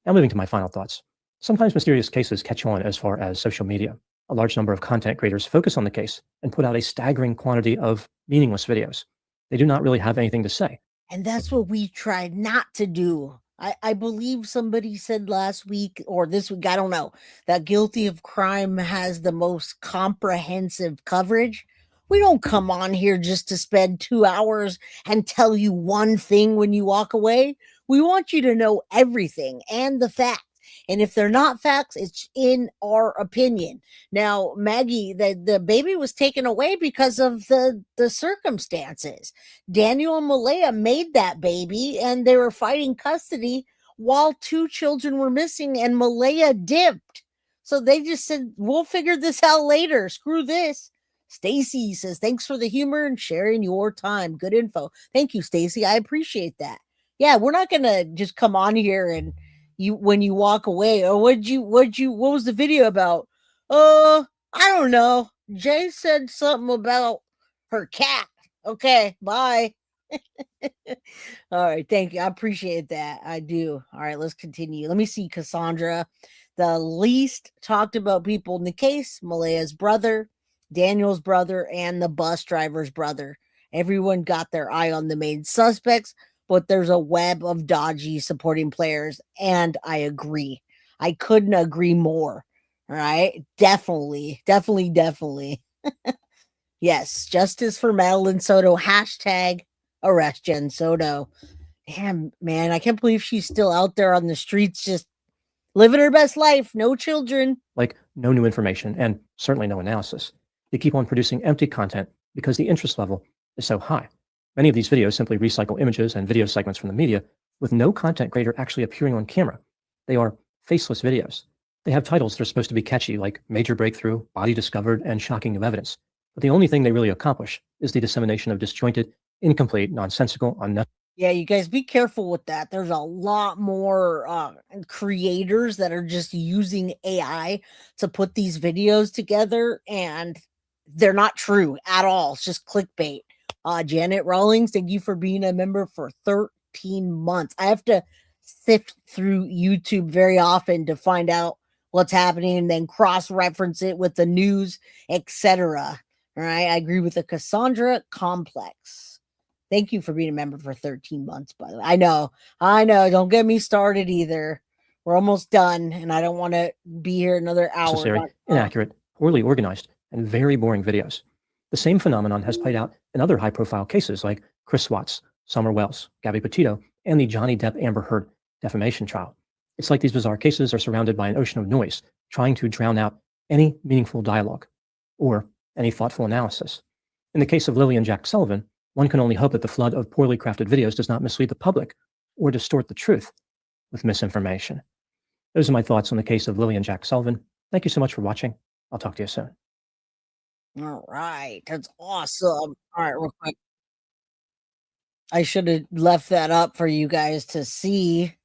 Now moving to my final thoughts. Sometimes mysterious cases catch on as far as social media. A large number of content creators focus on the case and put out a staggering quantity of meaningless videos. They do not really have anything to say. And that's what we try not to do. I believe somebody said last week or this week, I don't know, that Guilty of Crime has the most comprehensive coverage. We don't come on here just to spend 2 hours and tell you one thing when you walk away. We want you to know everything and the facts. And if they're not facts, it's in our opinion. Now, Maggie, the baby was taken away because of the circumstances. Daniel and Maleyha made that baby, and they were fighting custody while 2 children were missing, and Maleyha dipped. So they just said, we'll figure this out later. Screw this. Stacy says, thanks for the humor and sharing your time. Good info. Thank you, Stacy. I appreciate that. Yeah, we're not going to just come on here and when you walk away, or what was the video about? I don't know. Jay said something about her cat. Okay, bye. All right, thank you. I appreciate that. I do. All right, let's continue. Let me see, Cassandra. The least talked about people in the case, Maleyha's brother, Daniel's brother, and the bus driver's brother. Everyone got their eye on the main suspects, but there's a web of dodgy supporting players, and I agree. I couldn't agree more. All right? Definitely. Yes, justice for Madeline Soto. Hashtag arrest Jen Soto. Damn, man, I can't believe she's still out there on the streets just living her best life. No children. Like no new information, and certainly no analysis. They keep on producing empty content because the interest level is so high. Many of these videos simply recycle images and video segments from the media with no content creator actually appearing on camera. They are faceless videos. They have titles that are supposed to be catchy, like Major Breakthrough, Body Discovered, and Shocking New Evidence. But the only thing they really accomplish is the dissemination of disjointed, incomplete, nonsensical, unnecessary. Yeah, you guys be careful with that. There's a lot more creators that are just using AI to put these videos together, and they're not true at all. It's just clickbait. Janet Rawlings, thank you for being a member for 13 months. I have to sift through YouTube very often to find out what's happening and then cross-reference it with the news, etc. All right, I agree with the Cassandra Complex. Thank you for being a member for 13 months, by the way. I know. Don't get me started either. We're almost done, and I don't want to be here another hour. Necessary, inaccurate, poorly organized, and very boring videos. The same phenomenon has played out in other high-profile cases like Chris Watts, Summer Wells, Gabby Petito, and the Johnny Depp Amber Heard defamation trial. It's like these bizarre cases are surrounded by an ocean of noise, trying to drown out any meaningful dialogue or any thoughtful analysis. In the case of Lilly and Jack Sullivan, one can only hope that the flood of poorly crafted videos does not mislead the public or distort the truth with misinformation. Those are my thoughts on the case of Lilly and Jack Sullivan. Thank you so much for watching. I'll talk to you soon. All right. That's awesome. All right, real quick. I should have left that up for you guys to see.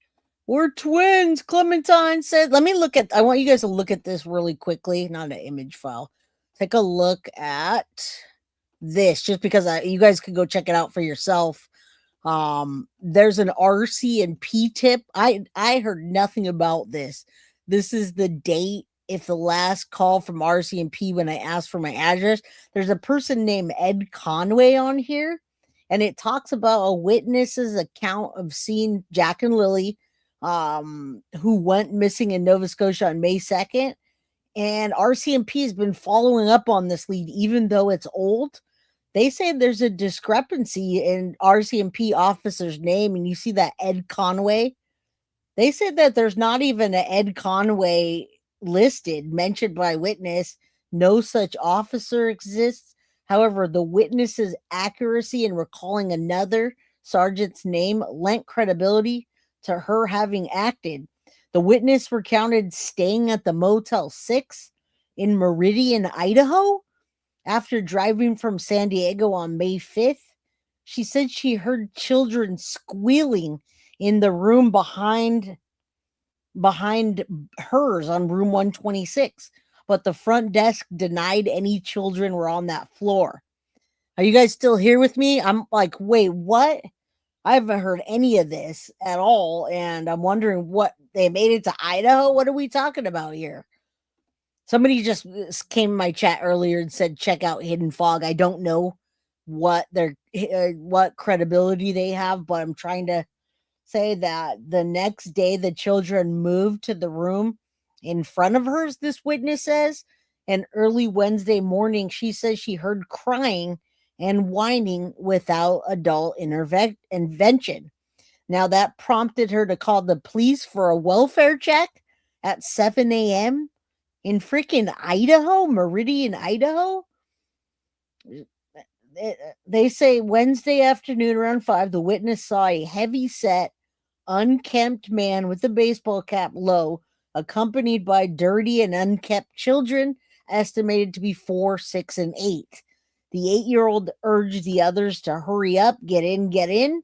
We're twins, Clementine said. I want you guys to look at this really quickly. Not an image file. Take a look at this just because you guys could go check it out for yourself. There's an RC&P tip. I heard nothing about this. This is the date. If the last call from RC&P when I asked for my address, there's a person named Ed Conway on here, and it talks about a witness's account of seeing Jack and Lily, who went missing in Nova Scotia on May 2nd. And RC&P has been following up on this lead, even though it's old. They say there's a discrepancy in RC&P officer's name, and you see that Ed Conway. They said that there's not even an Ed Conway listed, mentioned by witness. No such officer exists. However, the witness's accuracy in recalling another sergeant's name lent credibility to her having acted. The witness recounted staying at the Motel 6 in Meridian, Idaho, after driving from San Diego on May 5th. She said she heard children squealing in the room behind hers on room 126, but the front desk denied any children were on that floor. Are you guys still here with me? I'm like, wait, what? I haven't heard any of this at all, and I'm wondering what they made it to Idaho. What are we talking about here? Somebody just came in my chat earlier and said, check out Hidden Fog. I don't know what credibility they have, but I'm trying to say that the next day the children moved to the room in front of hers, this witness says, and early Wednesday morning, she says she heard crying and whining without adult intervention. Now, that prompted her to call the police for a welfare check at 7 a.m. in freaking Idaho, Meridian, Idaho. They say Wednesday afternoon around 5, the witness saw a heavy-set, unkempt man with a baseball cap low, accompanied by dirty and unkept children, estimated to be 4, 6, and 8. The 8-year-old urged the others to hurry up, get in.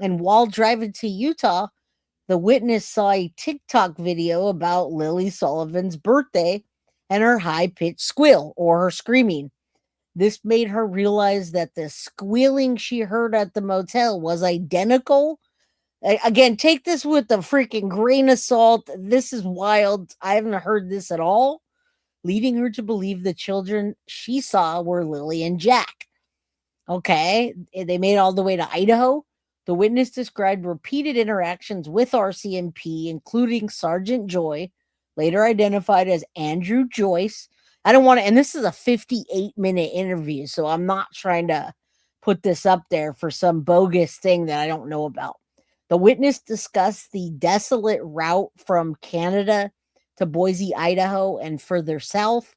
And while driving to Utah, the witness saw a TikTok video about Lilly Sullivan's birthday and her high-pitched squeal, or her screaming. This made her realize that the squealing she heard at the motel was identical. Again, take this with a freaking grain of salt. This is wild. I haven't heard this at all. Leading her to believe the children she saw were Lily and Jack. Okay, they made it all the way to Idaho. The witness described repeated interactions with RC&P, including Sergeant Joy, later identified as Andrew Joyce. I don't want to, and this is a 58-minute interview, so I'm not trying to put this up there for some bogus thing that I don't know about. The witness discussed the desolate route from Canada to Boise, Idaho, and further south,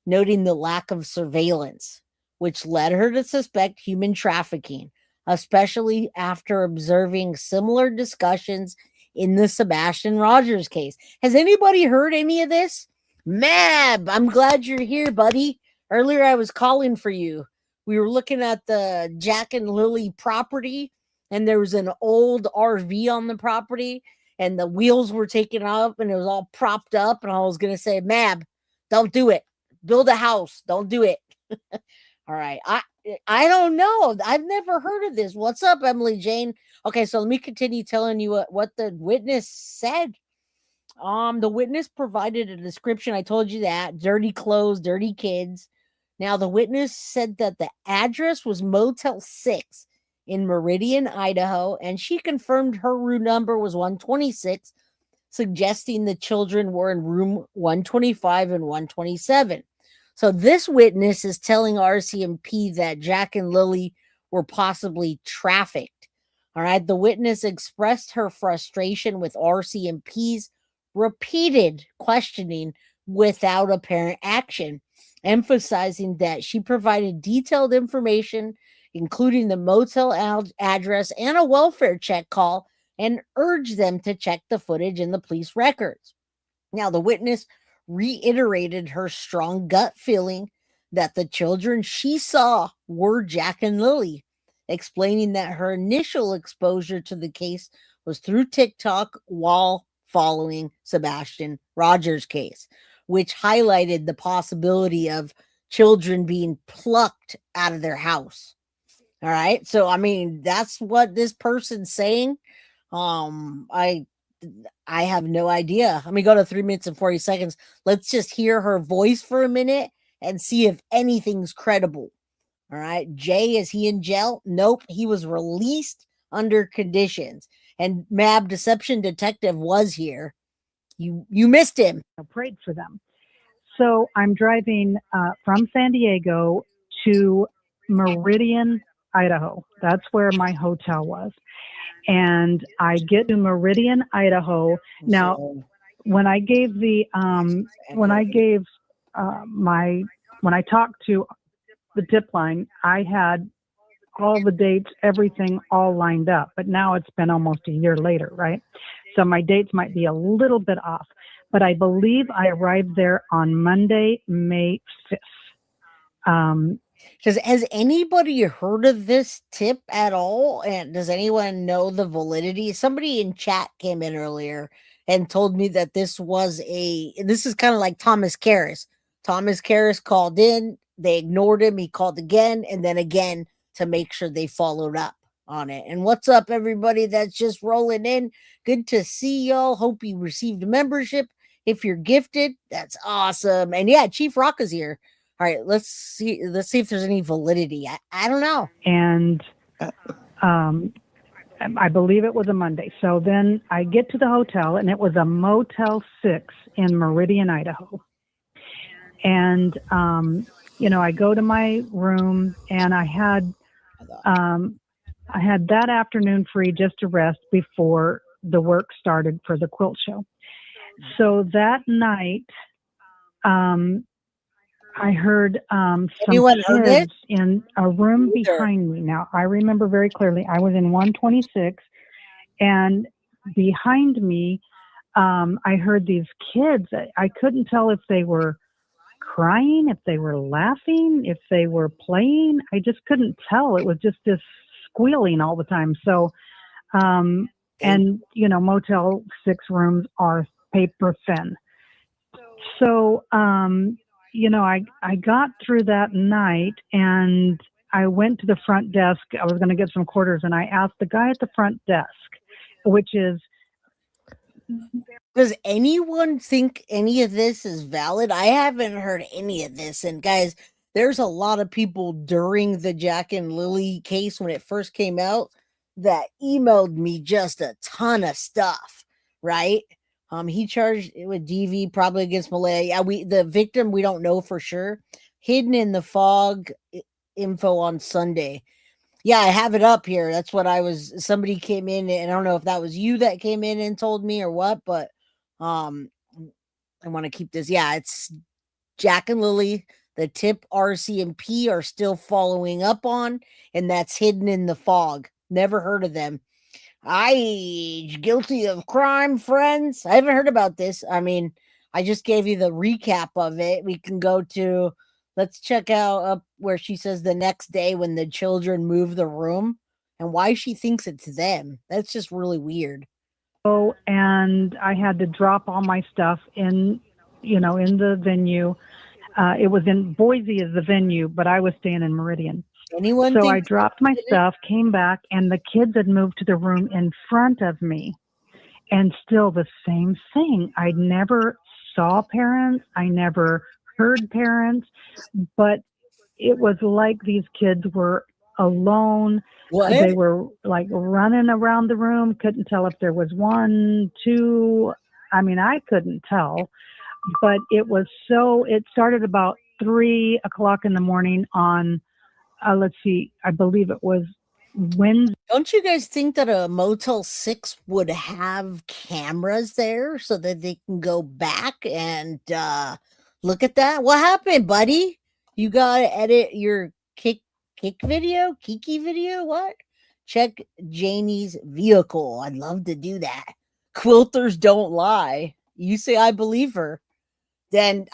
noting the lack of surveillance, which led her to suspect human trafficking, especially after observing similar discussions in the Sebastian Rogers case. Has anybody heard any of this? Mab, I'm glad you're here, buddy. Earlier I was calling for you. We were looking at the Jack and Lily property, and there was an old RV on the property, and the wheels were taken up, and it was all propped up, and I was going to say, Mab, don't do it. Build a house. Don't do it. All right. I don't know. I've never heard of this. What's up, Emily Jane? Okay, so let me continue telling you what the witness said. The witness provided a description. I told you that. Dirty clothes, dirty kids. Now, the witness said that the address was Motel 6 in Meridian, Idaho, and she confirmed her room number was 126, suggesting the children were in room 125 and 127. So this witness is telling RC&P that Jack and Lily were possibly trafficked. All right. The witness expressed her frustration with RC&P's repeated questioning without apparent action, emphasizing that she provided detailed information, including the motel address and a welfare check call, and urged them to check the footage in the police records. Now, the witness reiterated her strong gut feeling that the children she saw were Jack and Lily, explaining that her initial exposure to the case was through TikTok while following Sebastian Rogers' case, which highlighted the possibility of children being plucked out of their house. All right. So I mean, that's what this person's saying. I have no idea. Let me go to 3 minutes and 40 seconds. Let's just hear her voice for a minute and see if anything's credible. All right. Jay, is he in jail? Nope. He was released under conditions. And Mab Deception Detective was here. You missed him. I prayed for them. So I'm driving from San Diego to Meridian, Idaho. That's where my hotel was. And I get to Meridian, Idaho. Now, when I gave when I talked to the tip line, I had all the dates, everything all lined up. But now it's been almost a year later, right? So my dates might be a little bit off. But I believe I arrived there on Monday, May 5th. Has anybody heard of this tip at all? And does anyone know the validity? Somebody in chat came in earlier and told me that this is kind of like Thomas Karras. Thomas Karras called in, they ignored him, he called again, and then again to make sure they followed up on it. And what's up, everybody that's just rolling in? Good to see y'all. Hope you received a membership. If you're gifted, that's awesome. And yeah, Chief Rock is here. All right, let's see if there's any validity. I don't know. And I believe it was a Monday. So then I get to the hotel, and it was a Motel 6 in Meridian, Idaho. And I go to my room, and I had that afternoon free just to rest before the work started for the quilt show. So that night, I heard some kids in a room behind me. Now, I remember very clearly, I was in 126, and behind me, I heard these kids. I couldn't tell if they were crying, if they were laughing, if they were playing. I just couldn't tell. It was just this squealing all the time. So, Motel 6 rooms are paper thin. So, I got through that night, and I went to the front desk. I was going to get some quarters, and I asked the guy at the front desk, which is... Does anyone think any of this is valid? I haven't heard any of this. And guys, there's a lot of people during the Jack and Lily case when it first came out that emailed me just a ton of stuff, right? He charged with DV probably against Maleyah. Yeah, the victim, we don't know for sure. Hidden in the fog info on Sunday. Yeah, I have it up here. That's what somebody came in, and I don't know if that was you that came in and told me or what, but I want to keep this. Yeah, it's Jack and Lily. The tip RCMP are still following up on, and that's Hidden in the Fog. Never heard of them. Guilty of crime, friends. I haven't heard about this. I mean, I just gave you the recap of it. We can go to, let's check out up where she says the next day when the children move the room and why she thinks it's them. That's just really weird. Oh, and I had to drop all my stuff in the venue. It was in Boise as the venue, but I was staying in Meridian. So I dropped my stuff, came back, and the kids had moved to the room in front of me. And still the same thing. I never saw parents. I never heard parents. But it was like these kids were alone. What? They were like running around the room. Couldn't tell if there was 1, 2. I mean, I couldn't tell. But it started about 3 o'clock in the morning on... let's see, I believe it was Wednesday. Don't you guys think that a Motel 6 would have cameras there so that they can go back and look at that? What happened, buddy? You got to edit your Kiki video? What? Check Janie's vehicle. I'd love to do that. Quilters don't lie. You say I believe her. Then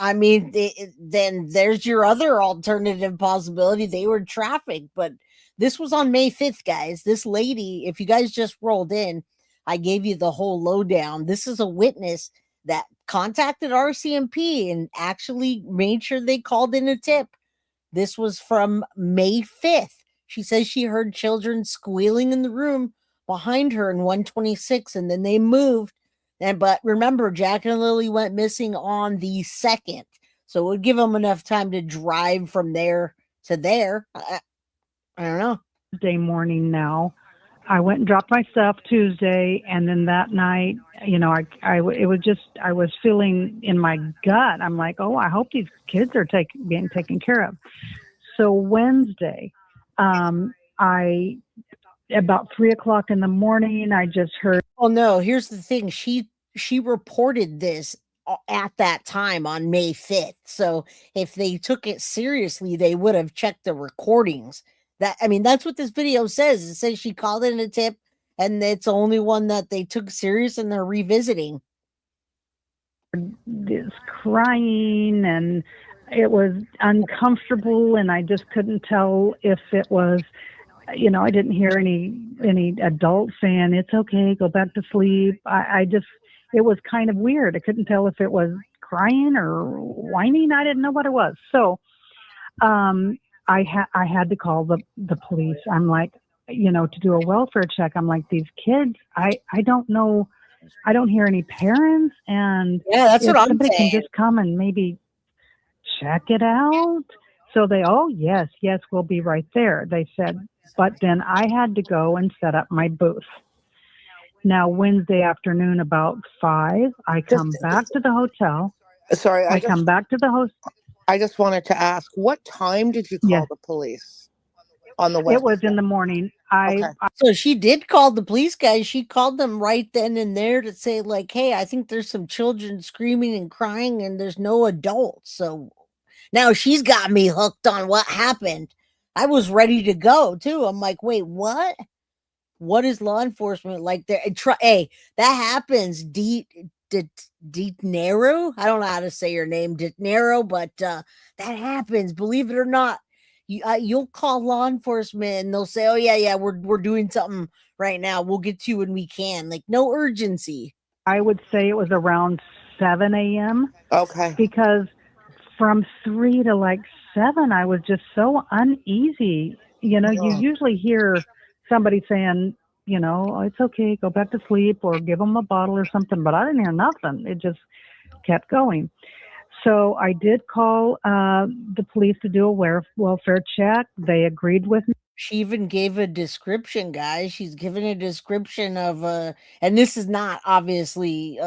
there's your other alternative possibility. They were trafficked, but this was on May 5th, guys. This lady, if you guys just rolled in, I gave you the whole lowdown. This is a witness that contacted RCMP and actually made sure they called in a tip This was from May 5th. She says she heard children squealing in the room behind her in 126, and then they moved. But remember, Jack and Lily went missing on the 2nd, so it would give them enough time to drive from there to there. I don't know. Day morning now. I went and dropped my stuff Tuesday, and then that night, you know, I was feeling in my gut. I'm like, oh, I hope these kids are being taken care of. So Wednesday, about 3:00 in the morning, I just heard. Oh no! Here's the thing. She reported this at that time on May 5th. So if they took it seriously, they would have checked the recordings. That's what this video says. It says she called in a tip, and it's the only one that they took serious, and they're revisiting. This crying, and it was uncomfortable, and I just couldn't tell if it was, you know, I didn't hear any adults saying it's okay, go back to sleep. It was kind of weird. I couldn't tell if it was crying or whining. I didn't know what it was. So, I had to call the police. I'm like, you know, to do a welfare check. I'm like, these kids, I don't know. I don't hear any parents. And yeah, that's what I'm saying. Somebody can just come and maybe check it out. So yes, we'll be right there. They said, but then I had to go and set up my booth. Now, Wednesday afternoon about 5, I come back to the hotel. Sorry, I come back to the hotel. I just wanted to ask, what time did you call the police on the Wednesday? It was in the morning. So she did call the police guys. She called them right then and there to say, like, hey, I think there's some children screaming and crying, and there's no adults. So now she's got me hooked on what happened. I was ready to go too. I'm like, wait, what? What is law enforcement like there? Hey, that happens. Dinero. I don't know how to say your name, Dinero, but that happens. Believe it or not, you'll call law enforcement and they'll say, "Oh yeah, we're doing something right now. We'll get to you when we can." Like, no urgency. I would say it was around 7 a.m. Okay. Because from 3 to like 7, I was just so uneasy. You know, you usually hear somebody saying, you know, oh, it's okay, go back to sleep, or give them a bottle or something, but I didn't hear nothing. It just kept going. So I did call the police to do a welfare check. They agreed with me. She even gave a description, guys. She's given a description of and this is not obviously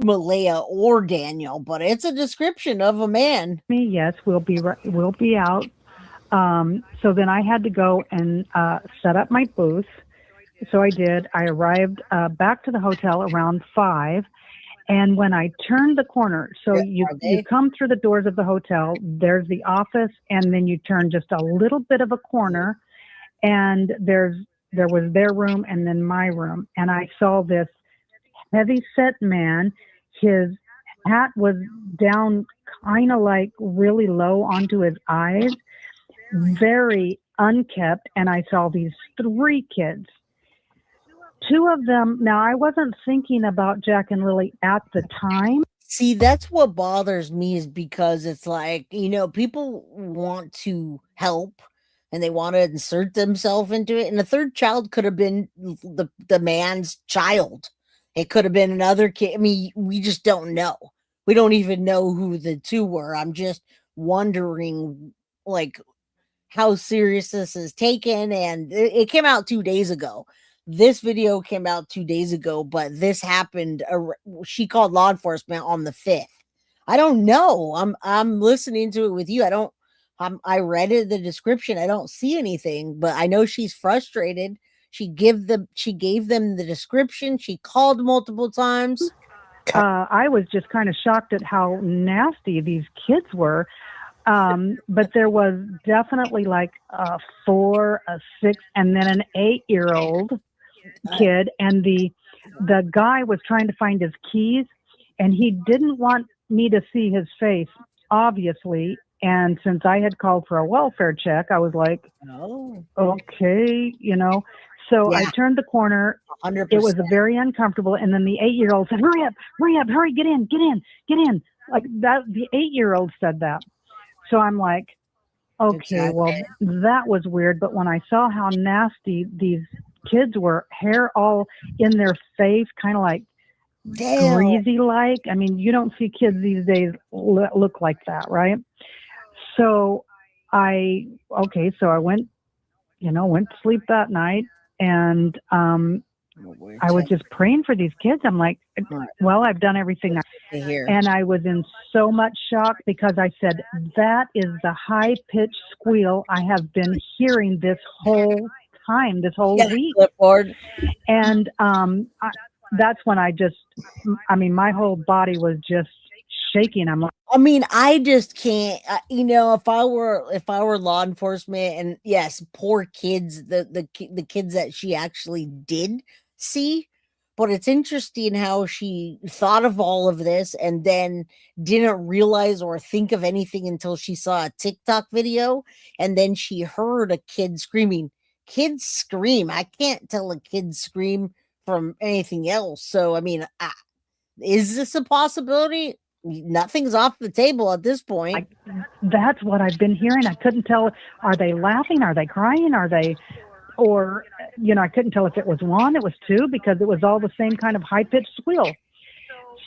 Maleyah or Daniel, but it's a description of a man. Yes, we'll be out. So then I had to go and set up my booth. So I did. I arrived back to the hotel around 5. And when I turned the corner, so you come through the doors of the hotel, there's the office, and then you turn just a little bit of a corner, and there was their room and then my room. And I saw this heavy-set man. His hat was down kind of like really low onto his eyes, very unkempt, and I saw these 3 kids. 2 of them, now I wasn't thinking about Jack and Lily at the time. See, that's what bothers me, is because it's like, you know, people want to help and they want to insert themselves into it. And the third child could have been the man's child. It could have been another kid. I mean, we just don't know. We don't even know who the 2 were. I'm just wondering, like, how serious this is taken. And it came out 2 days ago. This video came out 2 days ago, but this happened. She called law enforcement on the 5th. I don't know. I'm listening to it with you. I read the description. I don't see anything, but I know she's frustrated. She gave them the description. She called multiple times. I was just kind of shocked at how nasty these kids were. But there was definitely like a 4, a 6, and then an 8-year-old kid. And the guy was trying to find his keys, and he didn't want me to see his face, obviously. And since I had called for a welfare check, I was like, oh, okay, you know. So I turned the corner. 100%. It was very uncomfortable. And then the 8-year-old said, hurry up, get in. Like that, the 8-year-old said that. So I'm like, Okay, well, that was weird. But when I saw how nasty these kids were, hair all in their face, kind of like greasy like. I mean, you don't see kids these days look like that, right? So I went, went to sleep that night, and I was just praying for these kids. I'm like, well, I've done everything. And I was in so much shock because I said, that is the high-pitched squeal I have been hearing this whole time, this whole week. And that's when my whole body was just shaking. I'm like, I just can't. If I were law enforcement, and yes, poor kids, the kids that she actually did see. But it's interesting how she thought of all of this and then didn't realize or think of anything until she saw a TikTok video, and then she heard a kid screaming. Kids scream. I can't tell a kid scream from anything else. So, is this a possibility? Nothing's off the table at this point. That's what I've been hearing. I couldn't tell. Are they laughing? Are they crying? Are they... Or, I couldn't tell if it was one, it was two, because it was all the same kind of high-pitched squeal.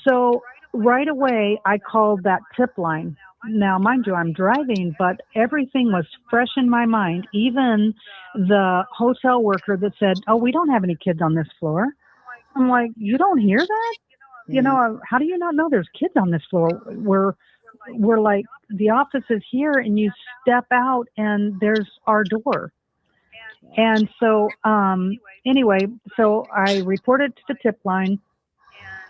So right away, I called that tip line. Now, mind you, I'm driving, but everything was fresh in my mind. Even the hotel worker that said, oh, we don't have any kids on this floor. I'm like, you don't hear that? How do you not know there's kids on this floor? We're like, the office is here, and you step out, and there's our door. And so, anyway, so I reported to the tip line,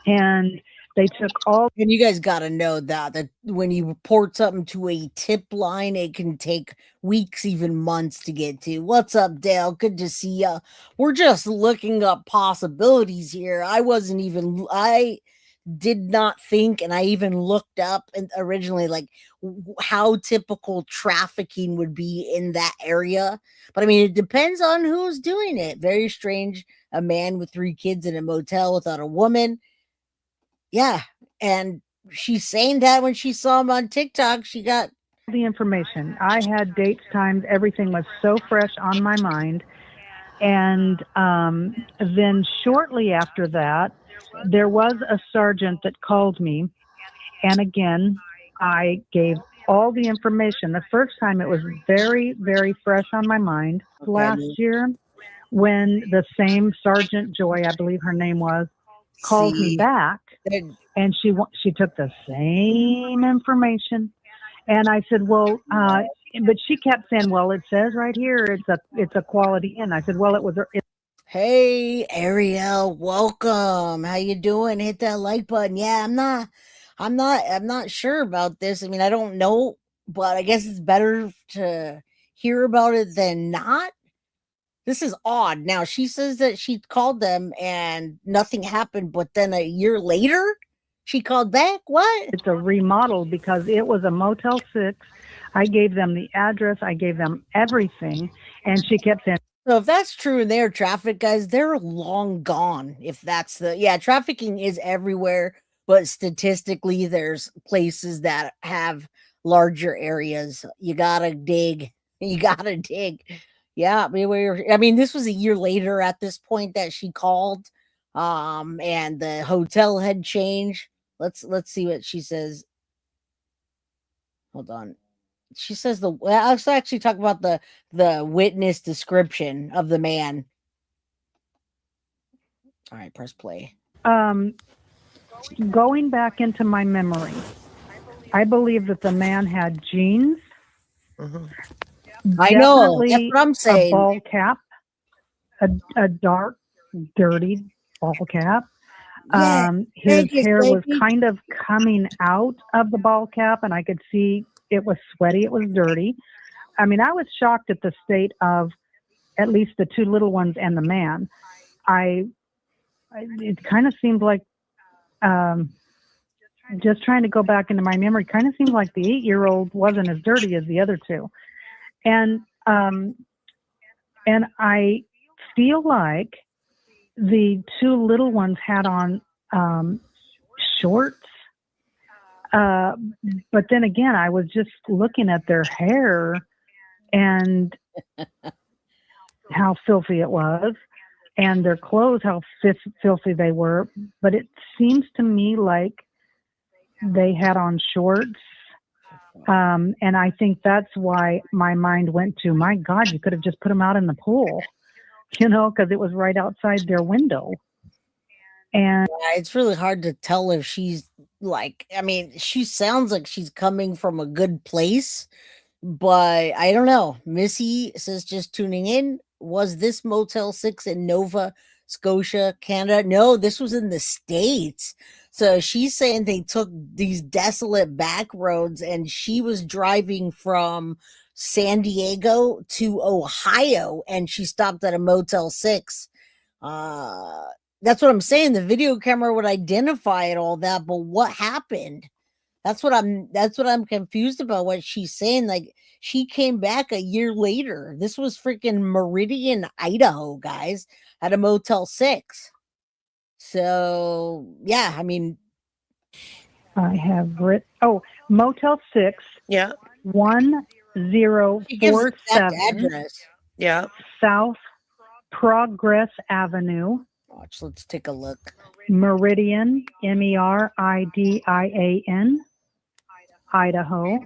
and they took all. And you guys got to know that when you report something to a tip line, it can take weeks, even months to get to. What's up, Dale? Good to see ya. We're just looking up possibilities here. I did not think, and I even looked up and originally like how typical trafficking would be in that area. But it depends on who's doing it. Very strange. A man with 3 kids in a motel without a woman. Yeah. And she's saying that when she saw him on TikTok, she got the information. I had dates, times, everything was so fresh on my mind. And then shortly after that, there was a sergeant that called me. And again, I gave all the information. The first time it was very, very fresh on my mind. Okay. Last year, when the same Sergeant Joy, I believe her name was, called me back, and she took the same information. And I said, well, but she kept saying, well, it says right here, it's a Quality Inn. I said, well, Hey, Ariel, welcome. How you doing? Hit that like button. Yeah, I'm not sure about this. I don't know, but I guess it's better to hear about it than not. This is odd. Now, she says that she called them and nothing happened, but then a year later, she called back. What? It's a remodel because it was a Motel 6. I gave them the address. I gave them everything. And she kept saying, so if that's true and they're traffic guys, they're long gone. If that's trafficking is everywhere, but statistically there's places that have larger areas. You gotta dig. Yeah, this was a year later at this point that she called, and the hotel had changed. Let's see what she says. Hold on. She says let's actually talk about the witness description of the man. All right, press play. Going back into my memory, I believe that the man had jeans. Mm-hmm. I know. That's what I'm saying. A ball cap, a dark, dirty ball cap. His hair was kind of coming out of the ball cap, and I could see it was sweaty. It was dirty. I was shocked at the state of at least the 2 little ones and the man. It kind of seemed like, just trying to go back into my memory, kind of seemed like the 8-year-old wasn't as dirty as the other 2. And I feel like the 2 little ones had on shorts. But then again, I was just looking at their hair, and how filthy it was, and their clothes, how filthy they were. But it seems to me like they had on shorts. And I think that's why my mind went to, my God, you could have just put them out in the pool, because it was right outside their window. And it's really hard to tell if she's like, I mean, she sounds like she's coming from a good place, but I don't know. Missy says, just tuning in. Was this Motel 6 in Nova Scotia, Canada? No, this was in the States. So she's saying they took these desolate back roads and she was driving from San Diego to Ohio and she stopped at a Motel 6. That's what I'm saying. The video camera would identify it, all that, but what happened? That's what I'm confused about what she's saying. Like, she came back a year later. This was freaking Meridian, Idaho, guys, at a Motel 6. So, yeah, I mean, I have written, Motel 6. Yeah. 1047 address. Yeah. South Progress Avenue. Watch, let's take a look. Meridian, Meridian, Idaho,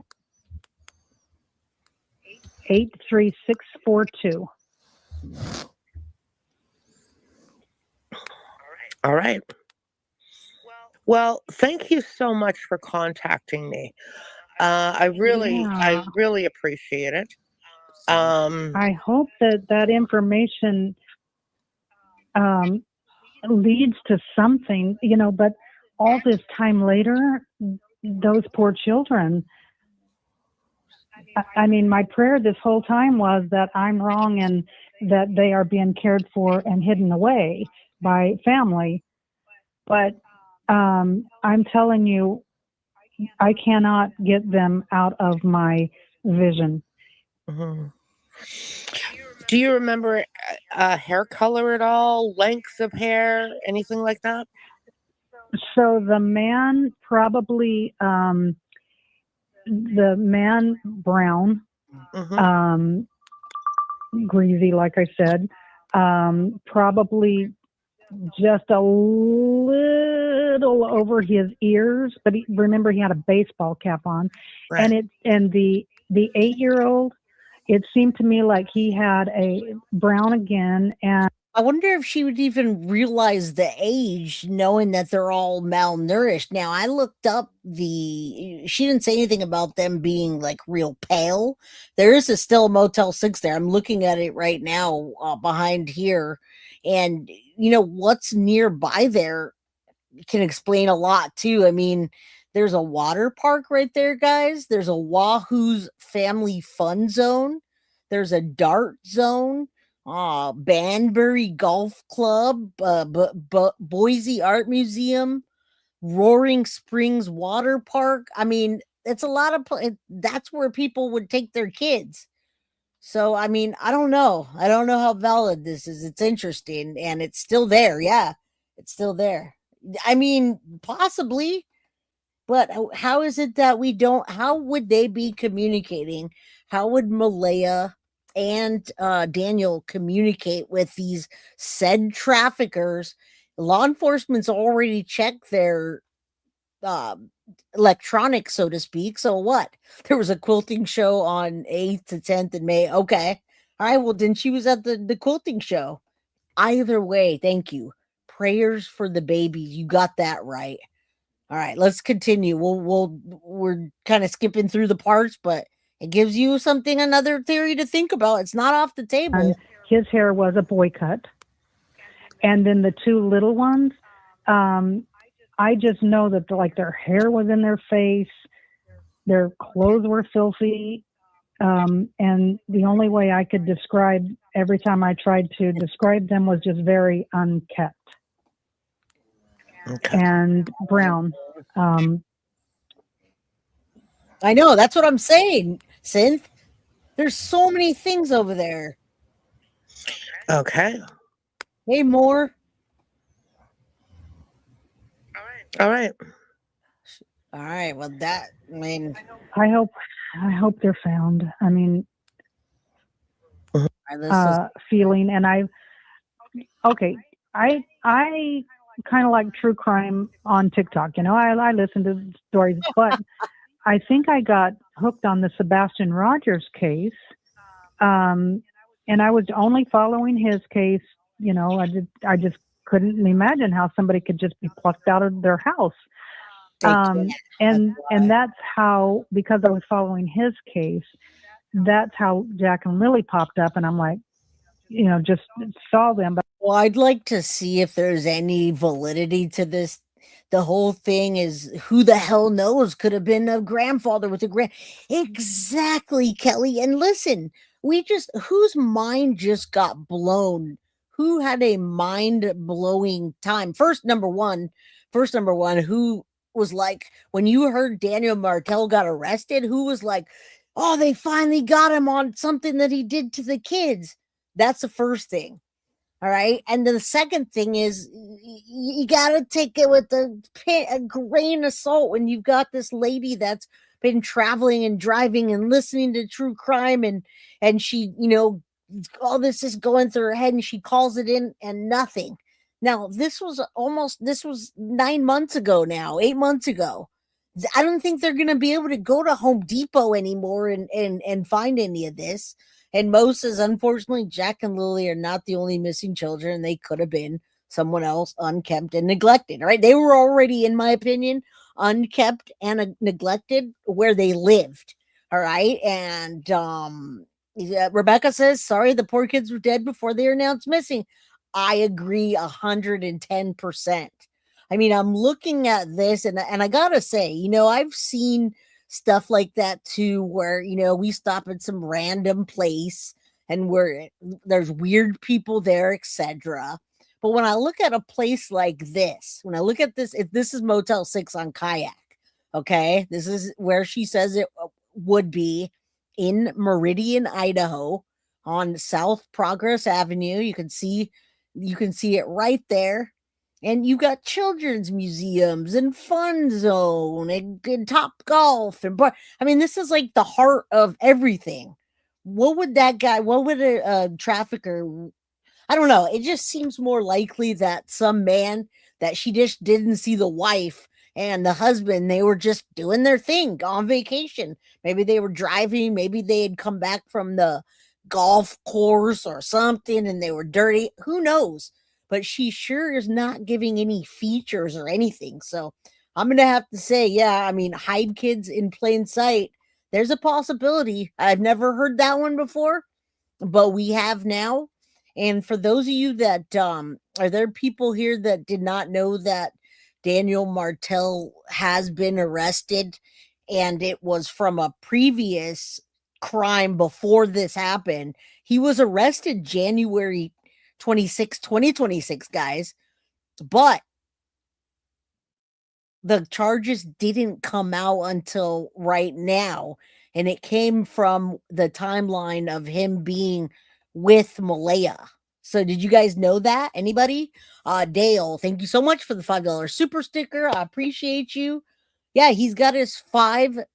83642. All right. Well, thank you so much for contacting me. I really appreciate it. I hope that information leads to something, but all this time later, those poor children. I mean, my prayer this whole time was that I'm wrong and that they are being cared for and hidden away by family. But I'm telling you, I cannot get them out of my vision. Mm-hmm. Do you remember hair color at all? Length of hair? Anything like that? So the man probably, brown, greasy, like I said, probably just a little over his ears, but remember he had a baseball cap on, right. and the 8-year-old, it seemed to me like he had a brown again. And I wonder if she would even realize the age, knowing that they're all malnourished. Now, I looked up she didn't say anything about them being like real pale. There is still a Motel 6 there. I'm looking at it right now behind here. And, what's nearby there can explain a lot too. I mean, there's a water park right there, guys. There's a Wahoo's Family Fun Zone. There's a dart zone. Banbury Golf Club, Boise Art Museum, Roaring Springs Water Park. I mean, it's a lot of, that's where people would take their kids. So, I mean, I don't know. I don't know how valid this is. It's interesting and it's still there. Yeah, it's still there. I mean, possibly, but how is it that how would they be communicating? How would Maleyah and Daniel communicate with these said traffickers? Law enforcement's already checked their electronics, so to speak. So what? There was a quilting show on 8th to 10th in May. Okay. All right. Well, then she was at the quilting show. Either way, thank you. Prayers for the babies. You got that right. All right, let's continue. We're kind of skipping through the parts, but it gives you another theory to think about. It's not off the table. And his hair was a boy cut. And then the two little ones, I just know that their hair was in their face, their clothes were filthy, and the only way I could describe every time I tried to describe them was just very unkept. Okay. And brown. I know, that's what I'm saying, Synth. There's so many things over there. Okay. Hey, more. All right. Well, I hope I hope they're found. I mean, feeling. And I kind of like true crime on TikTok. You know, I listen to stories, but I think I got hooked on the Sebastian Rogers case. And I was only following his case. You know, I just couldn't imagine how somebody could just be plucked out of their house. And that's how, because I was following his case, that's how Jack and Lily popped up. And I'm like, you know, just saw them. But well, I'd like to see if there's any validity to this. The whole thing is, who the hell knows? Could have been a grandfather with a exactly, Kelly. And listen, whose mind just got blown? Who had a mind-blowing time? First, number one, who was like, when you heard Daniel Martell got arrested, who was like, oh, they finally got him on something that he did to the kids? That's the first thing. All right. And then the second thing is, you got to take it with a grain of salt when you've got this lady that's been traveling and driving and listening to true crime, and she, you know, all this is going through her head, and she calls it in and nothing. Now, this was 9 months ago now, 8 months ago. I don't think they're going to be able to go to Home Depot anymore and find any of this. And Mo says, unfortunately, Jack and Lily are not the only missing children. They could have been someone else, unkept and neglected. Right? They were already, in my opinion, unkept and neglected where they lived. All right. And Rebecca says, sorry, the poor kids were dead before they were announced missing. I agree 110%. I mean, I'm looking at this and I gotta say, you know, I've seen stuff like that too, where, you know, we stop at some random place and there's weird people there, etc. But when I look at a place like this, when I look at this, this is Motel 6 on Kayak. Okay, this is where she says it would be, in Meridian, Idaho, on South Progress Avenue. You can see it right there. And you got children's museums and fun zone and Top Golf. And I mean, this is like the heart of everything. What would a trafficker, I don't know. It just seems more likely that some man that she just didn't see the wife and the husband, they were just doing their thing on vacation. Maybe they were driving. Maybe they had come back from the golf course or something and they were dirty. Who knows? But she sure is not giving any features or anything. So I'm going to have to say, yeah, I mean, hide kids in plain sight. There's a possibility. I've never heard that one before, but we have now. And for those of you that, are there people here that did not know that Daniel Martell has been arrested and it was from a previous crime before this happened? He was arrested January 26, 2026, guys, but the charges didn't come out until right now, and it came from the timeline of him being with Maleyah. So did you guys know that? Anybody? Dale, thank you so much for the $5 super sticker. I appreciate you. Yeah, he's got his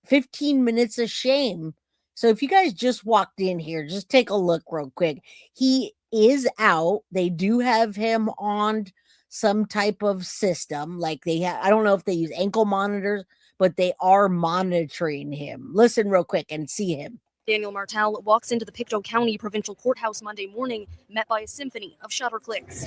15 minutes of shame. So if you guys just walked in here, just take a look real quick. He is out. They do have him on some type of system. Like I don't know if they use ankle monitors, but they are monitoring him. Listen real quick and see him. Daniel Martell walks into the Pictou County Provincial Courthouse Monday morning, met by a symphony of shutter clicks.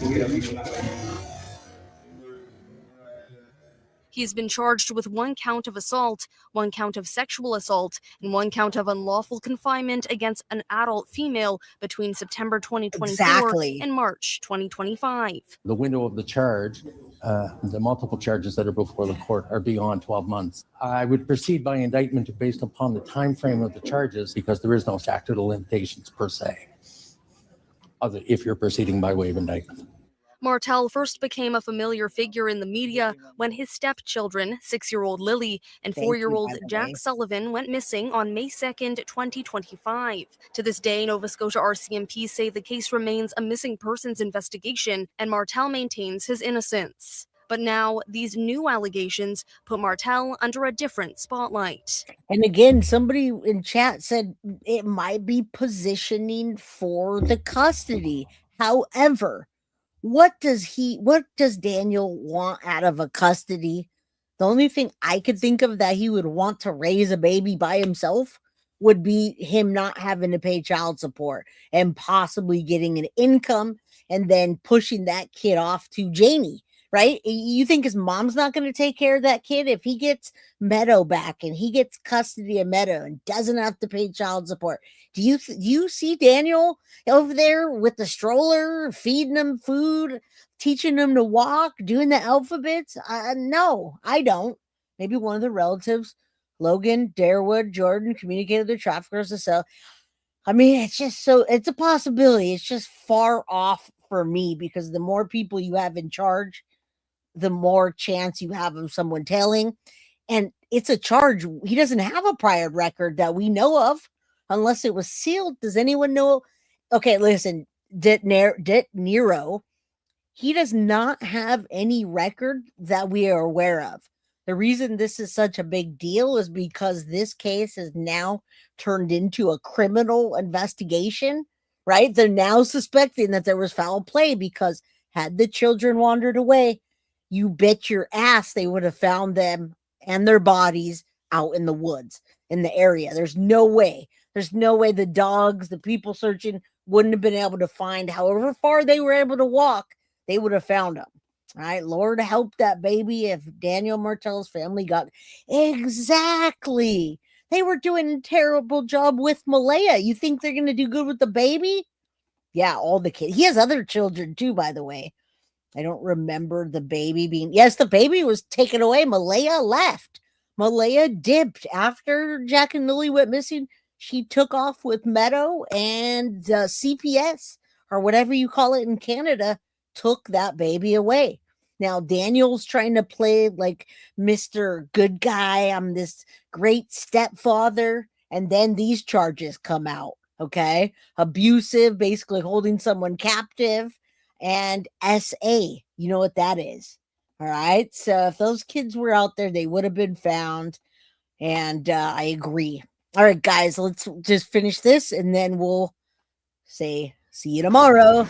He's been charged with 1 count of assault, 1 count of sexual assault, and 1 count of unlawful confinement against an adult female between September 2024 and March 2025. The window of the charge, the multiple charges that are before the court, are beyond 12 months. I would proceed by indictment based upon the time frame of the charges because there is no statute of limitations per se, if you're proceeding by way of indictment. Martell first became a familiar figure in the media when his stepchildren, 6-year-old Lily and 4-year-old Jack Sullivan, went missing on May 2nd, 2025. To this day, Nova Scotia RCMP say the case remains a missing persons investigation, and Martell maintains his innocence. But now these new allegations put Martell under a different spotlight. And again, somebody in chat said it might be positioning for the custody. However, what does Daniel want out of a custody? The only thing I could think of that he would want to raise a baby by himself would be him not having to pay child support and possibly getting an income and then pushing that kid off to Janie, right? You think his mom's not going to take care of that kid if he gets Meadow back and he gets custody of Meadow and doesn't have to pay child support? Do you see Daniel over there with the stroller, feeding him food, teaching him to walk, doing the alphabets? No, I don't. Maybe one of the relatives, Logan, Darewood, Jordan, communicated their traffickers to sell. I mean, it's a possibility. It's just far off for me because the more people you have in charge, the more chance you have of someone telling. And it's a charge. He doesn't have a prior record that we know of unless it was sealed. Does anyone know? Okay, listen, Nero, he does not have any record that we are aware of. The reason this is such a big deal is because this case is now turned into a criminal investigation, right? They're now suspecting that there was foul play because had the children wandered away, you bet your ass they would have found them and their bodies out in the woods in the area. There's no way the dogs, the people searching wouldn't have been able to find however far they were able to walk. They would have found them. All right, Lord help that baby if Daniel Martell's family got exactly. They were doing a terrible job with Maleyah. You think they're going to do good with the baby? Yeah, all the kids. He has other children too, by the way. I don't remember the baby being. Yes, the baby was taken away. Maleyah left. Maleyah dipped after Jack and Lily went missing. She took off with Meadow, and CPS or whatever you call it in Canada took that baby away. Now, Daniel's trying to play like Mr. Good Guy. I'm this great stepfather. And then these charges come out. Okay. Abusive, basically holding someone captive, and SA. You know what that is. All right. So if those kids were out there, they would have been found. And I agree. All right, guys, let's just finish this and then we'll say see you tomorrow.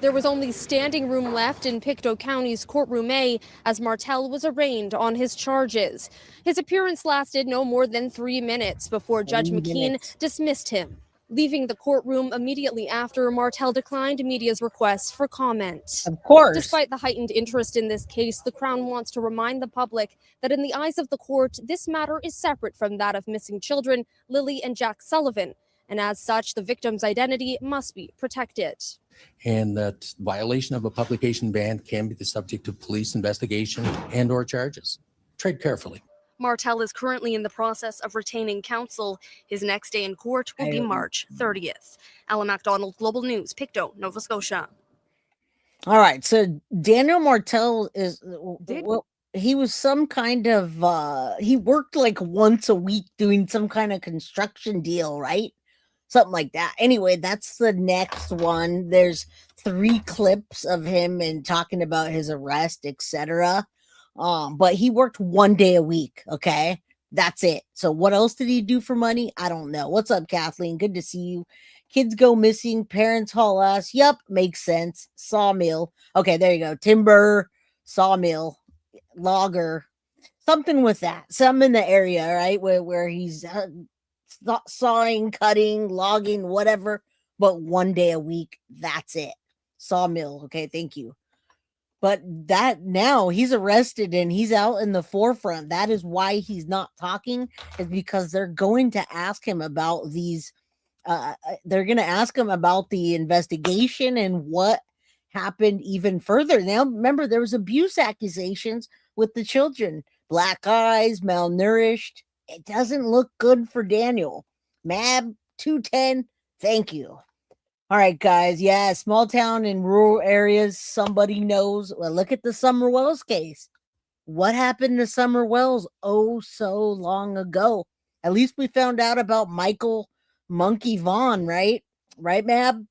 There was only standing room left in Pictou County's Courtroom A as Martell was arraigned on his charges. His appearance lasted no more than 3 minutes before Judge McKean dismissed him. Leaving the courtroom immediately after, Martell declined media's requests for comment. Of course. Despite the heightened interest in this case, the Crown wants to remind the public that in the eyes of the court, this matter is separate from that of missing children, Lilly and Jack Sullivan. And as such, the victim's identity must be protected. And that violation of a publication ban can be the subject of police investigation and or charges. Tread carefully. Martell is currently in the process of retaining counsel. His next day in court will be March 30th. Ella MacDonald, Global News, Pictou, Nova Scotia. All right, so Daniel Martell is, well, he was some kind of, he worked like once a week doing some kind of construction deal, right? Something like that. Anyway, that's the next one. There's 3 clips of him and talking about his arrest, etc. But he worked 1 day a week. Okay, that's it. So what else did he do for money? I don't know. What's up, Kathleen? Good to see you. Kids go missing, parents haul ass. Yep, makes sense. Sawmill. Okay, there you go. Timber, sawmill, logger, something with that. Some in the area, right? Where he's sawing, cutting, logging, whatever, but 1 day a week. That's it. Sawmill. Okay, thank you. But that now he's arrested and he's out in the forefront. That is why he's not talking, is because they're going to ask him about these. They're going to ask him about the investigation and what happened even further. Now, remember, there was abuse accusations with the children, black eyes, malnourished. It doesn't look good for Daniel. Mab 210, thank you. All right, guys. Yeah, small town in rural areas. Somebody knows. Well, look at the Summer Wells case. What happened to Summer Wells so long ago? At least we found out about Michael Monkey Vaughn, right? Right, Mab?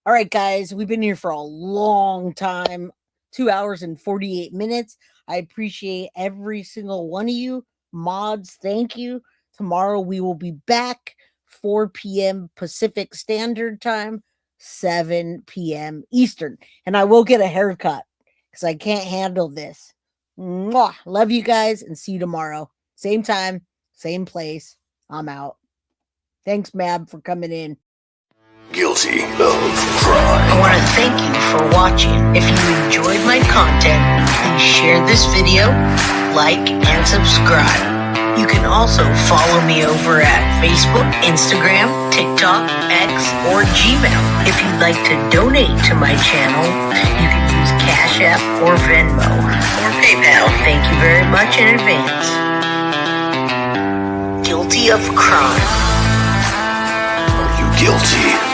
All right, guys. We've been here for a long time. 2 hours and 48 minutes. I appreciate every single one of you. Mods, thank you. Tomorrow we will be back 4 p.m. Pacific Standard Time, 7 p.m. Eastern. And I will get a haircut because I can't handle this. Mwah. Love you guys and see you tomorrow. Same time, same place. I'm out. Thanks, Mab, for coming in. Guilty of crime. I want to thank you for watching. If you enjoyed my content, please share this video, like, and subscribe. You can also follow me over at Facebook, Instagram, TikTok, X, or Gmail. If you'd like to donate to my channel, you can use Cash App or Venmo or PayPal. Thank you very much in advance. Guilty of crime. Are you guilty?